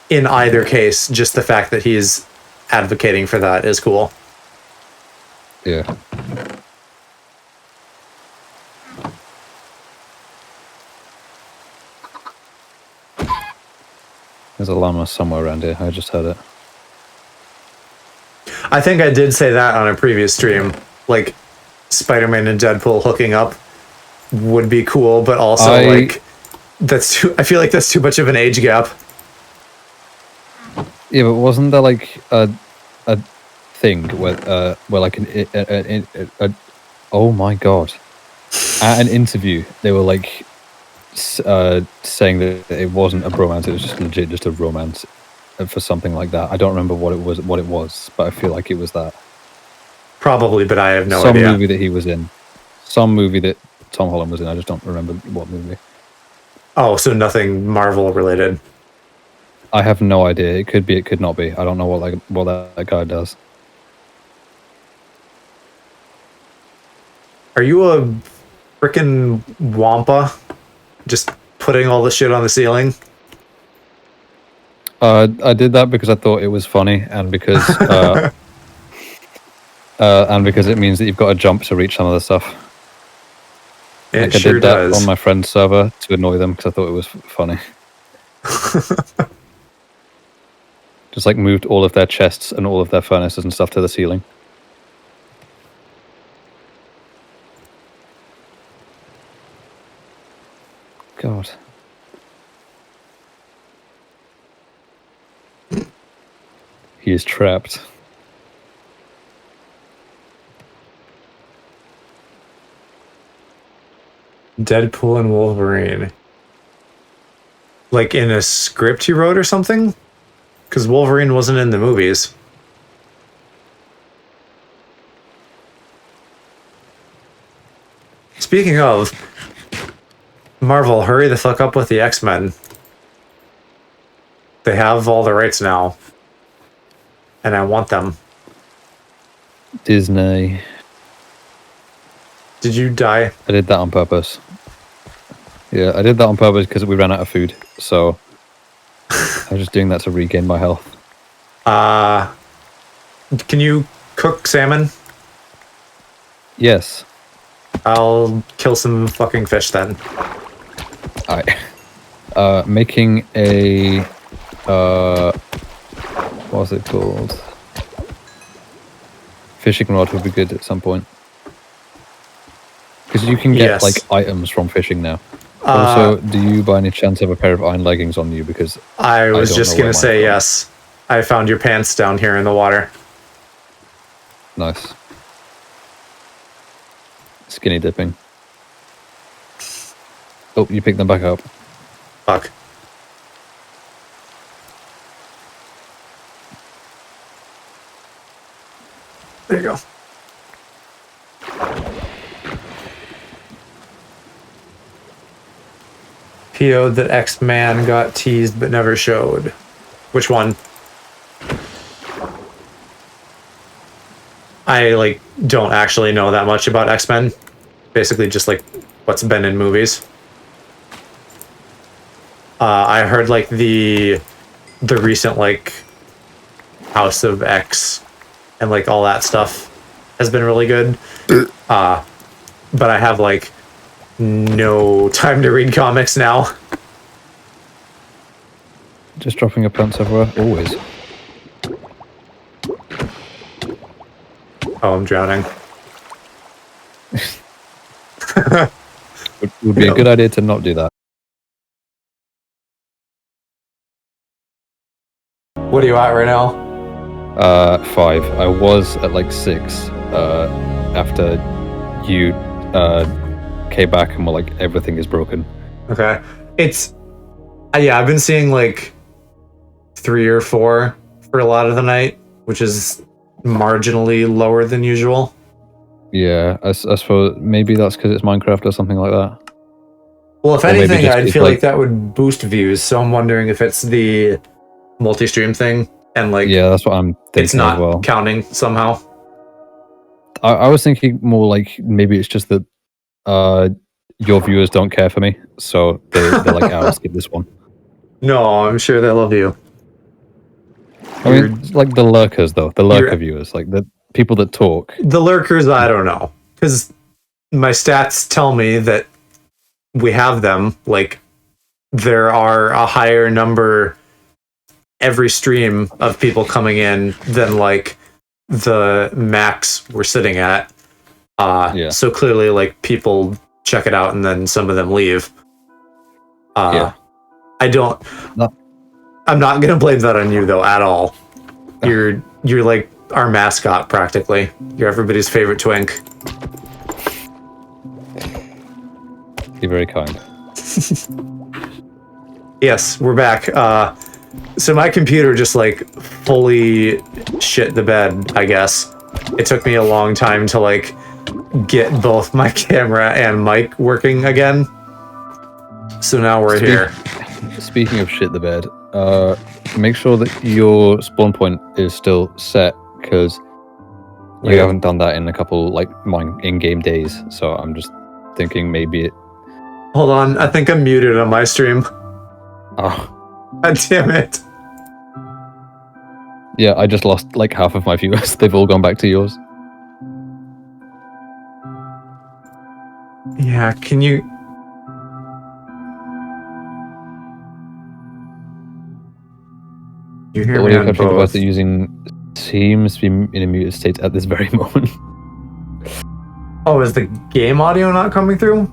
in either case, just the fact that he's advocating for that is cool. Yeah. There's a llama somewhere around here. I just heard it. I think I did say that on a previous stream. Like, Spider-Man and Deadpool hooking up. would be cool, but also like I feel like that's too much of an age gap. Yeah, but wasn't there like a thing where like oh my god, at an interview they were like saying that it wasn't a bromance, it was just legit just a romance for something like that. I don't remember what it was, but I feel like it was that. Probably, but I have no idea. Some movie that he was in, some movie that Tom Holland was in. I just don't remember what movie. Oh, so nothing Marvel related. I have no idea. It could be, it could not be. I don't know what that guy does. Are you a frickin' Wampa? Just putting all the shit on the ceiling? I did that because I thought it was funny, and because it means that you've got to jump to reach some of the stuff. It like I sure did that does. on my friend's server to annoy them because I thought it was funny. Just like moved all of their chests and all of their furnaces and stuff to the ceiling. God. He is trapped. Deadpool and Wolverine. Like in a script he wrote or something? Because Wolverine wasn't in the movies. Speaking of, Marvel, hurry the fuck up with the X-Men. They have all the rights now. And I want them. Disney. Did you die? I did that on purpose. Yeah, I did that on purpose because we ran out of food. So I was just doing that to regain my health. Can you cook salmon? Yes. I'll kill some fucking fish then. Alright. Making a what's it called? Fishing rod would be good at some point. Because you can get like items from fishing now. Also, do you by any chance have a pair of iron leggings on you? Because I was just gonna say yes. I found your pants down here in the water. Nice. Skinny dipping. Oh, you picked them back up. Fuck. There you go. PO'd that X-Man got teased but never showed. Which one? I like don't actually know that much about X-Men. Basically just like what's been in movies. I heard like the recent like House of X and like all that stuff has been really good. But I have like no time to read comics now. Just dropping your plants everywhere, always. Oh, I'm drowning. Would be a good idea to not do that. What are you at right now? 5. I was at like 6 after you came back and were like, everything is broken. Okay. It's yeah, I've been seeing like 3 or 4 for a lot of the night, which is marginally lower than usual. Yeah, I suppose maybe that's because it's Minecraft or something like that. Well, if anything, I'd feel like that would boost views, so I'm wondering if it's the multi-stream thing and like yeah, that's what I'm thinking. It's not as well. counting somehow. I was thinking more like maybe it's just that your viewers don't care for me, so they're like, I'll skip this one. No, I'm sure they love you. I mean, it's like the lurkers though, the lurker viewers, like the people that talk. The lurkers, I don't know, because my stats tell me that we have them. Like, there are a higher number every stream of people coming in than like the max we're sitting at. So clearly, like, people check it out, and then some of them leave. Yeah. I'm not gonna blame that on you though at all. You're like our mascot practically. You're everybody's favorite twink. You're very kind. Yes, we're back. So my computer just like fully shit the bed, I guess. It took me a long time to like get both my camera and mic working again. So now we're here. Speaking of shit the bed, make sure that your spawn point is still set, because you haven't done that in a couple like in-game days. So I'm just thinking maybe it. Hold on, I think I'm muted on my stream. Oh. God damn it. Yeah, I just lost like half of my viewers. They've all gone back to yours. Yeah, can you... You hear me on capturing both. device using seems to be in a muted state at this very moment. Oh, is the game audio not coming through?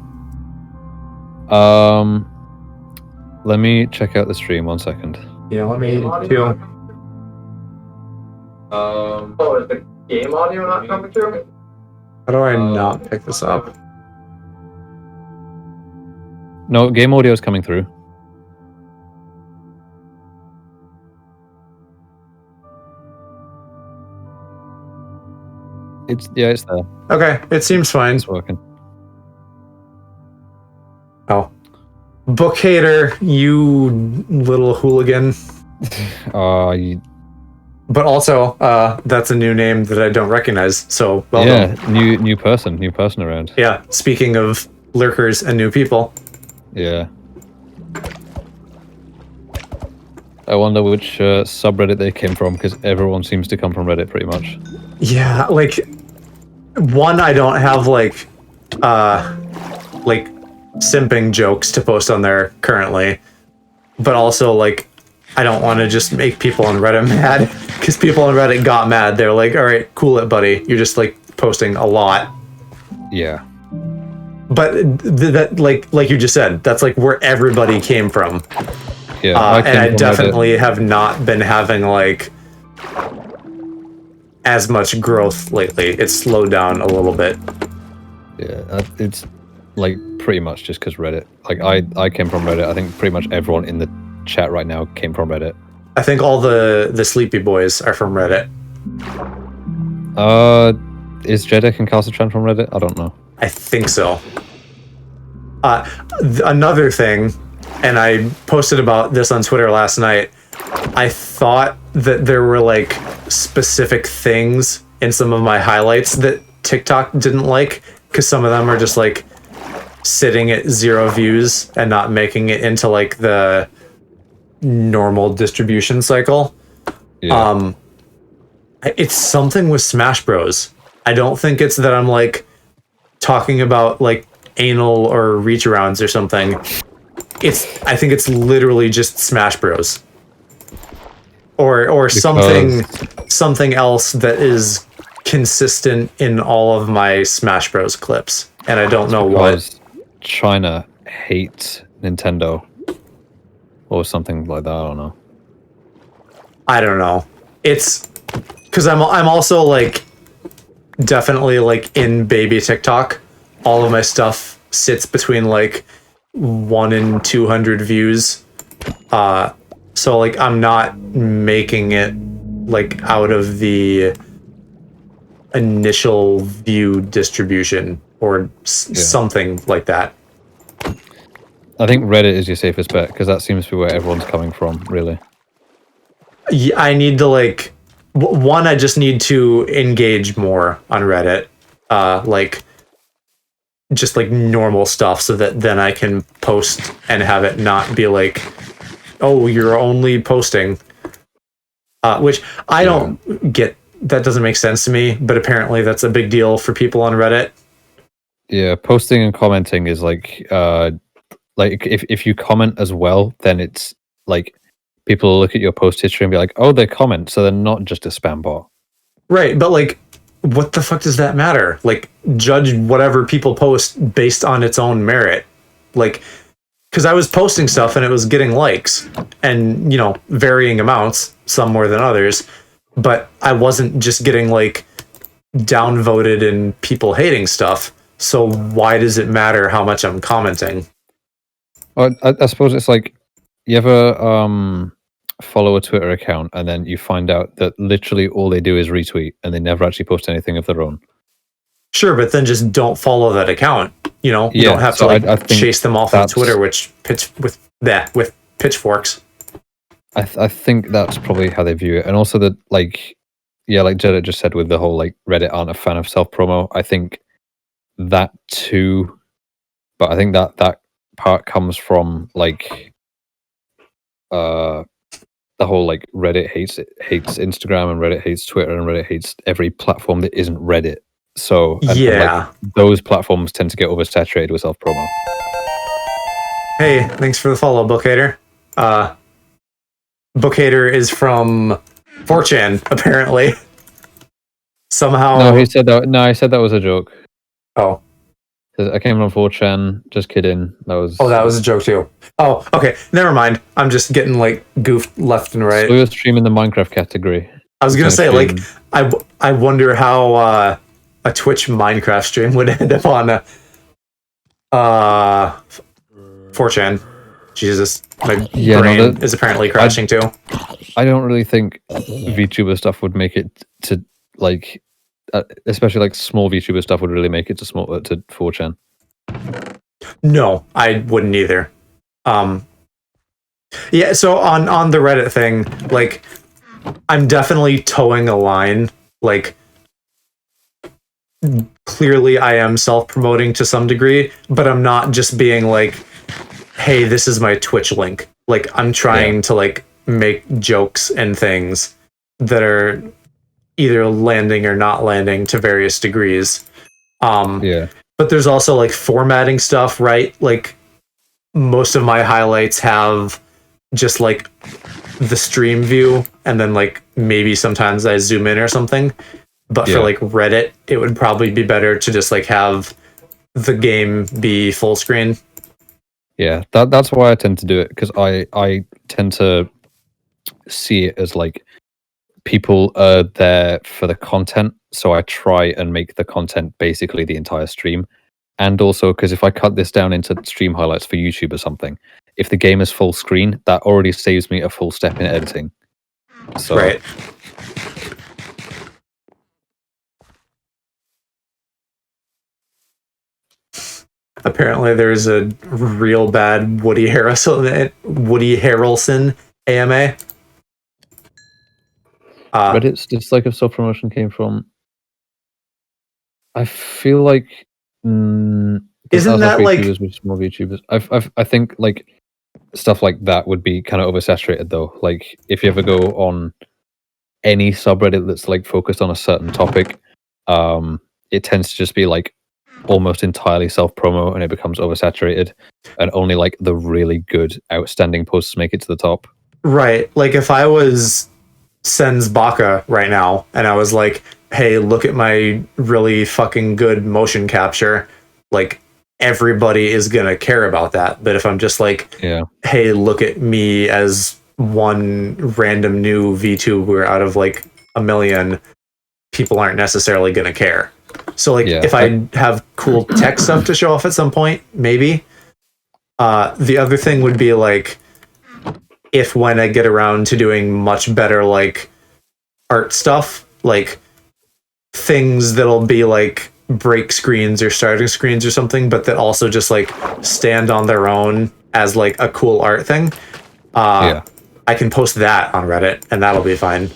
Let me check out the stream 1 second. Yeah, let me too. Oh, is the game audio not coming through? How do I not pick this up? No, game audio is coming through. It's there. Okay, it seems fine. It's working. Oh. Book hater, you little hooligan. But also, that's a new name that I don't recognize, so welcome. Yeah, new person around. Yeah, speaking of lurkers and new people. Yeah. I wonder which subreddit they came from, because everyone seems to come from Reddit pretty much. Yeah, like, one, I don't have like simping jokes to post on there currently, but also like I don't want to just make people on Reddit mad, because people on Reddit got mad. They're like, all right, cool it, buddy. You're just like posting a lot. Yeah. But that like you just said, that's like where everybody came from. Yeah. And I definitely have not been having like as much growth lately. It's slowed down a little bit. Yeah, it's like pretty much just because Reddit. Like I came from Reddit. I think pretty much everyone in the chat right now came from Reddit. I think all the sleepy boys are from Reddit. Is Jedek and Castletran from Reddit? I don't know. I think so. Another thing, and I posted about this on Twitter last night, I thought that there were like specific things in some of my highlights that TikTok didn't like, because some of them are just like sitting at 0 views and not making it into like the normal distribution cycle. Yeah. It's something with Smash Bros. I don't think it's that I'm like talking about like anal or reach arounds or something. I think it's literally just Smash Bros. Or something else that is consistent in all of my Smash Bros clips, and I don't know what. China hates Nintendo or something like that. I don't know. It's because I'm also like definitely like in baby TikTok. All of my stuff sits between like 1 and 200 views. So like I'm not making it like out of the initial view distribution or something like that. I think Reddit is your safest bet, because that seems to be where everyone's coming from, really. Yeah, I need to like one, I just need to engage more on Reddit. Like just like normal stuff, so that then I can post and have it not be like, oh, you're only posting. Which I don't get. That doesn't make sense to me, but apparently that's a big deal for people on Reddit. Yeah, posting and commenting is like if you comment as well, then it's like people look at your post history and be like, oh, they comment, so they're not just a spam bot. Right, but like what the fuck does that matter? Like, judge whatever people post based on its own merit. Like, because I was posting stuff and it was getting likes and, you know, varying amounts, some more than others, but I wasn't just getting like downvoted and people hating stuff. So why does it matter how much I'm commenting? I suppose it's like, you ever follow a Twitter account and then you find out that literally all they do is retweet and they never actually post anything of their own. Sure, but then just don't follow that account. You know, you don't have to like I chase them off on Twitter, with pitchforks. I think that's probably how they view it, and also that like, yeah, like Jeddah just said with the whole like Reddit aren't a fan of self promo. I think that too, but I think that part comes from like the whole like Reddit hates Instagram and Reddit hates Twitter and Reddit hates every platform that isn't Reddit. So yeah, like, those platforms tend to get oversaturated with self promo. Hey, thanks for the follow, Bookhater. Bookhater is from 4chan, apparently. Somehow. No, he said that. No, I said that was a joke. Oh. I came from 4chan. Just kidding. That was. Oh, that was a joke too. Oh, okay. Never mind. I'm just getting like goofed left and right. So we were streaming the Minecraft category. I was gonna say like I wonder how a Twitch Minecraft stream would end up on 4chan. Jesus, my brain is apparently crashing too. I don't really think VTuber stuff would make it to like, especially like small VTuber stuff would really make it to 4chan. No, I wouldn't either. Yeah, so on the Reddit thing, like, I'm definitely towing a line. Like, clearly I am self-promoting to some degree, but I'm not just being like, hey, this is my Twitch link. Like, I'm trying to like make jokes and things that are either landing or not landing to various degrees. But there's also like formatting stuff, right? Like, most of my highlights have just like the stream view, and then like maybe sometimes I zoom in or something. But for like Reddit, it would probably be better to just like have the game be full screen. Yeah, that's why I tend to do it, because I tend to see it as like people are there for the content, so I try and make the content basically the entire stream. And also because if I cut this down into stream highlights for YouTube or something, if the game is full screen, that already saves me a full step in editing. So right. Apparently there's a real bad Woody Harrelson AMA. But it's just like if self-promotion came from, I feel like isn't that like with small VTubers? I think like stuff like that would be kind of oversaturated though. Like if you ever go on any subreddit that's like focused on a certain topic, it tends to just be like almost entirely self-promo, and it becomes oversaturated, and only like the really good outstanding posts make it to the top. Right. Like if I was Sens Baka right now and I was like, hey, look at my really fucking good motion capture, like everybody is gonna care about that. But if I'm just like, hey, look at me as one random new VTuber out of like a million, people aren't necessarily gonna care. So like if I have cool tech stuff to show off at some point, maybe. The other thing would be like, if when I get around to doing much better like art stuff, like things that'll be like break screens or starting screens or something, but that also just like stand on their own as like a cool art thing, I can post that on Reddit and that'll be fine.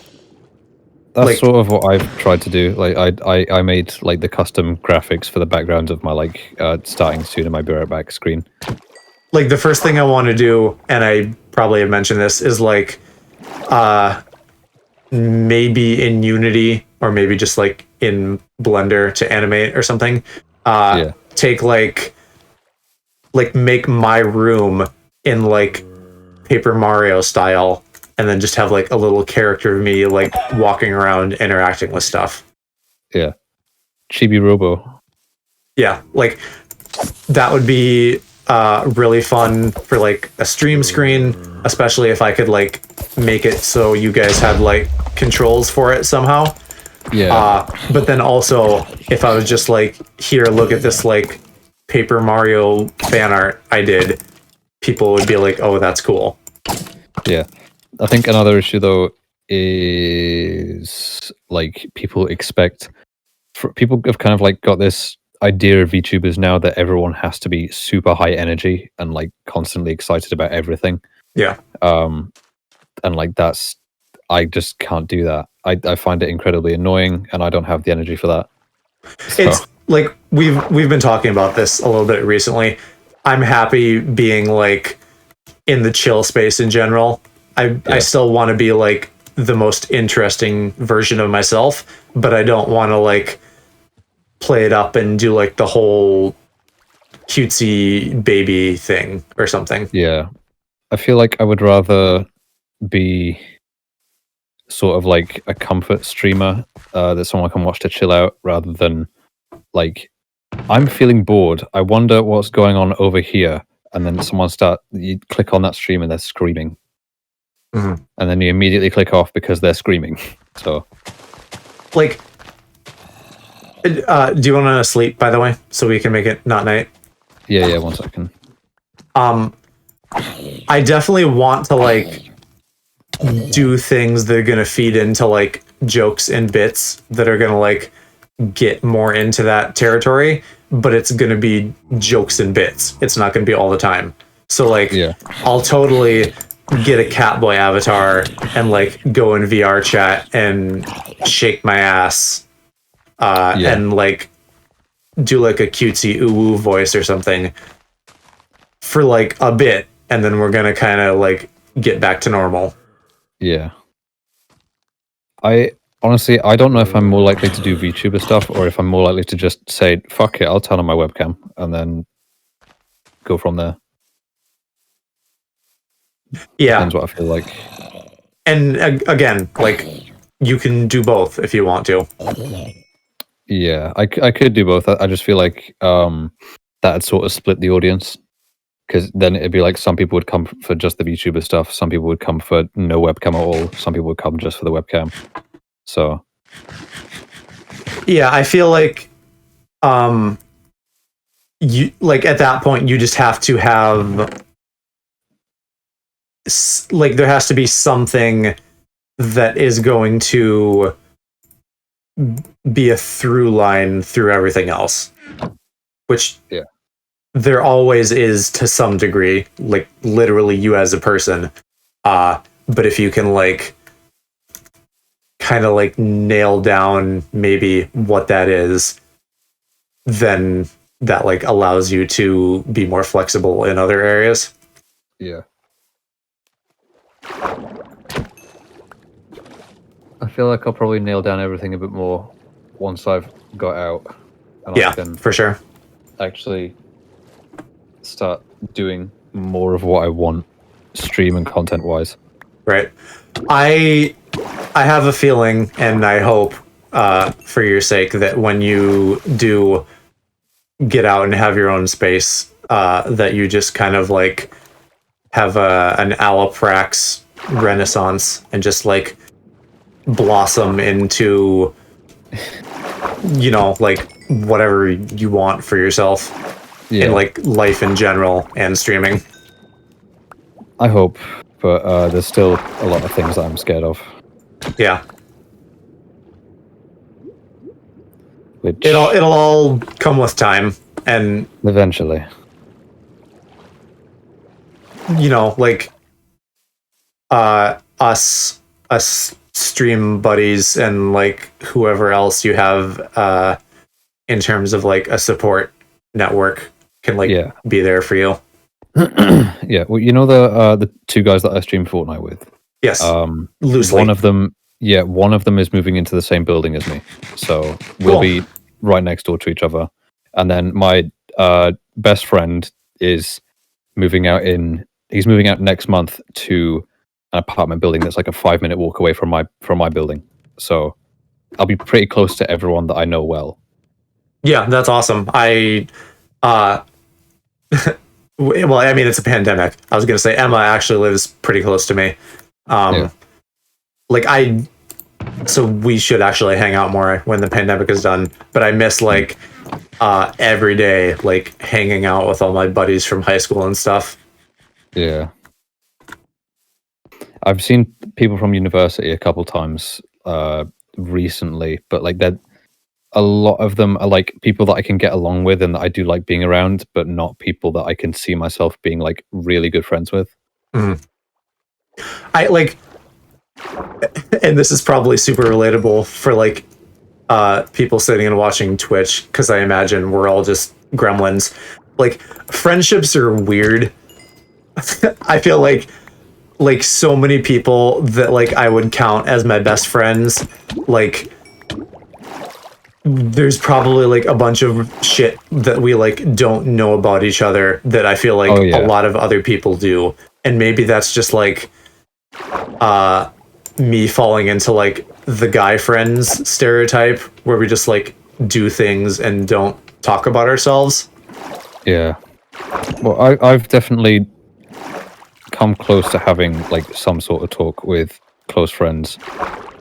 That's like, sort of what I've tried to do. Like I made like the custom graphics for the background of my like starting soon in my Be Right Back screen. Like the first thing I want to do, and I probably have mentioned this, is like maybe in Unity or maybe just like in Blender to animate or something. Take like make my room in like Paper Mario style, and then just have like a little character of me like walking around interacting with stuff. Yeah. Chibi Robo. Yeah, like that would be really fun for like a stream screen, especially if I could like make it so you guys had like controls for it somehow. Yeah. But then also if I was just like, here, look at this like Paper Mario fan art I did, people would be like, oh, that's cool. Yeah. I think another issue though is like people have kind of like got this idea of VTubers now that everyone has to be super high energy and like constantly excited about everything. Yeah. And like I just can't do that. I find it incredibly annoying and I don't have the energy for that. So. It's like we've been talking about this a little bit recently. I'm happy being like in the chill space in general. I still want to be like the most interesting version of myself, but I don't want to like play it up and do like the whole cutesy baby thing or something. Yeah. I feel like I would rather be sort of like a comfort streamer that someone can watch to chill out rather than like I'm feeling bored. I wonder what's going on over here. And then you click on that stream and they're screaming. Mm-hmm. And then you immediately click off because they're screaming. So, like, do you want to sleep, by the way, so we can make it not night? Yeah, 1 second. I definitely want to like do things that are gonna feed into like jokes and bits that are gonna like get more into that territory, but it's gonna be jokes and bits. It's not gonna be all the time. So like, I'll totally get a Catboy avatar and like go in VR chat and shake my ass and like do like a cutesy ooh voice or something for like a bit, and then we're gonna kind of like get back to normal. Yeah. I honestly, I don't know if I'm more likely to do VTuber stuff or if I'm more likely to just say, fuck it, I'll turn on my webcam and then go from there. Yeah. Depends what I feel like. And again, like, you can do both if you want to. Yeah, I could do both. I just feel like that'd sort of split the audience. Because then it'd be like some people would come for just the VTuber stuff, some people would come for no webcam at all, some people would come just for the webcam. So yeah, I feel like you like at that point you just have to have like there has to be something that is going to be a through line through everything else, which there always is to some degree, like literally you as a person. But if you can like kind of like nail down maybe what that is, then that like allows you to be more flexible in other areas. Yeah. I feel like I'll probably nail down everything a bit more once I've got out. And Yeah, I can for sure. actually start doing more of what I want, stream and content wise. Right. I have a feeling, and I hope for your sake, that when you do get out and have your own space, that you just kind of like have an aloprax renaissance and just like blossom into, you know, like whatever you want for yourself in like life in general and streaming. I hope, but there's still a lot of things that I'm scared of. Yeah. Which It'll all come with time, and eventually, you know, like us stream buddies and like whoever else you have in terms of like a support network can like be there for you. Yeah, well, you know the two guys that I stream Fortnite with. Yes. Loosely. One of them is moving into the same building as me, so we'll be right next door to each other. And then my best friend is moving out he's moving out next month to an apartment building that's like a 5-minute walk away from my building. So I'll be pretty close to everyone that I know well. Yeah, that's awesome. Uh, well, I mean, it's a pandemic. I was gonna say Emma actually lives pretty close to me. Yeah. Um, like so we should actually hang out more when the pandemic is done. But I miss like every day, like hanging out with all my buddies from high school and stuff. Yeah. I've seen people from university a couple times recently, but like that a lot of them are like people that I can get along with and that I do like being around, but not people that I can see myself being like really good friends with. Mhm. I like, and this is probably super relatable for like people sitting and watching Twitch, because I imagine we're all just gremlins. Like friendships are weird. I feel like so many people that like I would count as my best friends, like there's probably like a bunch of shit that we like don't know about each other that I feel like Oh a yeah. lot of other people do. And maybe that's just like uh me falling into like the guy friends stereotype where we just like do things and don't talk about ourselves. Yeah. Well, I've definitely come close to having like some sort of talk with close friends.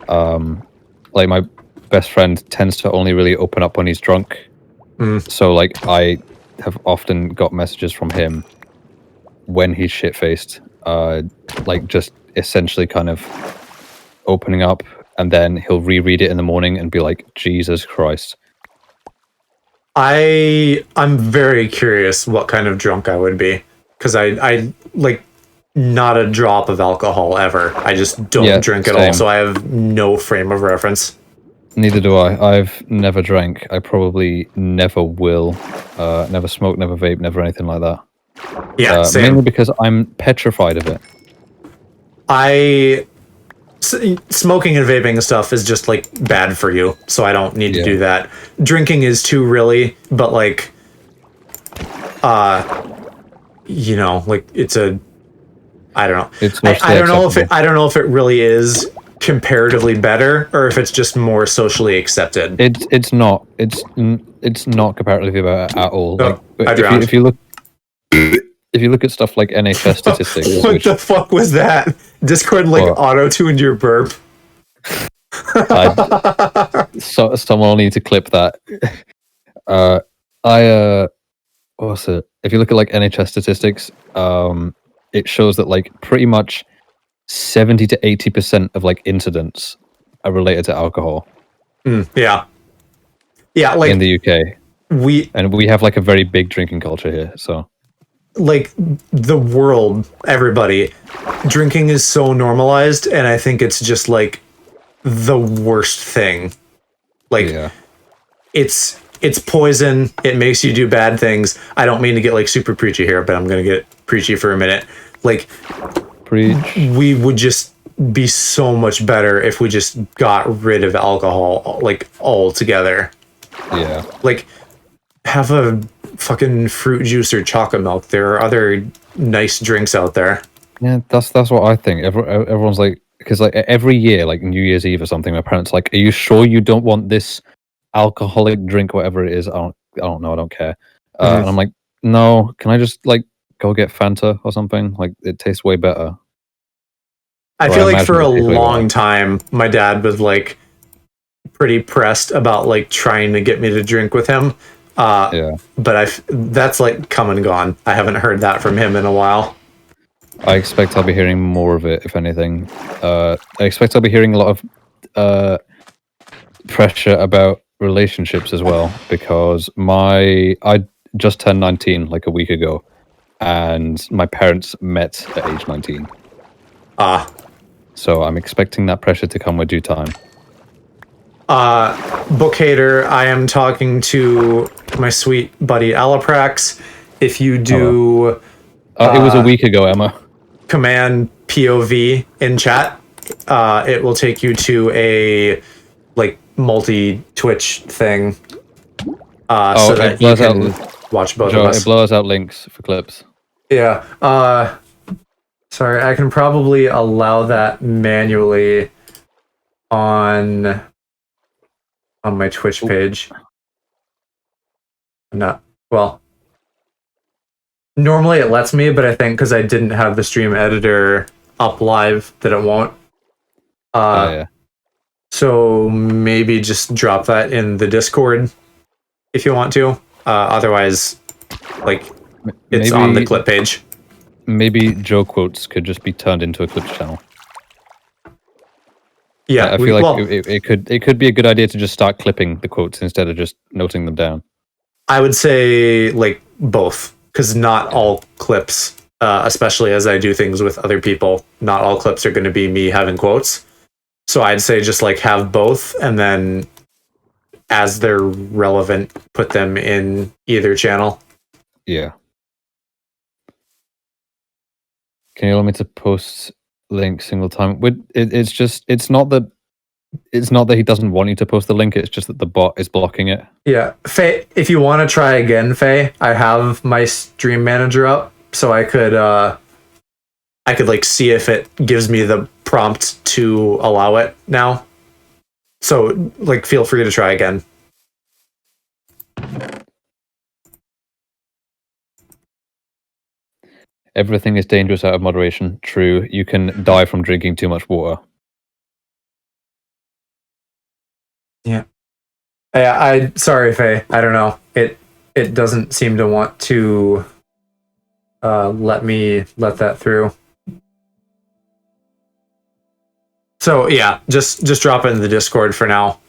Like my best friend tends to only really open up when he's drunk. Mm. So like I have often got messages from him when he's shit faced, like just essentially kind of opening up, and then he'll reread it in the morning and be like, Jesus Christ. I'm very curious what kind of drunk I would be, because I like not a drop of alcohol ever. I just don't Yeah, drink at all, same. so I have no frame of reference. Neither do I. I've never drank. I probably never will. Never smoke, never vape, never anything like that. Yeah, Mainly same. because I'm petrified of it. I Smoking and vaping and stuff is just like bad for you, so I don't need to Yeah. do that. Drinking is too, really, but like uh like it's a, I don't know. It's I socially don't know if acceptable. I don't know if it really is comparatively better or if it's just more socially accepted. It's not comparatively better at all. Like Oh, I if drowned. you look if you look at stuff like NHS statistics, What which the fuck was that? Discord like well, auto-tuned your burp. I someone will need to clip that. Uh, what's it? If you look at like NHS statistics, it shows that like pretty much 70 to 80% of like incidents are related to alcohol Yeah. Yeah, in like the UK, we and we have like a very big drinking culture here. So like the world, everybody, drinking is so normalized, and I think it's just like the worst thing. Like yeah, it's poison. It makes you do bad things. I don't mean to get like super preachy here, but I'm gonna get preachy for a minute. Like preach. we would just be so much better if we just got rid of alcohol like altogether. Yeah, Like have a fucking fruit juice or chocolate milk. There are other nice drinks out there. yeah. That's what I think. Everyone's like, because like every year, like New Year's Eve or something, my parents like, "Are you sure you don't want this alcoholic drink, whatever it is?" I don't know. I don't care. Mhm. And I'm like, no. Can I just like go get Fanta or something? Like it tastes way better. I Or I feel like imagine for it a tastes way better. long time, my dad was like pretty pressed about like trying to get me to drink with him. Yeah. But that's like come and gone. I haven't heard that from him in a while. I expect I'll be hearing more of it, if anything. I expect I'll be hearing a lot of pressure about relationships as well, because I just turned 19 like a week ago, and my parents met at age 19. Uh, So I'm expecting that pressure to come with due time. Book hater, I am talking to my sweet buddy aloprax. If you do It was a week ago, Emma. command POV in chat, it will take you to a like multi Twitch thing, Oh, so it that you blurs out, can watch both of Joe. It us. blurs out links for clips. Yeah. Sorry, I can probably allow that manually on my Twitch page. No, well, normally it lets me, but I think because I didn't have the stream editor up live, that it won't. Yeah. So maybe just drop that in the Discord if you want to. Otherwise, like, it's on the clip page. Maybe Joe quotes could just be turned into a clips channel. Yeah, I feel it could be a good idea to just start clipping the quotes instead of just noting them down. I would say like both, because not all clips, especially as I do things with other people, not all clips are going to be me having quotes. So I'd say just like have both, and then as they're relevant, put them in either channel. Yeah. Can you allow me to post link single time? It's not that he doesn't want you to post the link, it's just that the bot is blocking it. Yeah. Faye, if you want to try again, Faye, I have my stream manager up, so I could like see if it gives me the prompt to allow it now. So like feel free to try again. Everything is dangerous out of moderation. True, you can die from drinking too much water. Yeah. I sorry, Faye. I don't know. It doesn't seem to want to let that through. So yeah, just drop it in the Discord for now.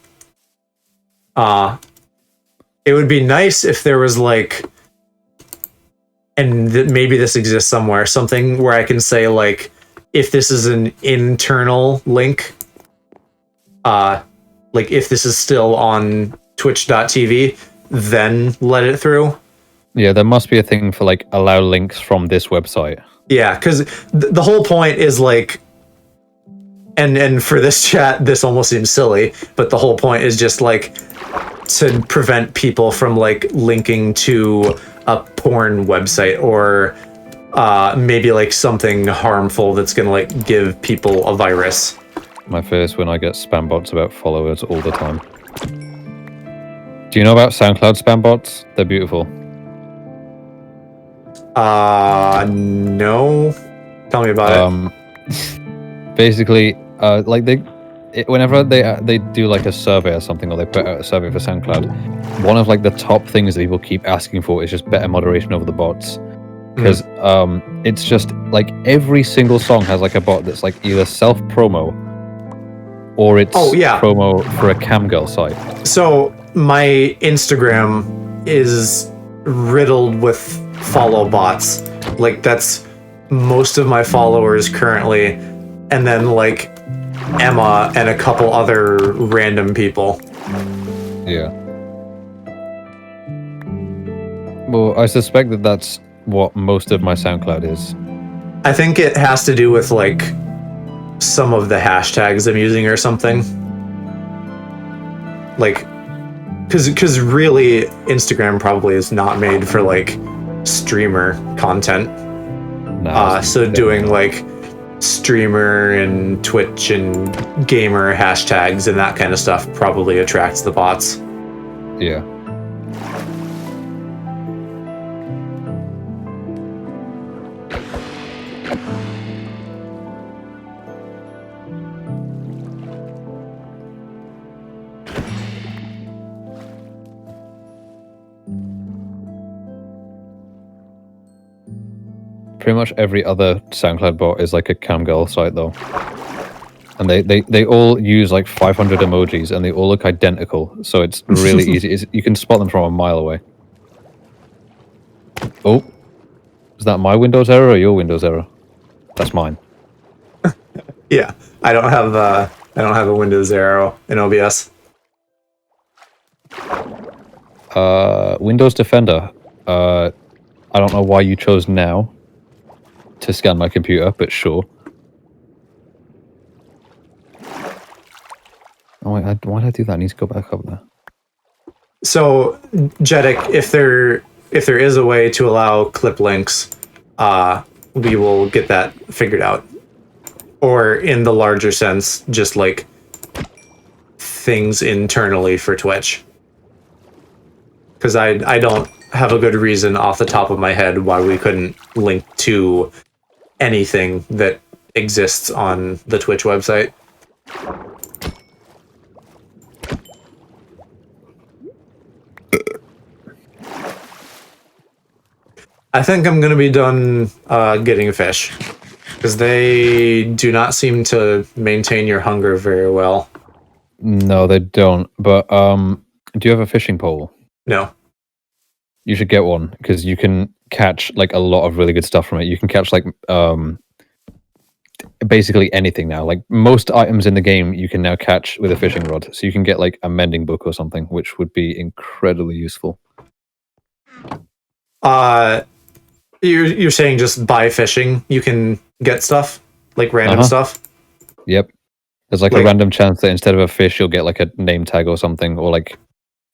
It would be nice if there was like, and maybe this exists somewhere, something where I can say like, if this is an internal link, like if this is still on twitch.tv, then let it through. Yeah, there must be a thing for like allow links from this website. Yeah, because the whole point is like, and for this chat, this almost seems silly, but the whole point is just like to prevent people from like linking to a porn website or maybe like something harmful that's gonna like give people a virus. My face when I get spam bots about followers all the time. Do you know about SoundCloud spam bots? They're beautiful. No. Tell me about it. Basically, like whenever they do like a survey or something, or they put out a survey for SoundCloud, one of like the top things that people keep asking for is just better moderation over the bots. Because it's just like every single song has like a bot that's like either self-promo or it's promo for a camgirl site. So my Instagram is riddled with follow bots. Like that's most of my followers currently, and then like Emma and a couple other random people. Yeah. Well, I suspect that that's what most of my SoundCloud is. I think it has to do with like some of the hashtags I'm using or something. Like, because really Instagram probably is not made for like streamer content. No, so doing like streamer and Twitch and gamer hashtags and that kind of stuff probably attracts the bots. Yeah. Pretty much every other SoundCloud bot is like a camgirl site though. And they all use like 500 emojis and they all look identical, so it's really easy. You can spot them from a mile away. Oh, is that my Windows error or your Windows error? That's mine. Yeah, I don't have a Windows arrow in OBS. Windows Defender. I don't know why you chose now to scan my computer, but sure. Oh wait, why did I do that? I need to go back up there. So, Jeddick, if there is a way to allow clip links, we will get that figured out. Or in the larger sense, just like things internally for Twitch. because I don't have a good reason off the top of my head why we couldn't link to anything that exists on the Twitch website. I think I'm going to be done getting fish, because they do not seem to maintain your hunger very well. No, they don't. But do you have a fishing pole? No. You should get one, because you can catch like a lot of really good stuff from it. You can catch like basically anything now. Like most items in the game you can now catch with a fishing rod. So you can get like a mending book or something, which would be incredibly useful. You're saying just by fishing you can get stuff? Like random stuff? Yep. There's like a random chance that instead of a fish you'll get like a name tag or something, or like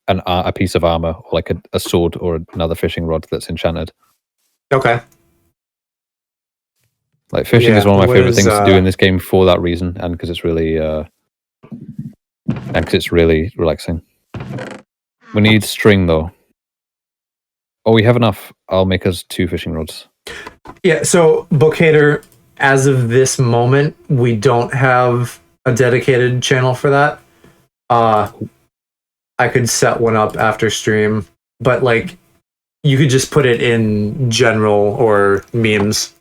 a piece of armor, or like a sword or another fishing rod that's enchanted. Okay. Like fishing is one of my favorite things to do in this game for that reason, and because it's really relaxing. We need string though. Oh, we have enough. I'll make us 2 fishing rods. Yeah, so Bookhater, as of this moment, we don't have a dedicated channel for that. I could set one up after stream, but like you could just put it in general or memes.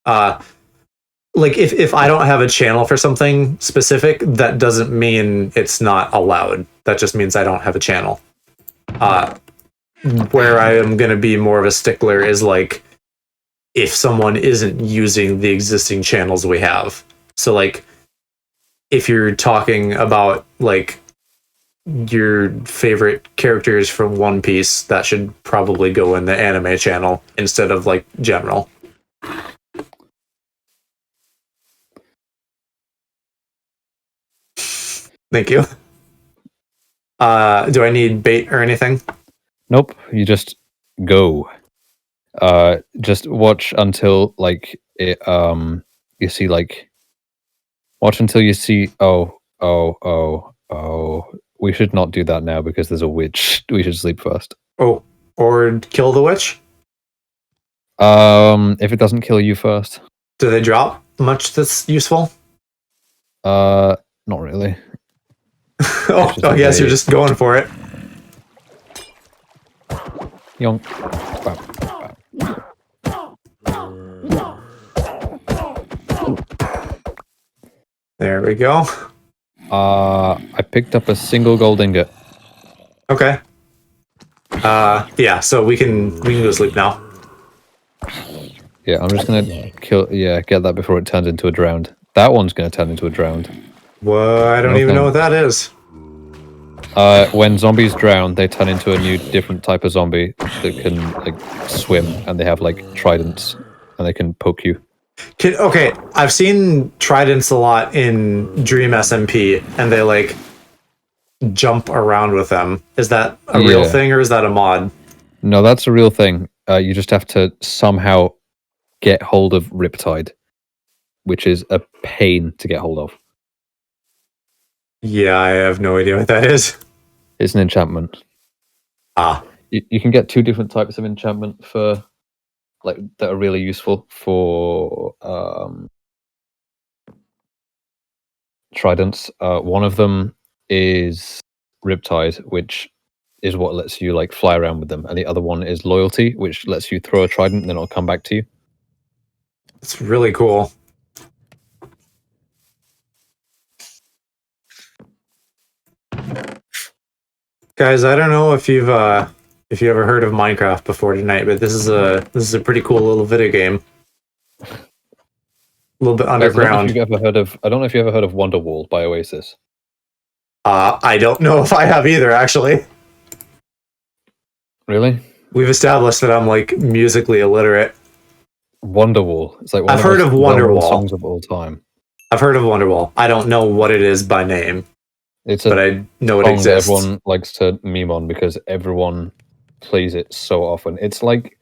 Like if I don't have a channel for something specific, that doesn't mean it's not allowed. That just means I don't have a channel. Where I am going to be more of a stickler is like if someone isn't using the existing channels we have. So like if you're talking about like your favorite characters from One Piece, that should probably go in the anime channel instead of like general. Thank you. Do I need bait or anything? Nope, you just go. Just watch until like it you see like watch until you see oh. We should not do that now because there's a witch. We should sleep first. Oh, or kill the witch? If it doesn't kill you first. Do they drop much that's useful? Not really. Oh, yes, you're just going for it. Yonk. There we go. I picked up a single gold ingot. Okay. Yeah, so we can go to sleep now. Yeah, I'm just gonna get that before it turns into a drowned. That one's gonna turn into a drowned. What? I don't even know what that is. When zombies drown, they turn into a new, different type of zombie that can like swim, and they have like tridents, and they can poke you. Okay, I've seen tridents a lot in Dream SMP, and they like jump around with them. Is that a real thing, or is that a mod? No, that's a real thing. You just have to somehow get hold of Riptide, which is a pain to get hold of. Yeah, I have no idea what that is. It's an enchantment. You can get 2 different types of enchantment for like that are really useful for tridents. One of them is Riptide, which is what lets you like fly around with them, and the other one is Loyalty, which lets you throw a trident and then it'll come back to you. It's really cool. Guys, I don't know if you ever heard of Minecraft before tonight, but this is a pretty cool little video game. A little bit underground. I don't know if you ever heard of Wonderwall by Oasis. I don't know if I have either, actually. Really? We've established that I'm like musically illiterate. Wonderwall. It's like one I've heard of Wonderwall songs of all time. I've heard of Wonderwall. I don't know what it is by name. But I know it exists. Everyone likes to meme on because everyone plays it so often. It's like,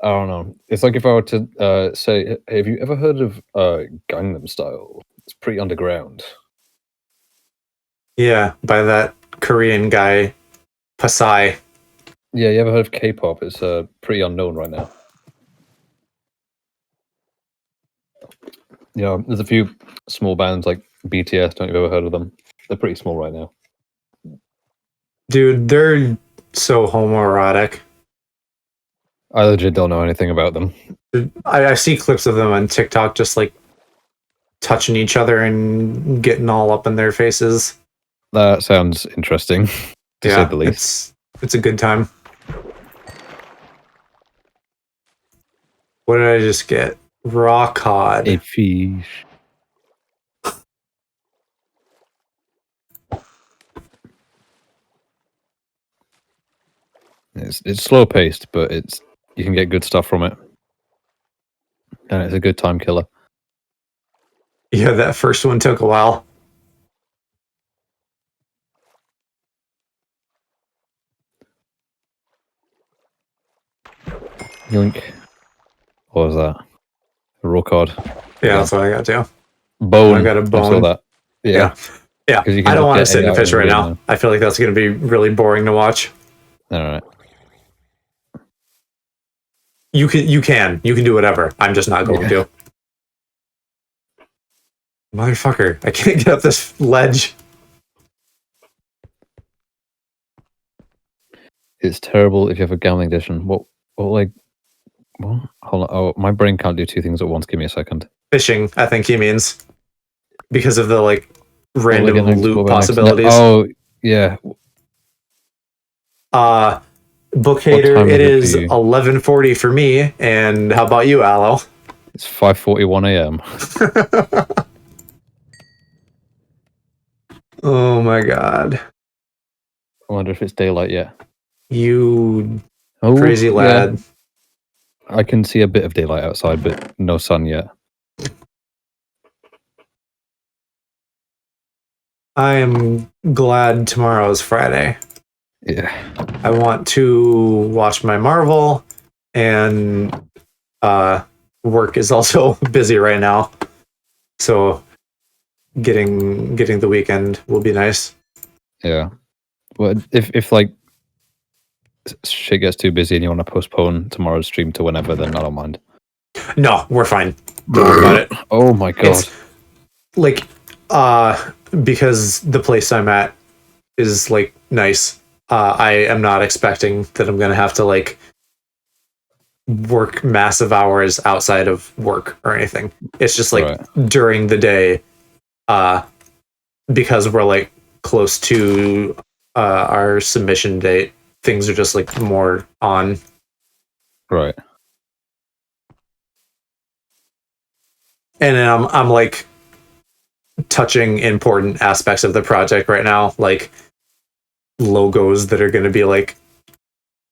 I don't know. It's like if I were to say, have you ever heard of Gangnam Style? It's pretty underground. Yeah, by that Korean guy Pasai. Yeah, you ever heard of K-pop? It's pretty unknown right now. Yeah, there's a few small bands like BTS. Don't you ever heard of them? They're pretty small right now. Dude, they're so homoerotic. I legit don't know anything about them. I see clips of them on TikTok just like touching each other and getting all up in their faces. That sounds interesting, to say the least. It's a good time. What did I just get? Raw cod. A fish. It's slow paced, but you can get good stuff from it, and it's a good time killer. Yeah, that first one took a while. Yoink. What was that? A raw cod. Yeah, that's what I got too. Bone. I got a bone. I saw that. Yeah. Yeah. You can I don't want to just sit in a get fish any right out now. I feel like that's going to be really boring to watch. All right. You can do whatever. I'm just not going to. Motherfucker, I can't get up this ledge. It's terrible if you have a gambling addiction. What Hold on. Oh, my brain can't do two things at once. Give me a second. Fishing, I think he means. Because of the like random loot possibilities. Oh, yeah. Book hater, it is 11:40 for me, and how about you, Aloe? It's 5:41 a.m. Oh my god. I wonder if it's daylight yet. You crazy lad. Yeah. I can see a bit of daylight outside, but no sun yet. I am glad tomorrow's Friday. Yeah. I want to watch my Marvel, and work is also busy right now. So getting the weekend will be nice. Yeah. Well, if like shit gets too busy and you want to postpone tomorrow's stream to whenever, then I don't mind. No, we're fine. Don't worry about it. Oh my god. It's like because the place I'm at is like nice. I am not expecting that I'm gonna have to like work massive hours outside of work or anything. It's just like during the day, because we're like close to our submission date, things are just like more on. Right. And then I'm like touching important aspects of the project right now, like logos that are going to be like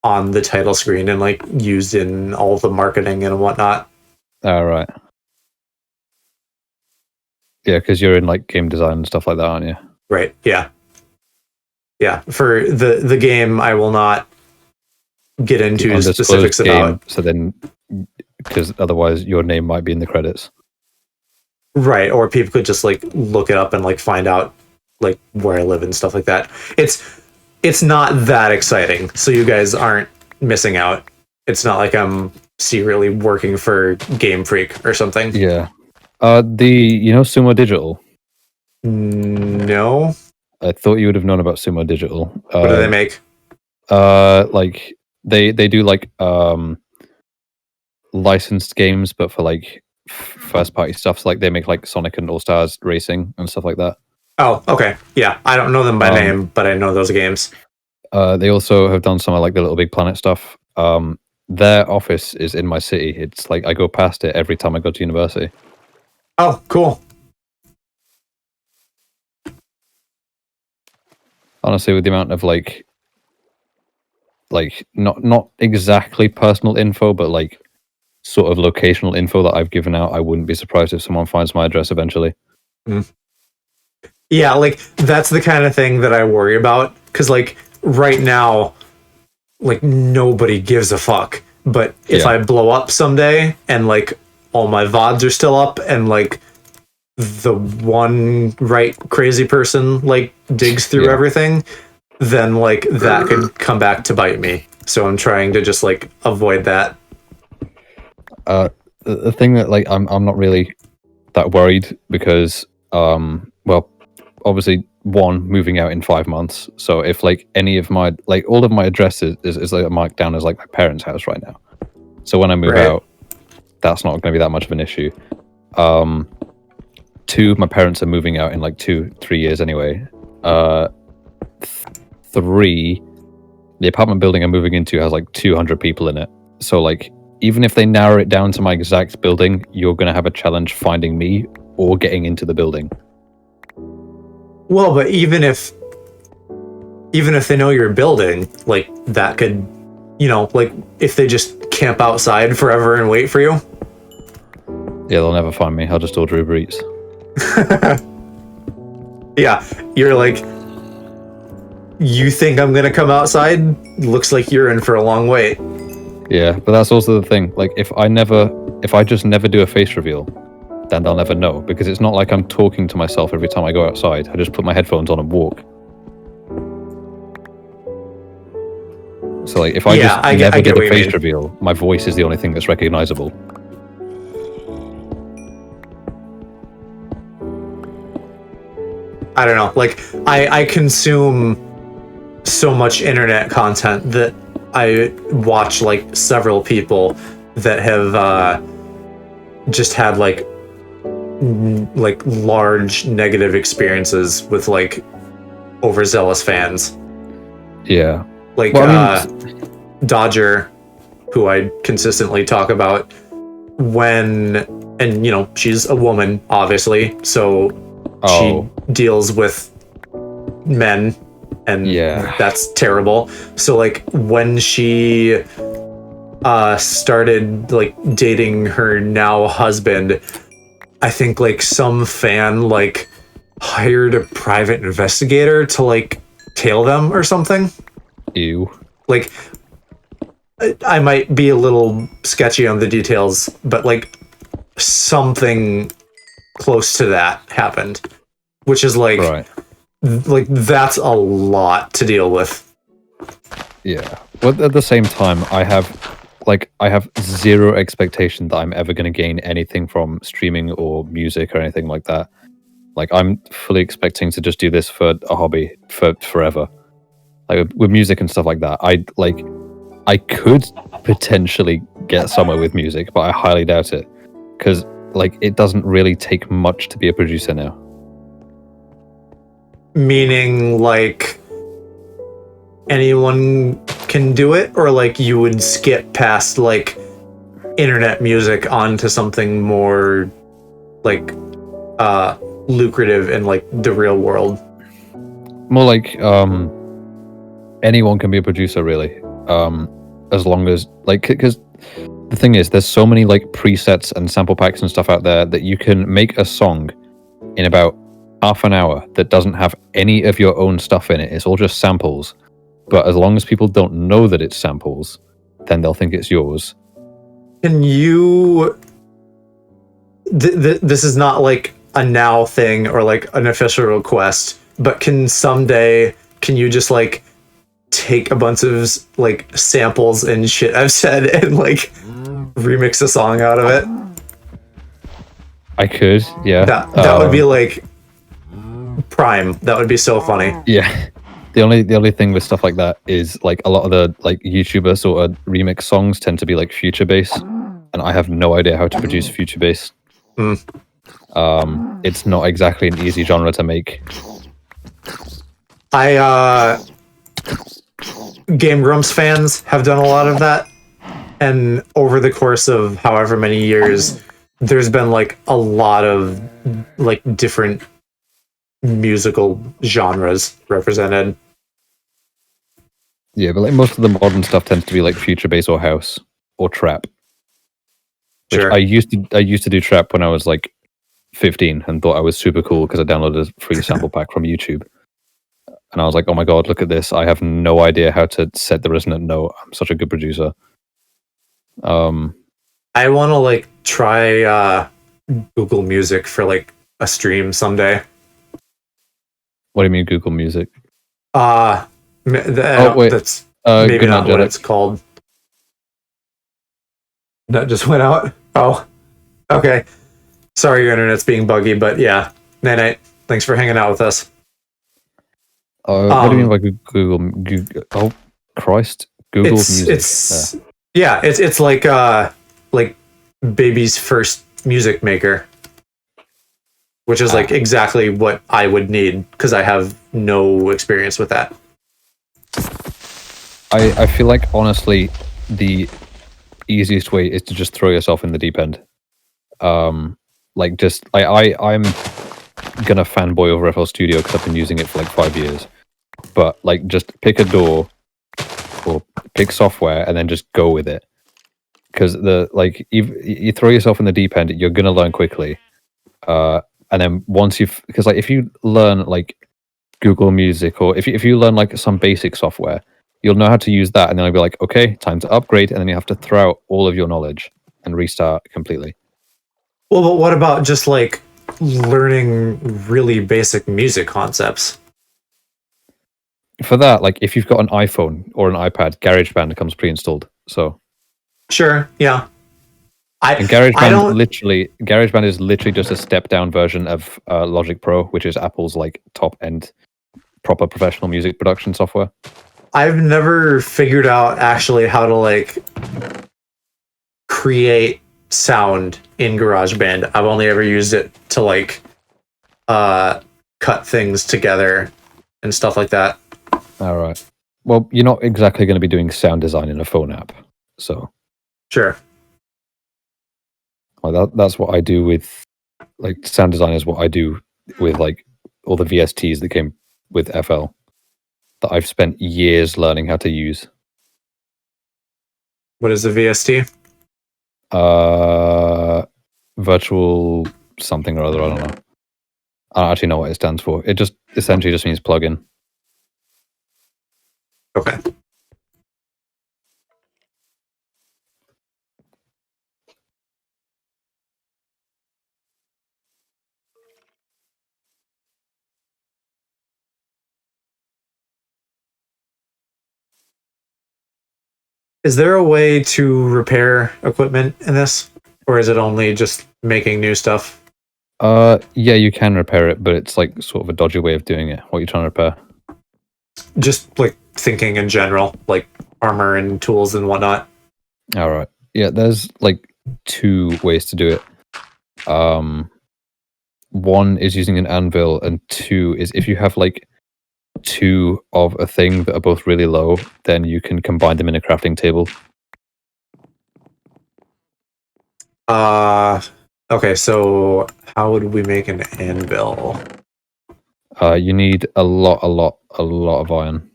on the title screen and like used in all the marketing and whatnot. All right. Yeah, because you're in like game design and stuff like that, aren't you? Right. Yeah. Yeah. For the game, I will not get into specifics about. So then, because otherwise your name might be in the credits. Right. Or people could just like look it up and like find out like where I live and stuff like that. It's not that exciting, so you guys aren't missing out. It's not like I'm secretly working for Game Freak or something. Yeah. Sumo Digital? No. I thought you would have known about Sumo Digital. What do they make? Like they do like licensed games, but for like first party stuff. So like they make like Sonic and All Stars Racing and stuff like that. Oh, okay. Yeah, I don't know them by name, but I know those games. They also have done some of like the Little Big Planet stuff. Their office is in my city. It's like I go past it every time I go to university. Oh, cool. Honestly, with the amount of like not exactly personal info, but like sort of locational info that I've given out, I wouldn't be surprised if someone finds my address eventually. Mm. Yeah, like that's the kind of thing that I worry about, because like right now, like nobody gives a fuck. But if I blow up someday and like all my VODs are still up and like the one right crazy person like digs through everything, then like that could come back to bite me. So I'm trying to just like avoid that. The thing that like I'm not really that worried because well, obviously one, moving out in 5 months. So if like any of my like all of my addresses is like marked down as like my parents' house right now. So when I move Right. out, that's not going to be that much of an issue. Two, my parents are moving out in like 2-3 years anyway. Three, the apartment building I'm moving into has like 200 people in it. So like even if they narrow it down to my exact building, you're going to have a challenge finding me or getting into the building. Well, but even if they know your building, like that could, you know, like if they just camp outside forever and wait for you. Yeah, they'll never find me. I'll just order Uber Eats. Yeah, you're like, you think I'm gonna come outside? Looks like you're in for a long wait. Yeah, but that's also the thing. Like, if I just never do a face reveal, then they'll never know, because it's not like I'm talking to myself every time I go outside. I just put my headphones on and walk. So like, if I never did a face reveal, my voice is the only thing that's recognizable. I don't know. Like, I consume so much internet content that I watch like several people that have just had like large negative experiences with like overzealous fans. Yeah. Like Dodger, who I consistently talk about, and you know, she's a woman, obviously, so she deals with men, and that's terrible. So like when she started like dating her now husband, I think like some fan like hired a private investigator to like tail them or something. Ew. Like, I might be a little sketchy on the details, but like something close to that happened, which is like, like that's a lot to deal with. Yeah. But at the same time, I have zero expectation that I'm ever going to gain anything from streaming or music or anything like that. Like, I'm fully expecting to just do this for a hobby for forever. Like with music and stuff like that, I could potentially get somewhere with music, but I highly doubt it, because like it doesn't really take much to be a producer now. Meaning, like anyone can do it, or like you would skip past like internet music onto something more like lucrative in like the real world. More like anyone can be a producer, really, as long as like, because the thing is, there's so many like presets and sample packs and stuff out there that you can make a song in about half an hour that doesn't have any of your own stuff in it. It's all just samples. But as long as people don't know that it's samples, then they'll think it's yours. Can you... this is not like a now thing or like an official request, but can you just like take a bunch of like samples and shit I've said and like remix a song out of it? I could, yeah. That would be like prime. That would be so funny. Yeah. The only thing with stuff like that is like a lot of the like YouTuber sort of remix songs tend to be like future bass, and I have no idea how to produce future bass. It's not exactly an easy genre to make. Game Grumps fans have done a lot of that, and over the course of however many years, there's been like a lot of like different musical genres represented. Yeah, but like most of the modern stuff tends to be like future bass or house or trap. Which Sure. I used to do trap when I was like 15 and thought I was super cool because I downloaded a free sample pack from YouTube. And I was like, oh my god, look at this. I have no idea how to set the resonant note. I'm such a good producer. I want to like try Google Music for like a stream someday. What do you mean Google Music? wait. That's maybe good not night, what Jeddick. it's called. That just went out. Oh, okay. Sorry, your internet's being buggy, but yeah. Night night. Thanks for hanging out with us. What do you mean by Google? Oh, Christ! Google Music. It's yeah. It's like baby's first music maker, which is like exactly what I would need because I have no experience with that. I feel like honestly, the easiest way is to just throw yourself in the deep end. I'm gonna fanboy over FL Studio because I've been using it for like 5 years. But like, just pick a door or pick software and then just go with it. Because you throw yourself in the deep end, you're gonna learn quickly. And then once because like if you learn like Google Music or if you learn like some basic software, you'll know how to use that, and then you'll be like, okay, time to upgrade, and then you have to throw out all of your knowledge and restart completely. Well, but what about just like learning really basic music concepts? For that, like if you've got an iPhone or an iPad, GarageBand comes pre-installed. So Sure, yeah. and GarageBand is literally just a step-down version of Logic Pro, which is Apple's like top-end proper professional music production software. I've never figured out actually how to like create sound in GarageBand. I've only ever used it to like cut things together and stuff like that. All right. Well, you're not exactly going to be doing sound design in a phone app, so Sure. well, that's what I do with like sound design is what I do with like all the VSTs that came with FL that I've spent years learning how to use. What is the VST? Virtual something or other. I don't know. I don't actually know what it stands for. It just essentially just means plugin. Okay. Is there a way to repair equipment in this? Or is it only just making new stuff? Yeah, you can repair it, but it's like sort of a dodgy way of doing it. What are you trying to repair? Just like thinking in general, like armor and tools and whatnot. All right. Yeah, there's like 2 ways to do it. One is using an anvil, and 2 is if you have like 2 of a thing that are both really low, then you can combine them in a crafting table. Okay, so how would we make an anvil? You need a lot of iron.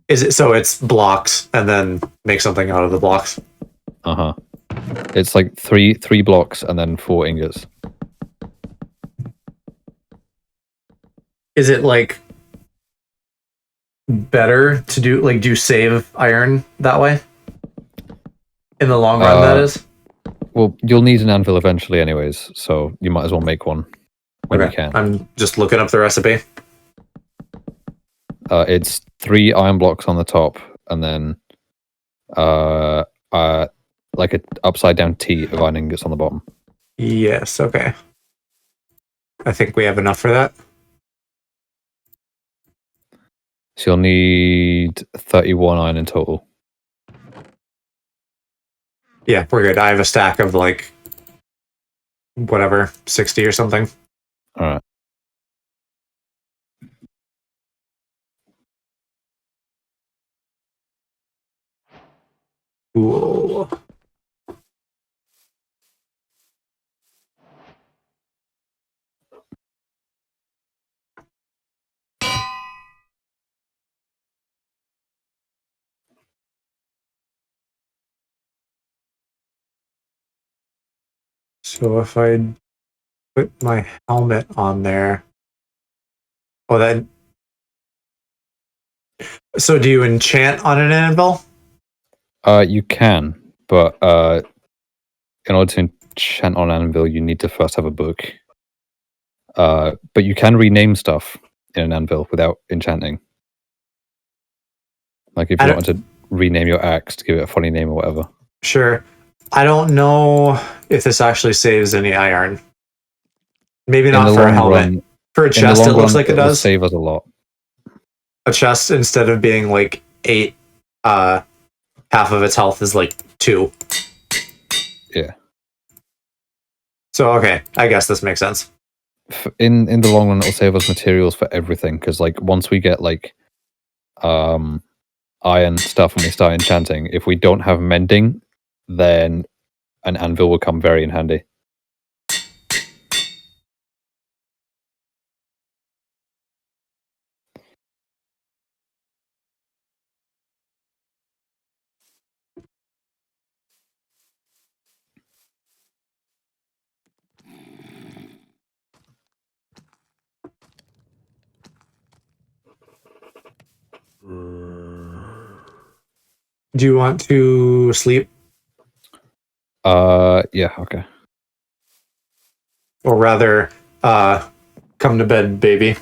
Is it so it's blocks and then make something out of the blocks? Uh-huh. It's like three blocks and then 4 ingots. Is it like better to do save iron that way? In the long run, that is? Well, you'll need an anvil eventually anyways, so you might as well make one when you can. I'm just looking up the recipe. It's 3 iron blocks on the top, and then like an upside down T of iron ingots on the bottom. Yes, okay. I think we have enough for that. So you'll need 31 iron in total. Yeah, we're good. I have a stack of like whatever, 60 or something. All right. Cool. So if I put my helmet on there, oh, that. So do you enchant on an anvil? You can, but in order to enchant on anvil, you need to first have a book. But you can rename stuff in an anvil without enchanting. Like if you wanted to rename your axe to give it a funny name or whatever. Sure. I don't know if this actually saves any iron. Maybe not for a helmet. For a chest, it looks like it does. Save us a lot. A chest, instead of being like 8, half of its health is like 2. Yeah. So okay, I guess this makes sense. In the long run, it'll save us materials for everything, because like once we get like iron stuff and we start enchanting, if we don't have mending, then an anvil will come very in handy. Do you want to sleep? Yeah, okay. Or rather, come to bed, baby.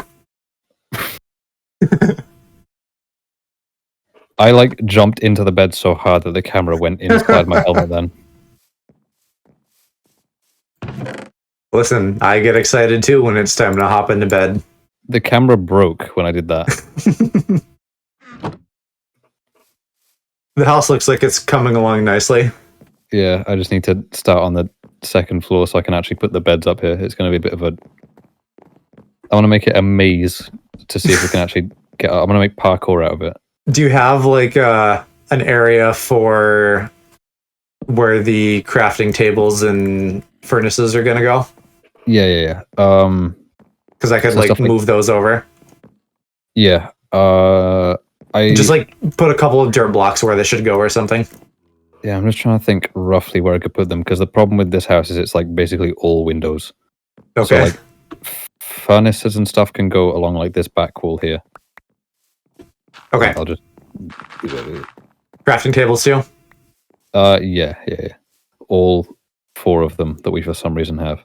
I like jumped into the bed so hard that the camera went inside my helmet then. Listen, I get excited too when it's time to hop into bed. The camera broke when I did that. The house looks like it's coming along nicely. Yeah, I just need to start on the second floor so I can actually put the beds up here. It's going to be a bit of a... I want to make it a maze to see if we can actually get... I'm going to make parkour out of it. Do you have like an area for where the crafting tables and furnaces are going to go? Yeah. Because I could like move those over. Yeah. I just like put a couple of dirt blocks where they should go or something. Yeah, I'm just trying to think roughly where I could put them, because the problem with this house is it's like basically all windows. Okay. So like furnaces and stuff can go along like this back wall here. Okay. I'll just crafting tables too? Yeah. All 4 of them that we for some reason have.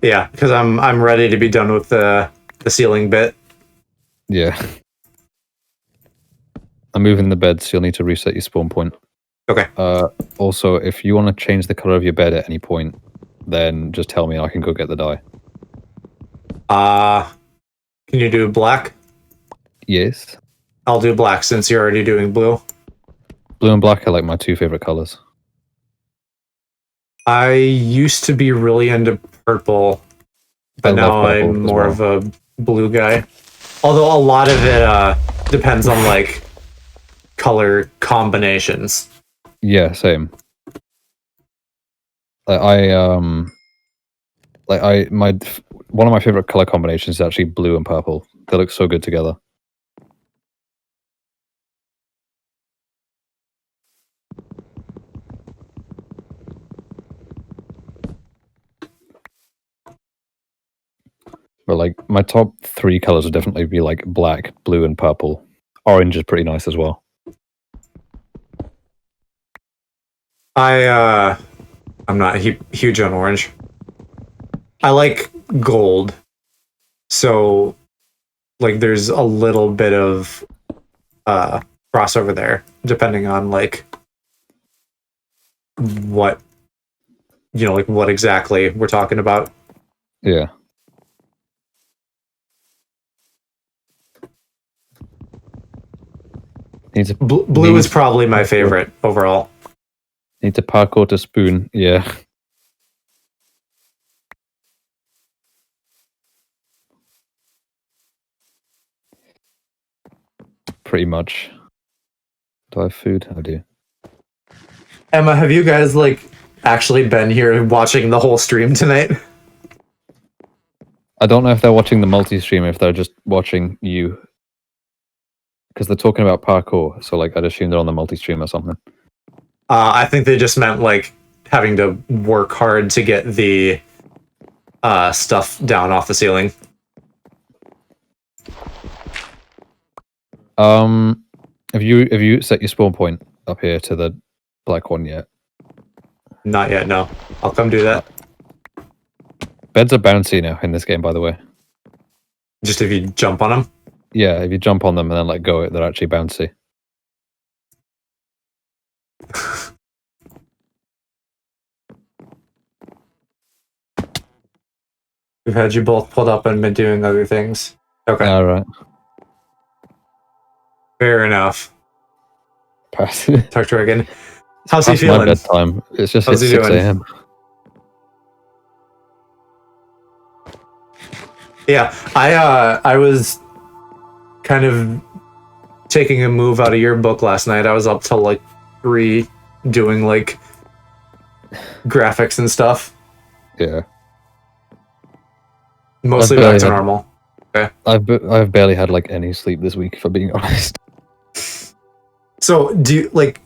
Yeah, because I'm ready to be done with the ceiling bit. Yeah. I'm moving the bed, so you'll need to reset your spawn point. Okay. Also, if you want to change the color of your bed at any point, then just tell me and I can go get the dye. Can you do black? Yes. I'll do black since you're already doing blue. Blue and black are like my 2 favorite colors. I used to be really into purple, but now I'm more of a blue guy. Although a lot of it depends on like color combinations. Yeah, same. One of my favorite color combinations is actually blue and purple. They look so good together. But like my top 3 colors would definitely be like black, blue, and purple. Orange is pretty nice as well. I'm not huge on orange. I like gold. So like there's a little bit of crossover there, depending on like what like what exactly we're talking about. Yeah. Blue is probably my favorite overall. Need to parkour to spoon, yeah. Pretty much. Do I have food? I do. Emma, have you guys like actually been here watching the whole stream tonight? I don't know if they're watching the multi-stream, if they're just watching you. Because they're talking about parkour, so like I'd assume they're on the multi-stream or something. I think they just meant like having to work hard to get the stuff down off the ceiling. Have you set your spawn point up here to the black one yet? Not yet, no. I'll come do that. Beds are bouncy now in this game, by the way. Just if you jump on them? Yeah, if you jump on them and then let go, they're actually bouncy. We've had you both pulled up and been doing other things. Okay. All right. Fair enough. Talk to her again. How's he That's feeling? my bedtime. It's just How's it's he 6 doing? a.m. Yeah, I was kind of taking a move out of your book last night. I was up till like 3 doing like graphics and stuff. Yeah. Mostly back to normal. Okay. I've barely had like any sleep this week, if I'm being honest. So do you like?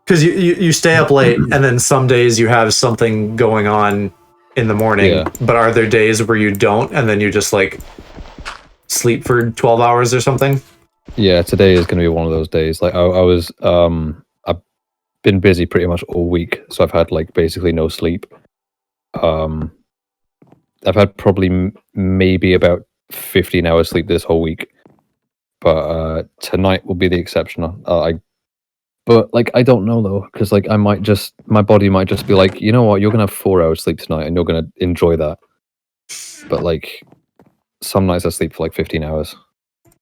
Because you stay up late, and then some days you have something going on in the morning. Yeah. But are there days where you don't, and then you just like sleep for 12 hours or something? Yeah, today is going to be one of those days. Like I've been busy pretty much all week, so I've had like basically no sleep. I've had probably maybe about 15 hours sleep this whole week, but tonight will be the exception. But like I don't know though, because like my body might just be like, you know what, you're gonna have 4 hours sleep tonight, and you're gonna enjoy that. But like some nights I sleep for like 15 hours,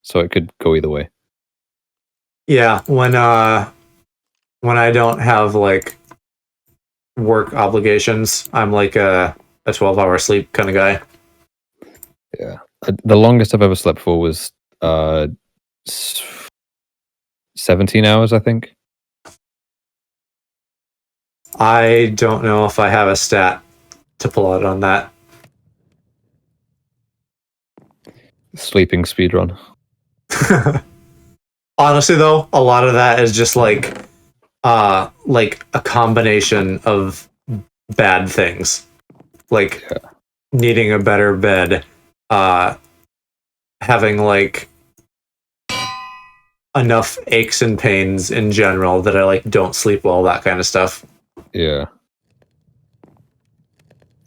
so it could go either way. Yeah, when I don't have like work obligations, I'm like a 12-hour sleep kind of guy. Yeah, the longest I've ever slept for was 17 hours, I think. I don't know if I have a stat to pull out on that. Sleeping speedrun. Honestly, though, a lot of that is just like a combination of bad things, like needing a better bed, having like enough aches and pains in general that I like don't sleep well, that kind of stuff. Yeah.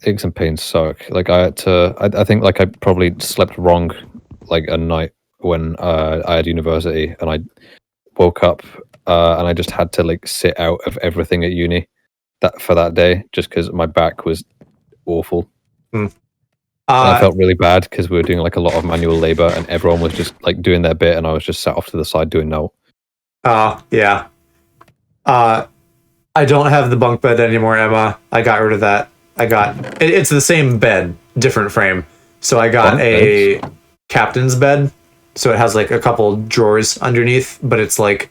Aches and pains suck. Like I had to. I think like I probably slept wrong, like a night when I had university, and I woke up and I just had to like sit out of everything at uni for that day, just because my back was awful. And I felt really bad because we were doing like a lot of manual labor, and everyone was just like doing their bit, and I was just sat off to the side doing no. Yeah. I don't have the bunk bed anymore, Emma. I got rid of that. It's the same bed, different frame. So I got a captain's bed. So it has like a couple drawers underneath, but it's like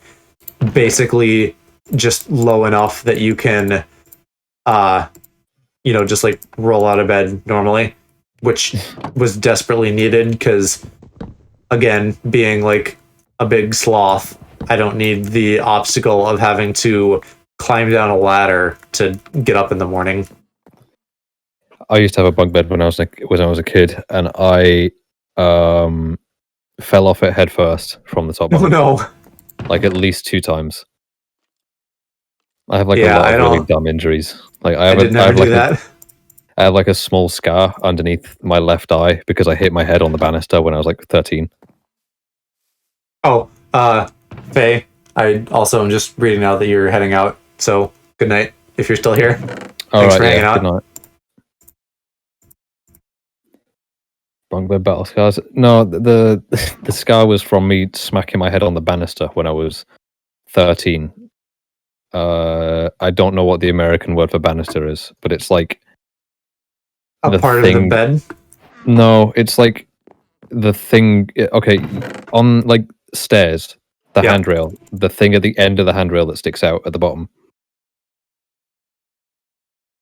basically just low enough that you can, just like roll out of bed normally, which was desperately needed because, again, being like a big sloth, I don't need the obstacle of having to climb down a ladder to get up in the morning. I used to have a bunk bed when I was a kid, and I fell off it head first from the top. Oh no! Like at least 2 times. I have like a lot of really dumb injuries. Like I have like a small scar underneath my left eye because I hit my head on the banister when I was like 13. Oh, Faye, I also am just reading out that you're heading out. So good night if you're still here. Thanks for hanging out. Good night. Bunk bed battle scars. No, the scar was from me smacking my head on the banister when I was 13. I don't know what the American word for banister is, but it's like a part of the bed. No, it's like the thing. Okay, on like stairs, the handrail, the thing at the end of the handrail that sticks out at the bottom.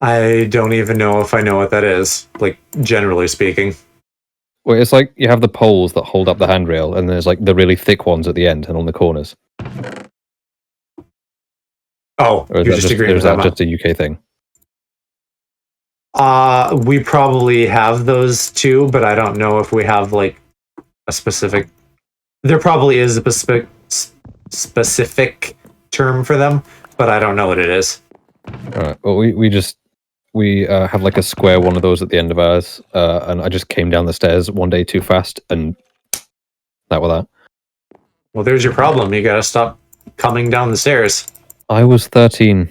I don't even know if I know what that is. Like generally speaking. Well, it's like you have the poles that hold up the handrail, and there's like the really thick ones at the end and on the corners. Oh, or is that just a UK thing? We probably have those too, but I don't know if we have like a specific. There probably is a specific term for them, but I don't know what it is. All right. Well, we just We have like a square one of those at the end of ours, and I just came down the stairs one day too fast, and that was that. Well, there's your problem. You gotta stop coming down the stairs. I was 13.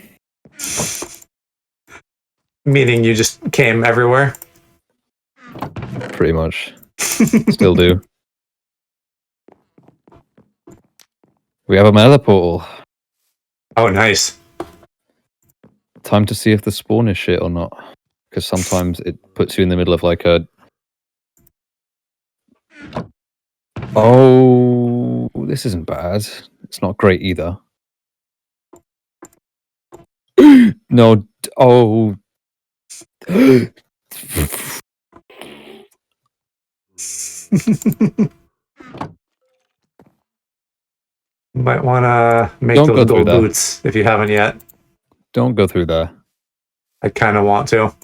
Meaning you just came everywhere? Pretty much. Still do. We have a nether portal. Oh, nice. Time to see if the spawn is shit or not. Because sometimes it puts you in the middle of like a... Oh, this isn't bad. It's not great either. No. Oh. Might want to make Don't those go through gold that. boots if you haven't yet. Don't go through there. I kind of want to.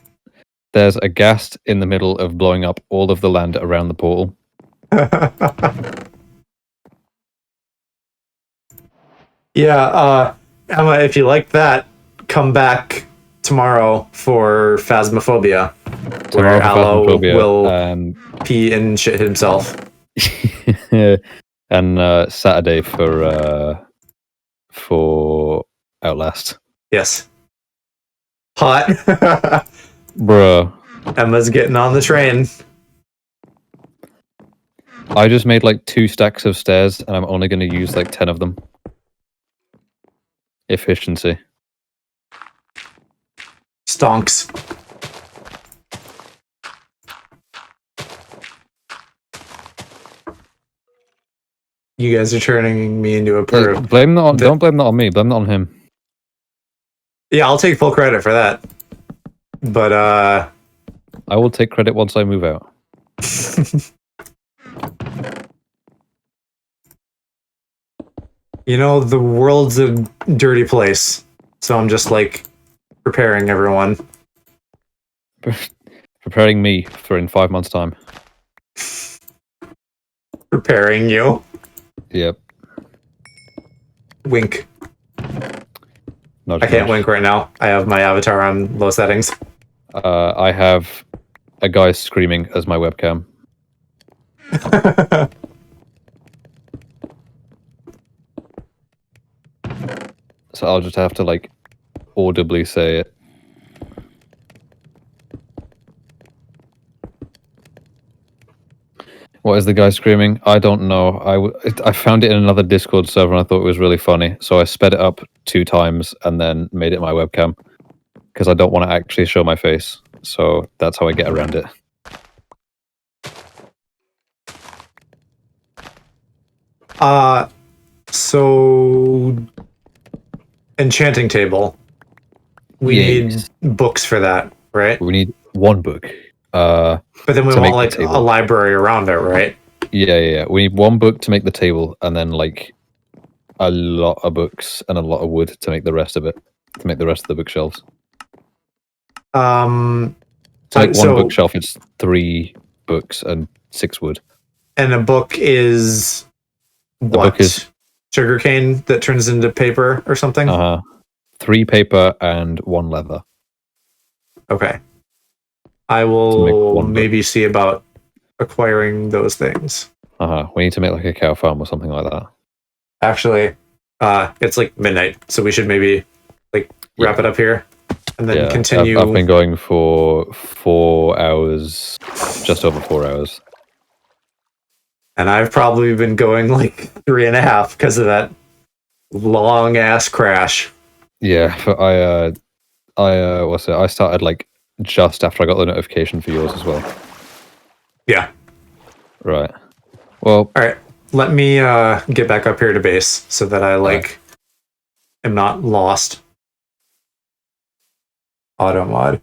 There's a ghast in the middle of blowing up all of the land around the portal. Yeah, Emma, if you like that, come back tomorrow for Phasmophobia, where Aloe will pee and shit himself. And Saturday for Outlast. Yes. Hot. Bruh. Emma's getting on the train. I just made like 2 stacks of stairs, and I'm only going to use like 10 of them. Efficiency. Stonks. You guys are turning me into a perv. Don't blame that on me. Blame that on him. Yeah, I'll take full credit for that. But I will take credit once I move out. You know, the world's a dirty place, so I'm just like preparing everyone. Preparing me for in 5 months' time. Preparing you. Yep. Wink. Not I can't wink right now. I have my avatar on low settings. I have a guy screaming as my webcam. So I'll just have to like audibly say it. What is the guy screaming? I don't know. I found it in another Discord server and I thought it was really funny. So I sped it up 2 times and then made it my webcam. Because I don't want to actually show my face. So that's how I get around it. So enchanting table. We need books for that, right? We need 1 book. But then we want like a library around it, right? Yeah. We need 1 book to make the table, and then like a lot of books and a lot of wood to make the rest of it. To make the rest of the bookshelves. To make 1 bookshelf, it's 3 books and 6 wood. And a book is what? A book is sugarcane that turns into paper or something? 3 paper and 1 leather. Okay. I will maybe see about acquiring those things. We need to make like a cow farm or something like that. Actually, it's like midnight, so we should maybe like wrap it up here and then continue. I've been going for 4 hours, just over 4 hours. And I've probably been going like 3.5 because of that long ass crash. Yeah, but I started like just after I got the notification for yours as well. Yeah. Right. Well. All right. Let me get back up here to base so that I like am not lost. Auto mod.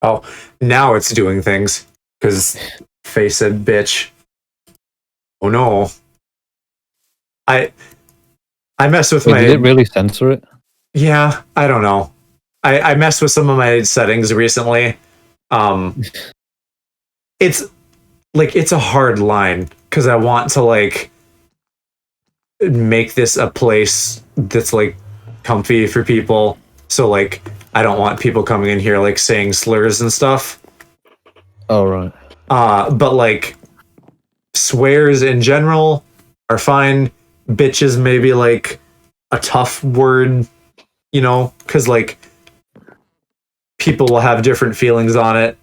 Oh, now it's doing things because face said bitch. Oh no. I messed with my. Did it really censor it? Yeah, I don't know. I messed with some of my settings recently. It's like it's a hard line because I want to like make this a place that's like comfy for people. So like I don't want people coming in here like saying slurs and stuff. Oh right. But like swears in general are fine. Bitches maybe like a tough word, because like people will have different feelings on it.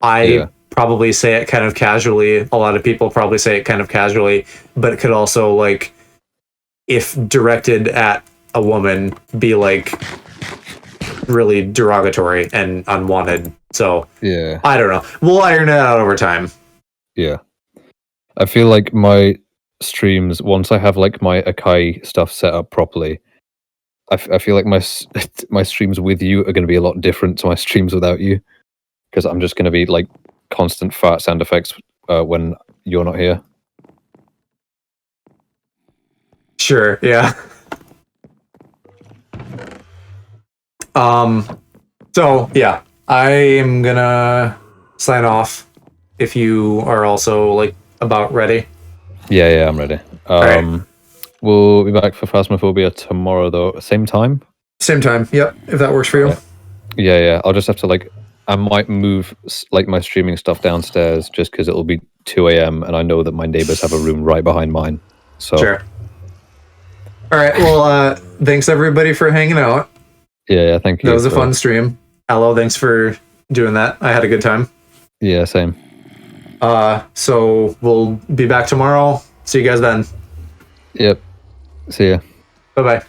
I probably say it kind of casually. A lot of people probably say it kind of casually, but it could also like, if directed at a woman, be like really derogatory and unwanted. So Yeah. I don't know. We'll iron it out over time. Yeah. I feel like my streams, once I have like my Akai stuff set up properly, I feel like my streams with you are going to be a lot different to my streams without you, because I'm just going to be like constant fart sound effects when you're not here. Sure, yeah. So yeah, I am gonna sign off if you are also like about ready. Yeah, I'm ready. Right. We'll be back for Phasmophobia tomorrow though, same time. Same time. Yep, if that works for you. Yeah. I'll just have to like, I might move like my streaming stuff downstairs just because it'll be 2 a.m. and I know that my neighbors have a room right behind mine. So Sure. All right. Well, thanks everybody for hanging out. Yeah, thank you. That was a fun stream. Hello, thanks for doing that. I had a good time. Yeah, same. So we'll be back tomorrow. See you guys then. Yep. See ya. Bye bye.